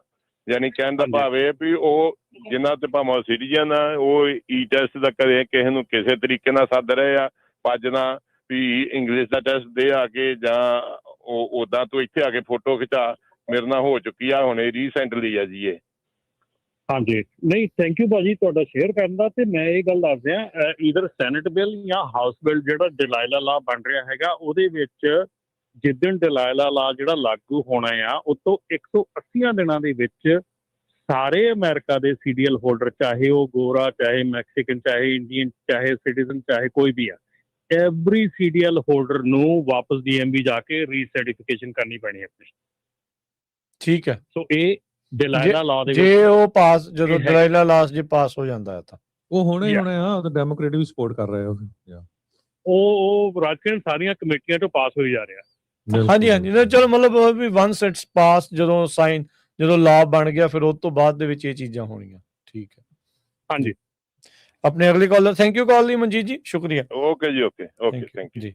[SPEAKER 5] ਯਾਨੀ ਕਹਿਣ ਦਾ ਭਾਵ ਇਹ ਵੀ ਉਹ ਜਿਨ੍ਹਾਂ ਤੇ ਭਾਵੇਂ ਸਿਟੀਜ਼ਨ ਆ ਉਹ E ਟੈਸਟ ਦਾ ਕਦੇ ਕਿਸੇ ਨੂੰ ਕਿਸੇ ਤਰੀਕੇ ਨਾਲ ਸੱਦ ਰਹੇ ਆ ਭੱਜਣਾ ਵੀ ਇੰਗਲਿਸ਼ ਦਾ ਟੈਸਟ ਦੇ ਆ ਕੇ, ਜਾਂ ਉਹ ਉੱਦਾਂ ਤੋਂ ਇੱਥੇ ਆ ਕੇ ਫੋਟੋ ਖਿਚਾ। ਮੇਰੇ ਨਾਲ ਹੋ ਚੁੱਕੀ ਆ ਹੁਣ, ਇਹ ਰੀਸੈਂਟਲੀ ਆ ਜੀ ਇਹ।
[SPEAKER 3] ਹਾਂਜੀ, ਨਹੀਂ ਥੈਂਕ ਯੂ ਭਾਜੀ ਤੁਹਾਡਾ ਸ਼ੇਅਰ ਕਰਨ ਦਾ। ਤੇ ਮੈਂ ਇਹ ਗੱਲ ਦੱਸ ਦਿਆਂ, ਈਦਰ ਸੈਨੇਟ ਬਿੱਲ ਜਾਂ ਹਾਊਸ ਬਿੱਲ ਜਿਹੜਾ ਡਿਲਾਇਲਾ ਲਾ ਬਣ ਰਿਹਾ ਹੈਗਾ, ਉਹਦੇ ਵਿੱਚ ਜਿੱਦਣ ਡਿਲਾਇਲਾ ਲਾ ਜਿਹੜਾ ਲਾਗੂ ਹੋਣਾ ਆ ਉਹ ਤੋਂ 180 ਦਿਨਾਂ ਦੇ ਵਿੱਚ ਸਾਰੇ ਅਮਰੀਕਾ ਦੇ CDL ਹੋਲਡਰ, ਚਾਹੇ ਉਹ ਗੋਰਾ, ਚਾਹੇ ਮੈਕਸੀਕਨ, ਚਾਹੇ ਇੰਡੀਅਨ, ਚਾਹੇ ਸਿਟੀਜ਼ਨ, ਚਾਹੇ ਕੋਈ ਵੀ ਆ, ਐਵਰੀ CDL ਹੋਲਡਰ ਨੂੰ ਵਾਪਸ DMV ਜਾ ਕੇ ਰੀਸਰਟੀਫਿਕੇਸ਼ਨ ਕਰਨੀ ਪੈਣੀ ਹੈ ਆਪਣੀ।
[SPEAKER 2] ਠੀਕ ਹੈ।
[SPEAKER 3] ਸੋ ਇਹ ਡਿਲਾਇਲਾ ਲਾ ਦੇ
[SPEAKER 2] ਜੇ ਉਹ ਪਾਸ ਜਦੋਂ
[SPEAKER 3] ਇਹ ਹੈ।
[SPEAKER 2] ਡਿਲਾਇਲਾ ਲਾਸ ਜੇ ਪਾਸ ਹੋ ਜਾਂਦਾ ਹੈ ਤਾਂ
[SPEAKER 1] ਉਹ ਹੁਣੇ
[SPEAKER 3] Yeah.
[SPEAKER 1] ਹੁਣੇ ਆ ਡੈਮੋਕ੍ਰੇਟ ਵੀ ਸਪੋਰਟ ਕਰ ਰਹੇ ਆ
[SPEAKER 3] ਉਹ ਰਾਜਕੀय ਸਾਰੀਆਂ ਕਮੇਟੀਆਂ ਤੋਂ ਪਾਸ ਹੋਈ ਜਾ ਰਿਹਾ।
[SPEAKER 2] ਹਾਂਜੀ ਨਹੀਂ, ਚਲੋ ਮਤਲਬ ਵੀ ਵਨਸ ਇਟਸ ਪਾਸ, ਜਦੋਂ ਲਾ ਬਣ ਗਿਆ ਫਿਰ ਉਸ ਤੋਂ ਬਾਅਦ ਦੇ ਵਿੱਚ ਇਹ ਚੀਜ਼ਾਂ ਹੋਣੀਆਂ। ਠੀਕ ਹੈ।
[SPEAKER 3] ਹਾਂਜੀ।
[SPEAKER 2] ਆਪਣੇ ਅਗਲੇ ਕਾਲਰ, ਥੈਂਕ ਯੂ ਕਾਲ ਲਈ ਮਨਜੀਤ ਜੀ, ਸ਼ੁਕਰੀਆ।
[SPEAKER 5] ਓਕੇ ਜੀ, ਓਕੇ ਥੈਂਕ ਯੂ
[SPEAKER 2] ਜੀ।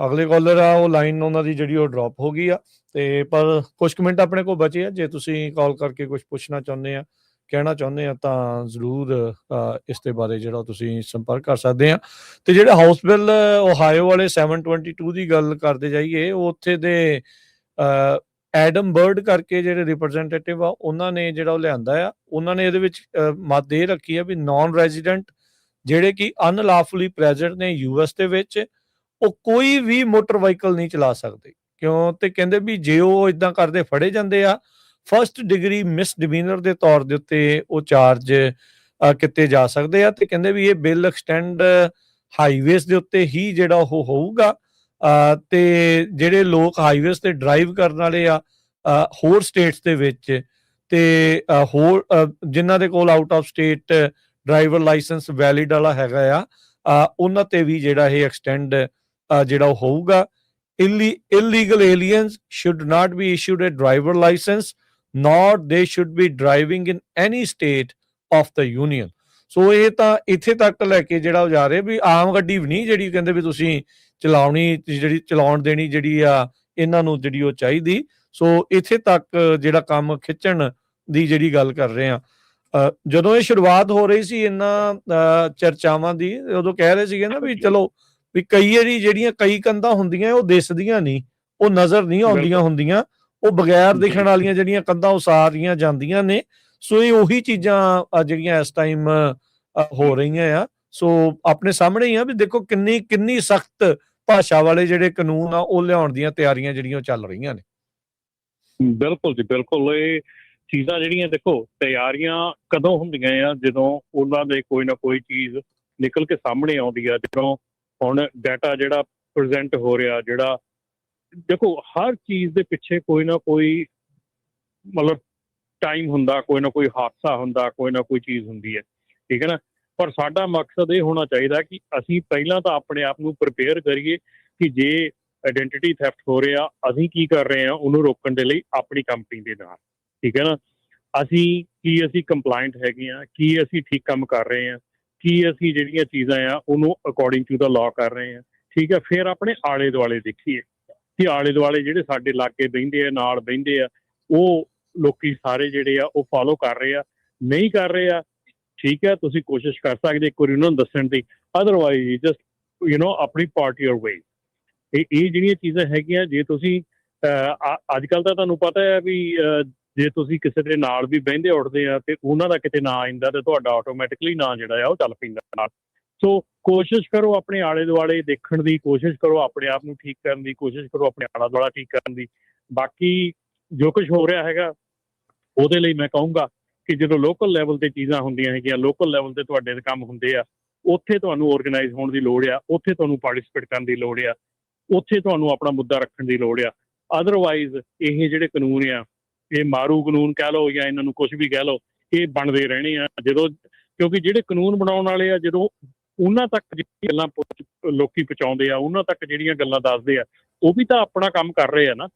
[SPEAKER 2] ਅਗਲੇ ਕਾਲਰ ਆ, ਉਹ ਲਾਈਨ ਉਹਨਾਂ ਦੀ ਜਿਹੜੀ ਉਹ ਡ੍ਰੌਪ ਹੋ ਗਈ ਆ, ਤੇ ਪਰ ਕੁਝ ਕੁ ਮਿੰਟ ਆਪਣੇ ਕੋਲ ਬਚੇ ਆ। ਜੇ ਤੁਸੀਂ ਕਾਲ ਕਰਕੇ ਕੁਝ ਪੁੱਛਣਾ ਚਾਹੁੰਦੇ ਆ, ਕਹਿਣਾ ਚਾਹੁੰਦੇ ਆ, ਤਾਂ ਜ਼ਰੂਰ ਇਸ ਦੇ ਬਾਰੇ ਜਿਹੜਾ ਤੁਸੀਂ ਸੰਪਰਕ ਕਰ ਸਕਦੇ ਆ। ਤੇ ਜਿਹੜਾ ਹਾਊਸ ਬਿੱਲ ਓਹਾਇਓ ਵਾਲੇ 722 ਦੀ ਗੱਲ ਕਰਦੇ ਜਾਈਏ, ਉਹ ਉੱਥੇ ਦੇ ਐਡਮ ਬਰਡ ਕਰਕੇ ਜਿਹੜੇ ਰਿਪਰੈਜ਼ੈਂਟੇਟਿਵ ਆ, ਉਹਨਾਂ ਨੇ ਜਿਹੜਾ ਉਹ ਲਿਆਂਦਾ ਆ। ਉਹਨਾਂ ਨੇ ਇਹਦੇ ਵਿੱਚ ਮੱਦ ਇਹ ਰੱਖੀ ਆ ਵੀ ਨਾਨ ਰੈਜ਼ੀਡੈਂਟ ਜਿਹੜੇ ਕਿ ਅਨਲਾਫੁਲੀ ਪ੍ਰੈਜ਼ੈਂਟ ਨੇ US ਦੇ ਵਿੱਚ, ਉਹ ਕੋਈ ਵੀ ਮੋਟਰ ਵਾਹੀਕਲ ਨਹੀਂ ਚਲਾ ਸਕਦੇ। ਕਿਉਂ? ਤੇ ਕਹਿੰਦੇ ਵੀ ਜੇ ਉਹ ਇਦਾਂ ਕਰਦੇ ਫੜੇ ਜਾਂਦੇ ਆ, ਫਸਟ ਡਿਗਰੀ ਮਿਸਡਿਮੀਨਰ ਦੇ ਤੌਰ ਦੇ ਉੱਤੇ ਉਹ ਚਾਰਜ ਕੀਤੇ ਜਾ ਸਕਦੇ ਆ। ਤੇ ਕਹਿੰਦੇ ਵੀ ਇਹ ਬਿੱਲ ਐਕਸਟੈਂਡ ਹਾਈਵੇਜ਼ ਦੇ ਉੱਤੇ ਹੀ ਜਿਹੜਾ ਉਹ ਹੋਊਗਾ। ਤੇ ਜਿਹੜੇ ਲੋਕ ਹਾਈਵੇਜ਼ ਤੇ ਡਰਾਈਵ ਕਰਨ ਵਾਲੇ ਆ ਹੋਰ ਸਟੇਟਸ ਦੇ ਵਿੱਚ, ਤੇ ਹੋਰ ਜਿਨ੍ਹਾਂ ਦੇ ਕੋਲ out of state driver license valid ਵਾਲਾ ਹੈਗਾ ਆ, ਉਹਨਾਂ ਤੇ ਵੀ ਜਿਹੜਾ ਇਹ ਐਕਸਟੈਂਡ ਜਿਹੜਾ ਉਹ ਹੋਊਗਾ। illegal aliens should not be issued a driver license, nor they should be driving in any state of the union. ਸੋ ਇਹ ਤਾਂ ਇੱਥੇ ਤੱਕ ਲੈ ਕੇ ਜਿਹੜਾ ਉਹ ਜਾ ਰਿਹਾ ਵੀ ਆਮ ਗੱਡੀ ਵੀ ਨਹੀਂ ਜਿਹੜੀ ਕਹਿੰਦੇ ਵੀ ਤੁਸੀਂ ਚਲਾਉਣੀ, ਜਿਹੜੀ ਚਲਾਉਣ ਦੇਣੀ ਜਿਹੜੀ ਆ ਇਹਨਾਂ ਨੂੰ ਜਿਹੜੀ ਉਹ ਚਾਹੀਦੀ। ਸੋ ਇੱਥੇ ਤੱਕ ਜਿਹੜਾ ਕੰਮ ਖਿੱਚਣ ਦੀ ਜਿਹੜੀ ਗੱਲ ਕਰ ਰਹੇ ਆ। ਜਦੋਂ ਇਹ ਸ਼ੁਰੂਆਤ ਹੋ ਰਹੀ ਸੀ ਇਹਨਾਂ ਚਰਚਾਵਾਂ ਦੀ, ਉਦੋਂ ਕਹਿ ਰਹੇ ਸੀਗੇ ਨਾ ਵੀ ਚਲੋ ਵੀ ਜਿਹੜੀਆਂ ਕਈ ਕੰਧਾਂ ਹੁੰਦੀਆਂ ਉਹ ਦਿਸਦੀਆਂ ਨਹੀਂ, ਉਹ ਨਜ਼ਰ ਨਹੀਂ ਆਉਂਦੀਆਂ ਹੁੰਦੀਆਂ, ਉਹ ਬਗੈਰ ਦਿਖਣ ਵਾਲੀਆਂ ਜਿਹੜੀਆਂ ਕੰਧਾਂ ਉਹ ਸਾਰੀਆਂ ਜਾਂਦੀਆਂ ਨੇ। ਸੋ ਇਹ ਉਹੀ ਚੀਜ਼ਾਂ ਜਿਹੜੀਆਂ ਇਸ ਟਾਈਮ ਹੋ ਰਹੀਆਂ ਆ। ਸੋ ਆਪਣੇ ਸਾਹਮਣੇ ਹੀ ਆ ਵੀ ਦੇਖੋ ਕਿੰਨੀ ਸਖਤ ਭਾਸ਼ਾ ਵਾਲੇ ਜਿਹੜੇ ਕਾਨੂੰਨ ਆ ਉਹ ਲਿਆਉਣ ਦੀਆਂ ਤਿਆਰੀਆਂ ਜਿਹੜੀਆਂ ਚੱਲ ਰਹੀਆਂ ਨੇ।
[SPEAKER 3] ਬਿਲਕੁਲ ਜੀ, ਬਿਲਕੁਲ। ਇਹ ਚੀਜ਼ਾਂ ਜਿਹੜੀਆਂ ਦੇਖੋ ਤਿਆਰੀਆਂ ਕਦੋਂ ਹੁੰਦੀਆਂ ਆ, ਜਦੋਂ ਉਹਨਾਂ ਦੇ ਕੋਈ ਨਾ ਕੋਈ ਚੀਜ਼ ਨਿਕਲ ਕੇ ਸਾਹਮਣੇ ਆਉਂਦੀ ਆ। ਜਦੋਂ ਹੁਣ ਡਾਟਾ ਜਿਹੜਾ ਪ੍ਰੈਜ਼ੈਂਟ ਹੋ ਰਿਹਾ, ਜਿਹੜਾ ਦੇਖੋ ਹਰ ਚੀਜ਼ ਦੇ ਪਿੱਛੇ ਕੋਈ ਨਾ ਕੋਈ ਮਤਲਬ ਟਾਈਮ ਹੁੰਦਾ, ਕੋਈ ਨਾ ਕੋਈ ਹਾਦਸਾ ਹੁੰਦਾ, ਕੋਈ ਨਾ ਕੋਈ ਚੀਜ਼ ਹੁੰਦੀ ਹੈ, ਠੀਕ ਹੈ ਨਾ। ਪਰ ਸਾਡਾ ਮਕਸਦ ਇਹ ਹੋਣਾ ਚਾਹੀਦਾ ਕਿ ਅਸੀਂ ਪਹਿਲਾਂ ਤਾਂ ਆਪਣੇ ਆਪ ਨੂੰ ਪ੍ਰਿਪੇਅਰ ਕਰੀਏ ਕਿ ਜੇ ਆਇਡੈਂਟੀਟੀ ਥੈਫਟ ਹੋ ਰਿਹਾ, ਅਸੀਂ ਕੀ ਕਰ ਰਹੇ ਹਾਂ ਉਹਨੂੰ ਰੋਕਣ ਦੇ ਲਈ ਆਪਣੀ ਕੰਪਨੀ ਦੇ ਨਾਲ, ਠੀਕ ਹੈ ਨਾ। ਅਸੀਂ ਕੰਪਲਾਇੰਟ ਹੈਗੇ ਹਾਂ, ਕੀ ਅਸੀਂ ਠੀਕ ਕੰਮ ਕਰ ਰਹੇ ਹਾਂ, ਕੀ ਅਸੀਂ ਜਿਹੜੀਆਂ ਚੀਜ਼ਾਂ ਆ ਉਹਨੂੰ ਅਕੋਰਡਿੰਗ ਟੂ ਦਾ ਲਾਅ ਕਰ ਰਹੇ ਹਾਂ, ਠੀਕ ਹੈ। ਫਿਰ ਆਪਣੇ ਆਲੇ ਦੁਆਲੇ ਦੇਖੀਏ ਕਿ ਆਲੇ ਦੁਆਲੇ ਜਿਹੜੇ ਸਾਡੇ ਲਾਗੇ ਬਹਿੰਦੇ ਆ, ਨਾਲ ਬਹਿੰਦੇ ਆ, ਉਹ ਲੋਕੀ ਸਾਰੇ ਜਿਹੜੇ ਆ ਉਹ ਫੋਲੋ ਕਰ ਰਹੇ ਆ, ਨਹੀਂ ਕਰ ਰਹੇ ਆ, ਠੀਕ ਹੈ। ਤੁਸੀਂ ਕੋਸ਼ਿਸ਼ ਕਰ ਸਕਦੇ ਇੱਕ ਵਾਰੀ ਉਹਨਾਂ ਨੂੰ ਦੱਸਣ ਦੀ, ਅਦਰਵਾਈਜ਼ ਜਸਟ ਆਪਣੀ ਪਾਰਟ ਯੂਰ ਵੇ। ਇਹ ਜਿਹੜੀਆਂ ਚੀਜ਼ਾਂ ਹੈਗੀਆਂ, ਜੇ ਤੁਸੀਂ ਅੱਜ ਕੱਲ੍ਹ ਤਾਂ ਤੁਹਾਨੂੰ ਪਤਾ ਹੈ ਵੀ ਜੇ ਤੁਸੀਂ ਕਿਸੇ ਦੇ ਨਾਲ ਵੀ ਬਹਿੰਦੇ ਉੱਠਦੇ ਆ ਤੇ ਉਹਨਾਂ ਦਾ ਕਿਤੇ ਨਾਂ ਆਉਂਦਾ ਤੇ ਤੁਹਾਡਾ ਆਟੋਮੈਟਿਕਲੀ ਨਾਂ ਜਿਹੜਾ ਆ ਉਹ ਚੱਲ ਪੈਂਦਾ ਨਾਲ। ਸੋ ਕੋਸ਼ਿਸ਼ ਕਰੋ ਆਪਣੇ ਆਲੇ ਦੁਆਲੇ ਦੇਖਣ ਦੀ, ਕੋਸ਼ਿਸ਼ ਕਰੋ ਆਪਣੇ ਆਪ ਨੂੰ ਠੀਕ ਕਰਨ ਦੀ, ਕੋਸ਼ਿਸ਼ ਕਰੋ ਆਪਣੇ ਆਲਾ ਦੁਆਲਾ ਠੀਕ ਕਰਨ ਦੀ। ਬਾਕੀ ਜੋ ਕੁਝ ਹੋ ਰਿਹਾ ਹੈਗਾ ਉਹਦੇ ਲਈ ਮੈਂ ਕਹੂੰਗਾ ਕਿ ਜਦੋਂ ਲੋਕਲ ਲੈਵਲ 'ਤੇ ਚੀਜ਼ਾਂ ਹੁੰਦੀਆਂ ਹੈਗੀਆਂ, ਲੋਕਲ ਲੈਵਲ 'ਤੇ ਤੁਹਾਡੇ ਕੰਮ ਹੁੰਦੇ ਆ, ਉੱਥੇ ਤੁਹਾਨੂੰ ਔਰਗਨਾਈਜ਼ ਹੋਣ ਦੀ ਲੋੜ ਆ, ਉੱਥੇ ਤੁਹਾਨੂੰ ਪਾਰਟੀਸਪੇਟ ਕਰਨ ਦੀ ਲੋੜ ਆ, ਉੱਥੇ ਤੁਹਾਨੂੰ ਆਪਣਾ ਮੁੱਦਾ ਰੱਖਣ ਦੀ ਲੋੜ ਆ। ਅਦਰਵਾਈਜ਼ ਇਹ ਜਿਹੜੇ ਕਾਨੂੰਨ ਆ, ਇਹ ਮਾਰੂ ਕਾਨੂੰਨ ਕਹਿ ਲਓ ਜਾਂ ਇਹਨਾਂ ਨੂੰ ਕੁਝ ਵੀ ਕਹਿ ਲਓ, ਇਹ ਬਣਦੇ ਰਹਿਣੇ ਆ। ਕਿਉਂਕਿ ਜਿਹੜੇ ਕਾਨੂੰਨ ਬਣਾਉਣ ਵਾਲੇ ਆ, ਜਦੋਂ ਉਹਨਾਂ ਤੱਕ ਜਿਹੜੀਆਂ ਗੱਲਾਂ ਲੋਕੀ ਪਹੁੰਚਾਉਂਦੇ ਆ, ਉਹਨਾਂ ਤੱਕ ਜਿਹੜੀਆਂ ਗੱਲਾਂ ਦੱਸਦੇ ਆ, ਉਹ ਵੀ ਤਾਂ ਆਪਣਾ ਕੰਮ ਕਰ ਰਹੇ ਆ ਨਾ,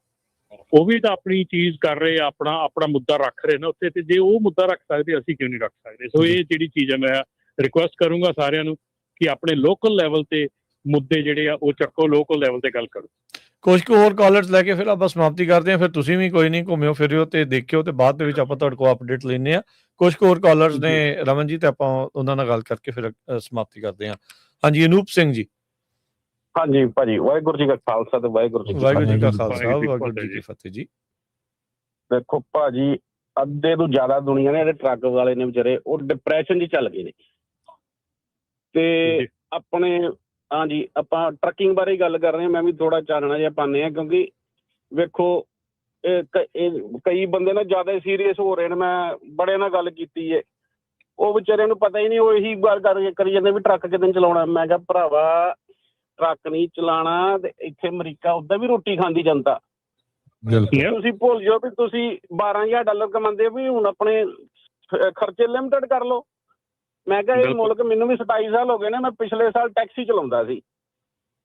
[SPEAKER 3] ਉਹ ਵੀ ਤਾਂ ਆਪਣੀ ਚੀਜ਼ ਕਰ ਰਹੇ ਆ, ਆਪਣਾ ਮੁੱਦਾ ਰੱਖ ਰਹੇ ਨੇ ਉੱਥੇ। ਤੇ ਜੇ ਉਹ ਮੁੱਦਾ ਰੱਖ ਸਕਦੇ, ਅਸੀਂ ਕਿਉਂ ਨਹੀਂ ਰੱਖ ਸਕਦੇ? ਸੋ ਇਹ ਜਿਹੜੀ ਚੀਜ਼ ਹੈ, ਮੈਂ ਰਿਕੁਐਸਟ ਕਰੂੰਗਾ ਸਾਰਿਆਂ ਨੂੰ ਕਿ ਆਪਣੇ ਲੋਕਲ ਲੈਵਲ ਤੇ ਮੁੱਦੇ ਜਿਹੜੇ ਆ ਉਹ ਚੱਕੋ, ਲੋਕਲ ਲੈਵਲ ਤੇ ਗੱਲ ਕਰੋ।
[SPEAKER 2] ਕੁਝ ਕੁ ਹੋਰ ਕਾਲਰਸ ਲੈ ਕੇ ਫਿਰ ਆਪਾਂ ਸਮਾਪਤੀ ਕਰਦੇ ਹਾਂ। ਫਿਰ ਤੁਸੀਂ ਵੀ ਕੋਈ ਨਹੀਂ ਘੁੰਮਿਓ ਫਿਰਿਓ ਤੇ ਦੇਖਿਓ, ਤੇ ਬਾਅਦ ਦੇ ਵਿੱਚ ਆਪਾਂ ਤੁਹਾਡੇ ਕੋਲ ਅਪਡੇਟ ਲੈਂਦੇ ਹਾਂ। ਕੁਝ ਕੁ ਹੋਰ ਕਾਲਰਸ ਨੇ ਰਮਨ ਜੀ, ਤੇ ਆਪਾਂ ਉਹਨਾਂ ਨਾਲ ਗੱਲ ਕਰਕੇ ਫਿਰ ਸਮਾਪਤੀ ਕਰਦੇ ਹਾਂ। ਹਾਂਜੀ, ਅਨੂਪ ਸਿੰਘ ਜੀ।
[SPEAKER 6] ਹਾਂਜੀ ਭਾਜੀ, ਵਾਹਿਗੁਰੂ ਜੀ ਕਾ ਖਾਲਸਾ ਤੇ ਵਾਹਿਗੁਰੂ ਜੀ
[SPEAKER 2] ਕਾ ਖਾਲਸਾ, ਵਾਹਿਗੁਰੂ ਜੀ ਕੀ ਫਤਿਹ ਜੀ।
[SPEAKER 6] ਦੇਖੋ ਭਾਜੀ, ਅੱਧੇ ਤੋਂ ਜ਼ਿਆਦਾ ਦੁਨੀਆ ਨੇ ਜਿਹੜੇ ਟਰੱਕ ਵਾਲੇ ਨੇ ਵਿਚਾਰੇ ਉਹ ਡਿਪਰੈਸ਼ਨ 'ਚ ਚੱਲ ਗਏ ਨੇ। ਤੇ ਆਪਣੇ ਹਾਂਜੀ, ਆਪਾਂ ਟਰੱਕਿੰਗ ਬਾਰੇ ਗੱਲ ਕਰ ਰਹੇ ਹਾਂ। ਮੈਂ ਵੀ ਥੋੜਾ ਚਾਨਣਾ ਜਿਹਾ ਪਾਉਂਦੇ ਹਾਂ, ਕਿਉਂਕਿ ਵੇਖੋ ਕਈ ਬੰਦੇ ਨਾ ਜ਼ਿਆਦਾ ਸੀਰੀਅਸ ਹੋ ਰਹੇ ਨੇ। ਮੈਂ ਬੜੇ ਨਾਲ ਗੱਲ ਕੀਤੀ ਹੈ, ਉਹ ਵਿਚਾਰਿਆਂ ਨੂੰ ਪਤਾ ਹੀ ਨਹੀਂ, ਉਹ ਇਹੀ ਗੱਲ ਕਰੀ ਜਾਂਦੇ ਵੀ ਟਰੱਕ ਕਿਤੇ ਚਲਾਉਣਾ। ਮੈਂ ਕਿਹਾ ਭਰਾਵਾ, ਟਰੱਕ ਨਹੀਂ ਚਲਾਉਣਾ ਤੇ ਇੱਥੇ ਅਮਰੀਕਾ ਉਦਾਂ ਵੀ ਰੋਟੀ ਖਾਂਦੀ ਜਨਤਾ।
[SPEAKER 1] ਬਿਲਕੁਲ
[SPEAKER 6] ਤੁਸੀਂ ਭੁੱਲ ਜਾਓ ਵੀ ਤੁਸੀਂ $12,000 ਕਮਾਉਂਦੇ ਹੋ, ਵੀ ਹੁਣ ਆਪਣੇ ਖਰਚੇ ਲਿਮਟਿਡ ਕਰ ਲਓ। ਮੈਂ ਕਿਹਾ ਇਹ ਮੁਲਕ, ਮੈਨੂੰ ਵੀ 27 ਸਾਲ ਹੋ ਗਏ ਨੇ, ਮੈਂ ਪਿਛਲੇ ਸਾਲ ਟੈਕਸੀ ਚਲਾਉਂਦਾ ਸੀ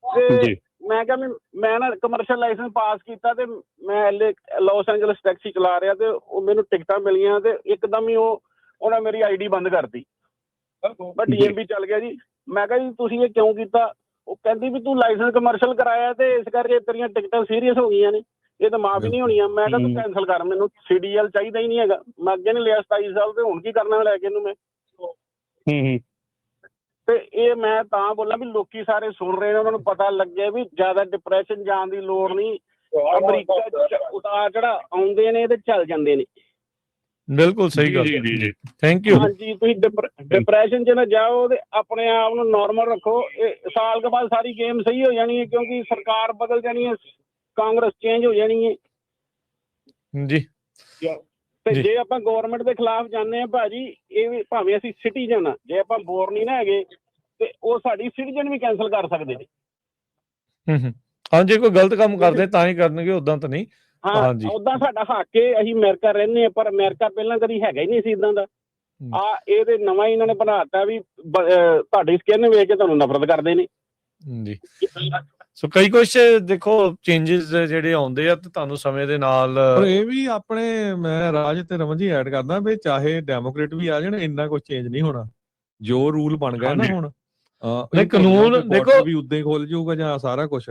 [SPEAKER 6] ਤੇ ਮੈਂ ਕਿਹਾ ਮੈਂ ਨਾ ਕਮਰਸ਼ੀਅਲ ਲਾਇਸੈਂਸ ਪਾਸ ਕੀਤਾ ਤੇ ਮੈਂ ਲਾਸ ਐਂਜਲਸ ਟੈਕਸੀ ਚਲਾ ਰਿਹਾ ਤੇ ਉਹ ਮੈਨੂੰ ਟਿਕਟਾਂ ਮਿਲੀਆਂ ਤੇ ਇੱਕਦਮ ਹੀ ਉਹਨਾਂ ਮੇਰੀ ਆਈਡੀ ਬੰਦ ਕਰਤੀ। ਮੈਂ DMV ਚੱਲ ਗਿਆ ਜੀ। ਮੈਂ ਕਿਹਾ ਜੀ ਤੁਸੀਂ ਇਹ ਕਿਉਂ ਕੀਤਾ? ਉਹ ਕਹਿੰਦੀ ਵੀ ਤੂੰ ਲਾਇਸੈਂਸ ਕਮਰਸ਼ੀਅਲ ਕਰਾਇਆ ਤੇ ਇਸ ਕਰਕੇ ਤੇਰੀਆਂ ਟਿਕਟਾਂ ਸੀਰੀਅਸ ਹੋ ਗਈਆਂ ਨੇ, ਇਹ ਤਾਂ ਮਾਫ ਹੀ ਨਹੀਂ ਹੋਣੀਆਂ। ਮੈਂ ਕਿਹਾ ਤੂੰ ਕੈਂਸਲ ਕਰ, ਮੈਨੂੰ CDL ਚਾਹੀਦਾ ਹੀ ਨਹੀਂ ਹੈਗਾ। ਮੈਂ ਅੱਗੇ ਨਹੀਂ ਲਿਆ 27 ਸਾਲ ਤੇ ਹੁਣ ਕੀ ਕਰਨਾ ਲੈ ਕੇ ਇਹਨੂੰ ਮੈਂ। ਤੇ ਇਹ ਮੈਂ ਤਾਂ ਬੋਲਾਂ ਵੀ ਲੋਕੀ ਸਾਰੇ ਸੁਣ ਰਹੇ ਨੇ, ਉਹਨਾਂ ਨੂੰ ਪਤਾ ਲੱਗੇ ਵੀ ਜ਼ਿਆਦਾ ਡਿਪਰੈਸ਼ਨ ਜਾਣ ਦੀ ਲੋੜ ਨਹੀਂ। ਅਮਰੀਕਾ ਉਤਾਰ ਚੜਾ ਆਉਂਦੇ ਨੇ ਤੇ ਚੱਲ ਜਾਂਦੇ ਨੇ।
[SPEAKER 2] ਬਿਲਕੁਲ ਸਹੀ ਗੱਲ।
[SPEAKER 3] ਜੀ
[SPEAKER 2] ਥੈਂਕ ਯੂ।
[SPEAKER 6] ਹਾਂਜੀ, ਤੁਸੀਂ ਡਿਪਰੈਸ਼ਨ 'ਚ ਨਾ ਜਾਓ ਤੇ ਆਪਣੇ ਆਪ ਨੂੰ ਨੋਰਮਲ ਰੱਖੋ। ਇਹ ਸਾਲ ਕੇ ਬਾਅਦ ਸਾਰੀ ਗੇਮ ਸਹੀ ਹੋ ਜਾਣੀ ਹੈ, ਕਿਉਂਕਿ ਸਰਕਾਰ ਬਦਲ ਜਾਣੀ ਹੈ, ਕਾਂਗਰਸ ਚੇਂਜ ਹੋ ਜਾਣੀ ਹੈ
[SPEAKER 2] ਜੀ।
[SPEAKER 6] ਤੇ ਜੇ ਆਪਾਂ ਗਵਰਨਮੈਂਟ ਦੇ ਖਿਲਾਫ ਜਾਂਦੇ ਆ ਭਾਜੀ, ਇਹ ਵੀ ਭਾਵੇਂ ਅਸੀਂ ਸਿਟੀਜ਼ਨ ਆ, ਜੇ ਆਪਾਂ ਬੋਰ ਨਹੀਂ ਨਾ ਹੈਗੇ ਤੇ ਉਹ ਸਾਡੀ ਸਿਟੀਜ਼ਨ ਵੀ ਕੈਂਸਲ ਕਰ ਸਕਦੇ ਨੇ।
[SPEAKER 2] ਹਾਂ, ਜੇ ਕੋਈ ਗਲਤ ਕੰਮ ਕਰਦੇ ਤਾਂ ਹੀ ਕਰਨਗੇ, ਉਦਾਂ ਤਾਂ ਨਹੀਂ।
[SPEAKER 6] ਹਾਂ, ਉਦਾਂ ਸਾਡਾ ਹੱਕ ਹੈ, ਅਸੀਂ ਅਮਰੀਕਾ ਰਹਿੰਦੇ ਆ, ਪਰ ਅਮਰੀਕਾ ਪਹਿਲਾਂ ਕਦੀ ਹੈਗਾ ਹੀ ਨਹੀਂ ਸੀ ਇਦਾਂ ਦਾ। ਇਹ ਤੇ ਨਵਾਂ ਹੀ ਇਹਨਾਂ ਨੇ ਬਣਾਤਾ ਵੀ ਤੁਹਾਡੀ ਸਕਿਨ ਵੇਖ ਕੇ ਤੁਹਾਨੂੰ ਨਫ਼ਰਤ ਕਰਦੇ ਨੇ
[SPEAKER 2] ਜੀ। ਸੋ ਕਈ ਕੁਛ ਦੇਖੋ ਚੇਂਜਸ ਜਿਹੜੇ ਆਉਂਦੇ ਆ ਤੇ ਤੁਹਾਨੂੰ ਸਮੇਂ ਦੇ ਨਾਲ।
[SPEAKER 1] ਪਰ ਇਹ ਵੀ ਆਪਣੇ, ਮੈਂ ਰਾਜ ਤੇ ਰਮਨ ਜੀ ਐਡ ਕਰਦਾ ਵੀ ਚਾਹੇ ਡੈਮੋਕ੍ਰੇਟ ਵੀ ਆ ਜਾਣ, ਇੰਨਾ ਕੁਝ ਚੇਂਜ ਨਹੀਂ ਹੋਣਾ। ਜੋ ਰੂਲ ਬਣ ਗਏ ਨਾ ਹੁਣ,
[SPEAKER 2] ਕਾਨੂੰਨ ਦੇਖੋ
[SPEAKER 1] ਵੀ ਉਦਾਂ ਹੀ ਖੁੱਲ ਜਾਊਗਾ ਜਾਂ ਸਾਰਾ ਕੁਝ।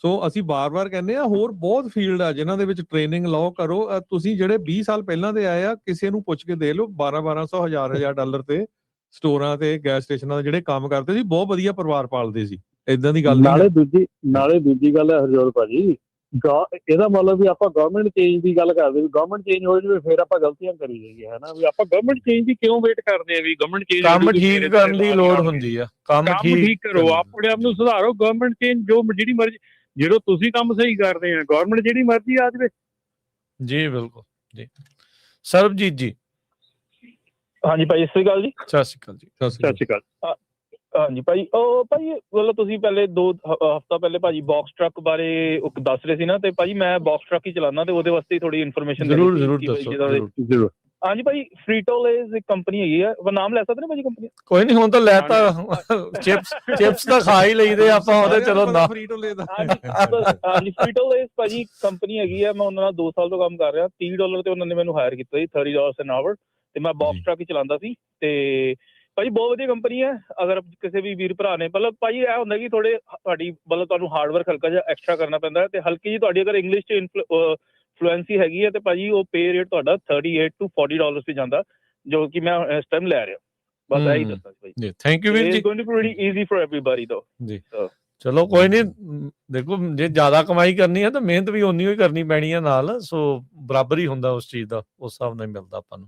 [SPEAKER 1] ਸੋ ਅਸੀਂ ਬਾਰ-ਬਾਰ ਕਹਿੰਦੇ ਆ, ਹੋਰ ਬਹੁਤ ਫੀਲਡ ਆ ਜਿਨ੍ਹਾਂ ਦੇ ਵਿੱਚ ਟ੍ਰੇਨਿੰਗ ਲਾਓ ਕਰੋ। ਤੁਸੀਂ ਜਿਹੜੇ 20 ਸਾਲ ਪਹਿਲਾਂ ਦੇ ਆਏ ਆ, ਕਿਸੇ ਨੂੰ ਪੁੱਛ ਕੇ ਦੇ ਲਓ, $1200 $1000 ਤੇ ਸਟੋਰਾਂ ਤੇ ਗੈਸ ਸਟੇਸ਼ਨਾਂ ਦੇ ਜਿਹੜੇ ਕੰਮ ਕਰਦੇ ਸੀ, ਬਹੁਤ ਵਧੀਆ ਪਰਿਵਾਰ ਪਾਲਦੇ ਸੀ। ਇਦਾਂ ਦੀ ਗੱਲ ਨਹੀਂ।
[SPEAKER 7] ਨਾਲੇ ਦੂਜੀ ਗੱਲ ਹੈ ਹਰਜੋਤ ਭਾਜੀ, ਇਹਦਾ ਮਤਲਬ ਵੀ ਆਪਾਂ ਗਵਰਨਮੈਂਟ ਚੇਂਜ ਦੀ ਗੱਲ ਕਰਦੇ, ਵੀ ਗਵਰਨਮੈਂਟ ਚੇਂਜ ਹੋ ਜਾਵੇ ਫਿਰ ਆਪਾਂ ਗਲਤੀਆਂ ਕਰੀ ਜਾਈਏ, ਹਨਾ। ਵੀ ਆਪਾਂ ਗਵਰਨਮੈਂਟ ਚੇਂਜ ਦੀ ਕਿਉਂ ਵੇਟ ਕਰਦੇ ਆ? ਵੀ ਗਵਰਨਮੈਂਟ ਚੇਂਜ
[SPEAKER 2] ਕੰਮ ਠੀਕ ਕਰਨ ਦੀ ਲੋੜ ਹੁੰਦੀ ਆ। ਕੰਮ
[SPEAKER 7] ਠੀਕ ਕਰੋ, ਆਪਣੇ ਆਪ ਨੂੰ ਸੁਧਾਰੋ। ਗਵਰਨਮੈਂਟ ਚੇਂਜ ਜੋ ਜਿਹੜੀ ਮਰਜ਼ੀ, ਜਦੋਂ ਤੁਸੀਂ ਕੰਮ ਸਹੀ ਕਰਦੇ ਆ, ਗਵਰਨਮੈਂਟ ਜਿਹੜੀ ਮਰਜ਼ੀ ਆ ਜਾਵੇ।
[SPEAKER 2] ਜੀ ਬਿਲਕੁਲ ਜੀ। ਸਰਬਜੀਤ ਜੀ।
[SPEAKER 8] ਹਾਂਜੀ ਭਾਈ, ਸਤਿ ਸ਼੍ਰੀ ਅਕਾਲ ਜੀ।
[SPEAKER 2] ਸਤਿ ਸ਼੍ਰੀ ਅਕਾਲ ਜੀ।
[SPEAKER 7] ਸਤਿ ਸ਼੍ਰੀ ਅਕਾਲ।
[SPEAKER 8] ਹਾਂਜੀ ਭਾਈ, ਉਹ ਭਾਜੀ ਮਤਲਬ ਤੁਸੀਂ ਪਹਿਲੇ 2 ਹਫ਼ਤਾ ਪਹਿਲੇ ਭਾਜੀ ਬਾਕਸ ਟਰੱਕ ਬਾਰੇ ਦੱਸ ਰਹੇ ਸੀ ਨਾ, ਤੇ ਭਾਜੀ ਮੈਂ ਬਾਕਸ ਟਰੱਕ ਹੀ ਚਲਾਉਂਦਾ ਤੇ ਉਹਦੇ ਵਾਸਤੇ ਥੋੜੀ ਇਨਫੋਰਮੇਸ਼ਨ
[SPEAKER 2] ਜ਼ਰੂਰ ਦੱਸੋ।
[SPEAKER 8] ਹਾਂਜੀ ਭਾਈ, ਫਰੀਟੋਲੇਜ਼ ਇੱਕ ਕੰਪਨੀ ਹੈਗੀ ਆ, ਉਹ ਨਾਮ ਲੈ ਸਕਦੇ ਨੇ ਭਾਜੀ ਕੰਪਨੀ?
[SPEAKER 2] ਕੋਈ ਨਹੀਂ, ਹੁਣ ਤਾਂ ਲੈਤਾ। ਚਿਪਸ ਤਾਂ ਖਾ ਹੀ ਲਈਦੇ ਆਪਾਂ ਉਹਦੇ। ਚਲੋ ਨਾ।
[SPEAKER 8] ਹਾਂਜੀ, ਫਰੀਟੋਲੇਜ਼ ਭਾਜੀ ਕੰਪਨੀ ਹੈਗੀ ਆ। ਮੈਂ ਉਹਨਾਂ ਨਾਲ 2 ਸਾਲ ਤੋਂ ਕੰਮ ਕਰ ਰਿਹਾ। $30 ਤੇ ਉਹਨਾਂ ਨੇ ਮੈਨੂੰ ਹਾਇਰ ਕੀਤਾ ਸੀ, $30 ਐਨ ਆਵਰ, ਤੇ ਮੈਂ ਬਾਕਸ ਟਰੱਕ ਹੀ ਚਲਾਉਂਦਾ ਸੀ। ਤੇ ਭਾਜੀ ਬਹੁਤ ਵਧੀਆ ਕੰਪਨੀ ਹੈ। ਅਗਰ ਕਿਸੇ ਵੀ ਵੀਰ ਭਰਾ ਨੇ, ਮਤਲਬ ਭਾਜੀ ਇਹ ਹੁੰਦਾ ਕਿ ਤੁਹਾਡੀ ਮਤਲਬ ਤੁਹਾਨੂੰ ਹਾਰਡ ਵਰਕ ਹਲਕਾ ਜਿਹਾ ਐਕਸਟਰਾ ਕਰਨਾ ਪੈਂਦਾ ਹੈ, ਤੇ ਹਲਕੀ ਜਿਹੀ ਤੁਹਾਡੀ ਅਗਰ ਇੰਗਲਿਸ਼ 'ਚ ਫਲੂਐਂਸੀ ਹੈਗੀ ਹੈ ਤੇ ਭਾਜੀ ਉਹ ਪੇ ਰੇਟ ਤੁਹਾਡਾ $38 to $40 ਤੇ ਜਾਂਦਾ, ਜੋ ਕਿ ਮੈਂ ਇਸ ਟਾਈਮ ਲੈ ਰਿਹਾ। ਬਸ ਇਹੀ ਦੱਸਣਾ ਸੀ ਭਾਜੀ।
[SPEAKER 2] ਥੈਂਕ ਯੂ ਵੀਰ ਜੀ।
[SPEAKER 8] Going to be very easy for everybody though
[SPEAKER 2] ਜੀ। ਚਲੋ ਕੋਈ ਨਹੀਂ, ਦੇਖੋ ਜੇ ਜ਼ਿਆਦਾ ਕਮਾਈ ਕਰਨੀ ਹੈ ਤਾਂ ਮਿਹਨਤ ਵੀ ਓਨੀ ਹੀ ਕਰਨੀ ਪੈਣੀ ਹੈ ਨਾਲ। ਸੋ ਬਰਾਬਰ ਹੀ ਹੁੰਦਾ ਉਸ ਚੀਜ਼ ਦਾ, ਉਸ ਹਿਸਾਬ ਨਾਲ ਮਿਲਦਾ ਆਪਾਂ ਨੂੰ।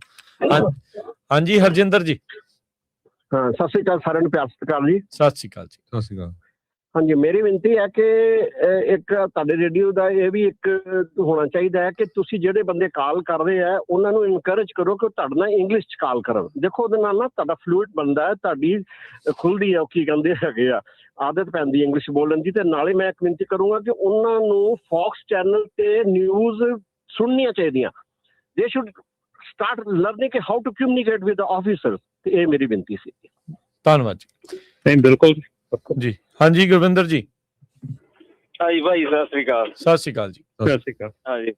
[SPEAKER 2] ਹਾਂਜੀ ਹਰਜਿੰਦਰ ਜੀ।
[SPEAKER 7] ਹਾਂ, ਸਤਿ ਸ਼੍ਰੀ ਅਕਾਲ ਸਾਰਿਆਂ ਨੂੰ, ਪਿਆਰ ਸਤਿਕਾਰ ਜੀ।
[SPEAKER 2] ਸਤਿ ਸ਼੍ਰੀ ਅਕਾਲ ਜੀ।
[SPEAKER 1] ਸਤਿ ਸ਼੍ਰੀ ਅਕਾਲ।
[SPEAKER 7] ਹਾਂਜੀ, ਮੇਰੀ ਬੇਨਤੀ ਹੈ ਕਿ ਇੱਕ ਤੁਹਾਡੇ ਰੇਡੀਓ ਦਾ ਇਹ ਵੀ ਇੱਕ ਹੋਣਾ ਚਾਹੀਦਾ ਹੈ ਕਿ ਤੁਸੀਂ ਜਿਹੜੇ ਬੰਦੇ ਕਾਲ ਕਰ ਰਹੇ ਆ ਉਹਨਾਂ ਨੂੰ ਇਨਕਰੇਜ ਕਰੋ ਕਿ ਉਹ ਤੁਹਾਡੇ ਨਾਲ ਇੰਗਲਿਸ਼ 'ਚ ਕਾਲ ਕਰਨ। ਦੇਖੋ ਉਹਦੇ ਨਾਲ ਨਾ ਤੁਹਾਡਾ ਫਲੂਇਡ ਬਣਦਾ ਹੈ, ਤੁਹਾਡੀ ਖੁੱਲ੍ਹਦੀ ਹੈ, ਉਹ ਕੀ ਕਹਿੰਦੇ ਹੈਗੇ ਆ, ਆਦਤ ਪੈਂਦੀ ਇੰਗਲਿਸ਼ ਬੋਲਣ ਦੀ। ਤੇ ਨਾਲੇ ਮੈਂ ਇੱਕ ਬੇਨਤੀ ਕਰੂੰਗਾ ਕਿ ਉਹਨਾਂ ਨੂੰ ਫੌਕਸ ਚੈਨਲ ਤੇ ਨਿਊਜ਼ ਸੁਣਨੀਆਂ ਚਾਹੀਦੀਆਂ। They should start learning how to communicate with the officer. ਤੇ ਇਹ ਮੇਰੀ ਬੇਨਤੀ ਸੀ।
[SPEAKER 2] ਧੰਨਵਾਦ ਜੀ।
[SPEAKER 7] ਨਹੀਂ, ਬਿਲਕੁਲ
[SPEAKER 2] ਜੀ। ਹਾਂਜੀ ਗੁਰਵਿੰਦਰ ਜੀ।
[SPEAKER 4] ਹਾਂਜੀ ਭਾਈ, ਸਤਿ ਸ੍ਰੀ ਅਕਾਲ।
[SPEAKER 2] ਸਤਿ ਸ਼੍ਰੀ ਅਕਾਲ ਜੀ।
[SPEAKER 7] ਸਤਿ ਸ਼੍ਰੀ ਅਕਾਲ।
[SPEAKER 4] ਹਾਂਜੀ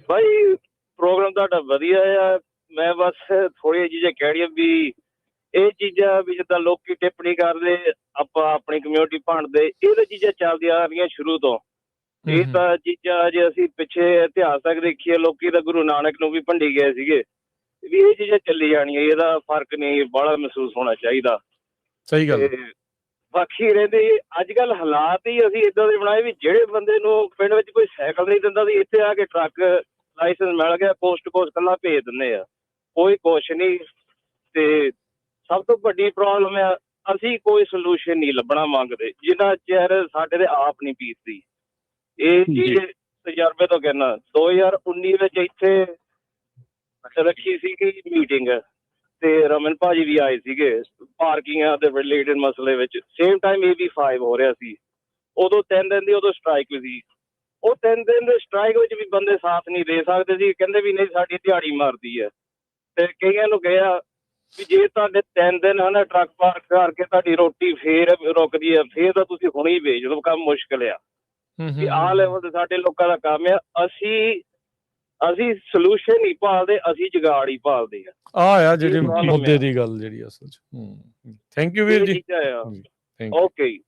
[SPEAKER 4] ਭਾਈ, ਪ੍ਰੋਗਰਾਮ ਤੁਹਾਡਾ ਵਧੀਆ ਆ। ਮੈਂ ਬਸ ਥੋੜ੍ਹੀਆਂ ਚੀਜ਼ਾਂ ਕਹਿਣੀਆਂ ਵੀ, ਇਹ ਚੀਜ਼ਾਂ ਵੀ ਜਿੱਦਾਂ ਲੋਕੀ ਟਿੱਪਣੀ ਕਰਦੇ, ਆਪਾਂ ਆਪਣੀ ਕਮਿਊਨਿਟੀ ਭੰਡਦੇ, ਇਹ ਤਾਂ ਚੀਜ਼ਾਂ ਚੱਲਦੀਆਂ ਆ ਰਹੀਆਂ ਸ਼ੁਰੂ ਤੋਂ। ਇਹ ਤਾਂ ਚੀਜ਼ਾਂ ਜੇ ਅਸੀਂ ਪਿੱਛੇ ਇਤਿਹਾਸ ਤੱਕ ਦੇਖੀਏ, ਲੋਕੀ ਤਾਂ ਗੁਰੂ ਨਾਨਕ ਨੂੰ ਵੀ ਭੰਡੀ ਗਏ ਸੀਗੇ। ਵੀ ਇਹ ਚੀਜ਼ਾਂ ਚੱਲੀ ਜਾਣੀਆਂ, ਇਹਦਾ ਫਰਕ ਨਹੀਂ ਬਾਹਲਾ ਮਹਿਸੂਸ ਹੋਣਾ ਚਾਹੀਦਾ।
[SPEAKER 2] ਸਹੀ ਗੱਲ।
[SPEAKER 4] ਬਾਕੀ ਰਹਿੰਦੇ ਅੱਜ ਕੱਲ੍ਹ ਹਾਲਾਤ ਹੀ ਅਸੀਂ ਇੱਦਾਂ ਦੇ ਬਣਾਏ ਵੀ ਜਿਹੜੇ ਬੰਦੇ ਨੂੰ ਪਿੰਡ ਵਿੱਚ ਕੋਈ ਸਾਈਕਲ ਨਹੀਂ ਦਿੰਦਾ ਸੀ, ਇੱਥੇ ਆ ਕੇ ਟਰੱਕ ਲਾਇਸੈਂਸ ਮਿਲ ਗਿਆ, ਕੋਸਟ ਟੂ ਕੋਸਟ ਇਕੱਲਾ ਭੇਜ ਦਿੰਦੇ ਆ, ਕੋਈ ਕੁਛ ਨਹੀਂ। ਤੇ ਸਭ ਤੋਂ ਵੱਡੀ ਪ੍ਰੋਬਲਮ ਆ, ਅਸੀਂ ਕੋਈ ਸੋਲੂਸ਼ਨ ਨਹੀਂ ਲੱਭਣਾ ਮੰਗਦੇ ਜਿੰਨਾ ਚਿਰ ਸਾਡੇ ਤੇ ਆਪ ਨਹੀਂ ਬੀਤਦੀ। ਇਹ ਚੀਜ਼ ਤਜਰਬੇ ਤੋਂ ਕਹਿਣਾ। 2019 ਵਿੱਚ ਇੱਥੇ ਰੱਖੀ ਸੀਗੀ ਮੀਟਿੰਗ, ਤੇ ਰਮਨ ਭਾਜੀ ਵੀ ਆਏ ਸੀਗੇ ਪਾਰਕਿੰਗਾਂ ਦੇ ਰਿਲੇਟਡ ਮਸਲੇ ਵਿੱਚ। ਸੇਮ ਟਾਈਮ AB5 ਹੋ ਰਿਹਾ ਸੀ।
[SPEAKER 9] ਉਦੋਂ 3 ਦਿਨ ਦੀ ਉਦੋਂ ਸਟ੍ਰਾਈਕ ਵੀ ਸੀ। ਉਹ 3 ਦਿਨ ਦੇ ਸਟ੍ਰਾਈਕ ਵਿੱਚ ਵੀ ਬੰਦੇ ਸਾਥ ਨਹੀਂ ਦੇ ਸਕਦੇ ਸੀ, ਕਹਿੰਦੇ ਵੀ ਨਹੀਂ ਸਾਡੀ ਦਿਹਾੜੀ ਮਾਰਦੀ ਹੈ। ਤੇ ਕਈਆਂ ਨੂੰ ਕਿਹਾ ਵੀ ਜੇ ਤੁਹਾਡੇ 3 ਦਿਨ ਹਨਾ ਟਰੱਕ ਪਾਰਕ ਕਰਕੇ ਤੁਹਾਡੀ ਰੋਟੀ ਫੇਰ ਰੁਕਦੀ ਹੈ, ਫੇਰ ਤਾਂ ਤੁਸੀਂ ਹੁਣੇ ਹੀ ਵੇਚ ਦਿਓ, ਕੰਮ ਮੁਸ਼ਕਿਲ ਆ। ਵੀ ਆਹ ਲੈਵਲ ਤੇ ਸਾਡੇ ਲੋਕਾਂ ਦਾ ਕੰਮ ਆ। ਅਸੀਂ ਸੋਲੂਸ਼ਨ ਨਹੀਂ ਭਾਲਦੇ, ਅਸੀਂ ਜੁਗਾੜ ਹੀ ਭਾਲਦੇ
[SPEAKER 2] ਆ ਜਿਹੜੀ ਮੁੱਦੇ ਦੀ ਗੱਲ ਜਿਹੜੀ ਅਸਲ 'ਚ। ਥੈਂਕ ਯੂ ਵੀਰ ਜੀ।
[SPEAKER 9] ਓਕੇ।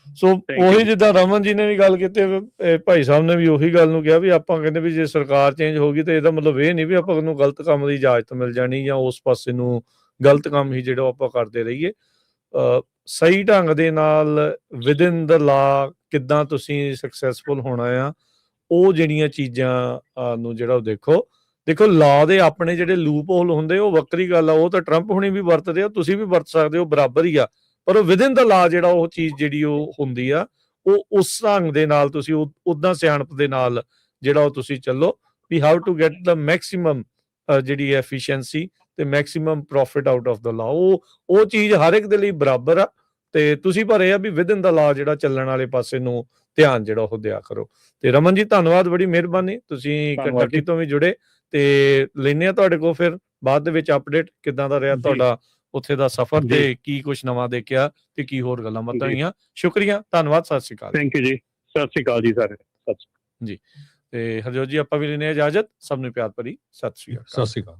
[SPEAKER 2] ਸੋ ਉਹੀ ਜਿੱਦਾਂ ਰਮਨ ਜੀ ਨੇ ਵੀ ਗੱਲ ਕੀਤੀ, ਭਾਈ ਸਾਹਿਬ ਨੇ ਵੀ ਉਹੀ ਗੱਲ ਨੂੰ ਕਿਹਾ ਵੀ ਆਪਾਂ ਕਹਿੰਦੇ ਵੀ ਜੇ ਸਰਕਾਰ ਚੇਂਜ ਹੋ ਗਈ ਤਾਂ ਇਹਦਾ ਮਤਲਬ ਇਹ ਨਹੀਂ ਵੀ ਆਪਾਂ ਨੂੰ ਗਲਤ ਕੰਮ ਦੀ ਇਜਾਜ਼ਤ ਮਿਲ ਜਾਣੀ ਜਾਂ ਉਸ ਪਾਸੇ ਨੂੰ ਗਲਤ ਕੰਮ ਹੀ ਜਿਹੜਾ ਆਪਾਂ ਕਰਦੇ ਰਹੀਏ। ਸਹੀ ਢੰਗ ਦੇ ਨਾਲ ਵਿਦਿਨ ਦ ਲਾ ਕਿੱਦਾਂ ਤੁਸੀਂ ਸਕਸੈਸਫੁਲ ਹੋਣਾ ਆ, ਉਹ ਜਿਹੜੀਆਂ ਚੀਜ਼ਾਂ ਨੂੰ ਜਿਹੜਾ ਉਹ ਦੇਖੋ ਲਾ ਦੇ ਆਪਣੇ ਜਿਹੜੇ ਲੂਪ ਹੋਲ ਹੁੰਦੇ ਉਹ ਵੱਖਰੀ ਗੱਲ ਆ, ਉਹ ਤਾਂ ਟਰੰਪ ਹੁਣੀ ਵੀ ਵਰਤਦੇ ਆ, ਤੁਸੀਂ ਵੀ ਵਰਤ ਸਕਦੇ ਹੋ, ਬਰਾਬਰ ਹੀ ਆ। ਪਰ ਉਹ ਵਿਦਿਨ ਦਾ ਲਾ ਜਿਹੜਾ ਉਹ ਚੀਜ਼ ਜਿਹੜੀ ਉਹ ਹੁੰਦੀ ਆ, ਉਹ ਉਸ ਢੰਗ ਦੇ ਨਾਲ ਤੁਸੀਂ ਉੱਦਾਂ ਸਿਆਣਪ ਦੇ ਨਾਲ ਜਿਹੜਾ ਉਹ ਤੁਸੀਂ ਚੱਲੋ ਵੀ how to get the maximum ਜਿਹੜੀ ਐਫੀਸ਼ੀਐਂਸੀ ਤੇ maximum profit out of the law. ਉਹ ਚੀਜ਼ ਹਰ ਇੱਕ ਦੇ ਲਈ ਬਰਾਬਰ ਆ। ਤੇ ਤੁਸੀਂ ਪਰ ਇਹ ਆ ਵੀ ਵਿਦਿਨ ਦਾ ਲਾ ਜਿਹੜਾ ਚੱਲਣ ਵਾਲੇ ਪਾਸੇ ਨੂੰ ਧਿਆਨ ਜਿਹੜਾ ਉਹ ਦਿਆ ਕਰੋ। ਤੇ ਰਮਨ ਜੀ ਧੰਨਵਾਦ, ਬੜੀ ਮਿਹਰਬਾਨੀ, ਤੁਸੀਂ ਕੰਟਕੀ ਤੋਂ ਵੀ ਜੁੜੇ। ਤੇ ਲੈਨੇ ਆ ਤੁਹਾਡੇ ਕੋਲ ਫਿਰ ਬਾਅਦ ਦੇ ਵਿੱਚ ਅਪਡੇਟ ਕਿੱਦਾਂ ਦਾ ਰਿਹਾ ਤੁਹਾਡਾ ਉੱਥੇ ਦਾ ਸਫ਼ਰ ਤੇ ਕੀ ਕੁਝ ਨਵਾਂ ਦੇਖਿਆ ਤੇ ਕੀ ਹੋਰ ਗੱਲਾਂ ਬਾਤਾਂ ਹੋਈਆਂ। ਸ਼ੁਕਰੀਆ, ਧੰਨਵਾਦ, ਸਤਿ ਸ਼੍ਰੀ ਅਕਾਲ।
[SPEAKER 3] ਥੈਂਕ ਯੂ ਜੀ, ਸਤਿ ਸ਼੍ਰੀ ਅਕਾਲ ਜੀ ਸਾਰੇ।
[SPEAKER 2] ਜੀ ਤੇ ਹਰਜੋਤ ਜੀ ਆਪਾਂ ਵੀ ਲੈਨੇ ਇਜਾਜ਼ਤ। ਸਭ ਨੂੰ ਪਿਆਰ ਭਰੀ ਸਤਿ ਸ਼੍ਰੀ ਅਕਾਲ।
[SPEAKER 1] ਸਤਿ ਸ਼੍ਰੀ ਅਕਾਲ।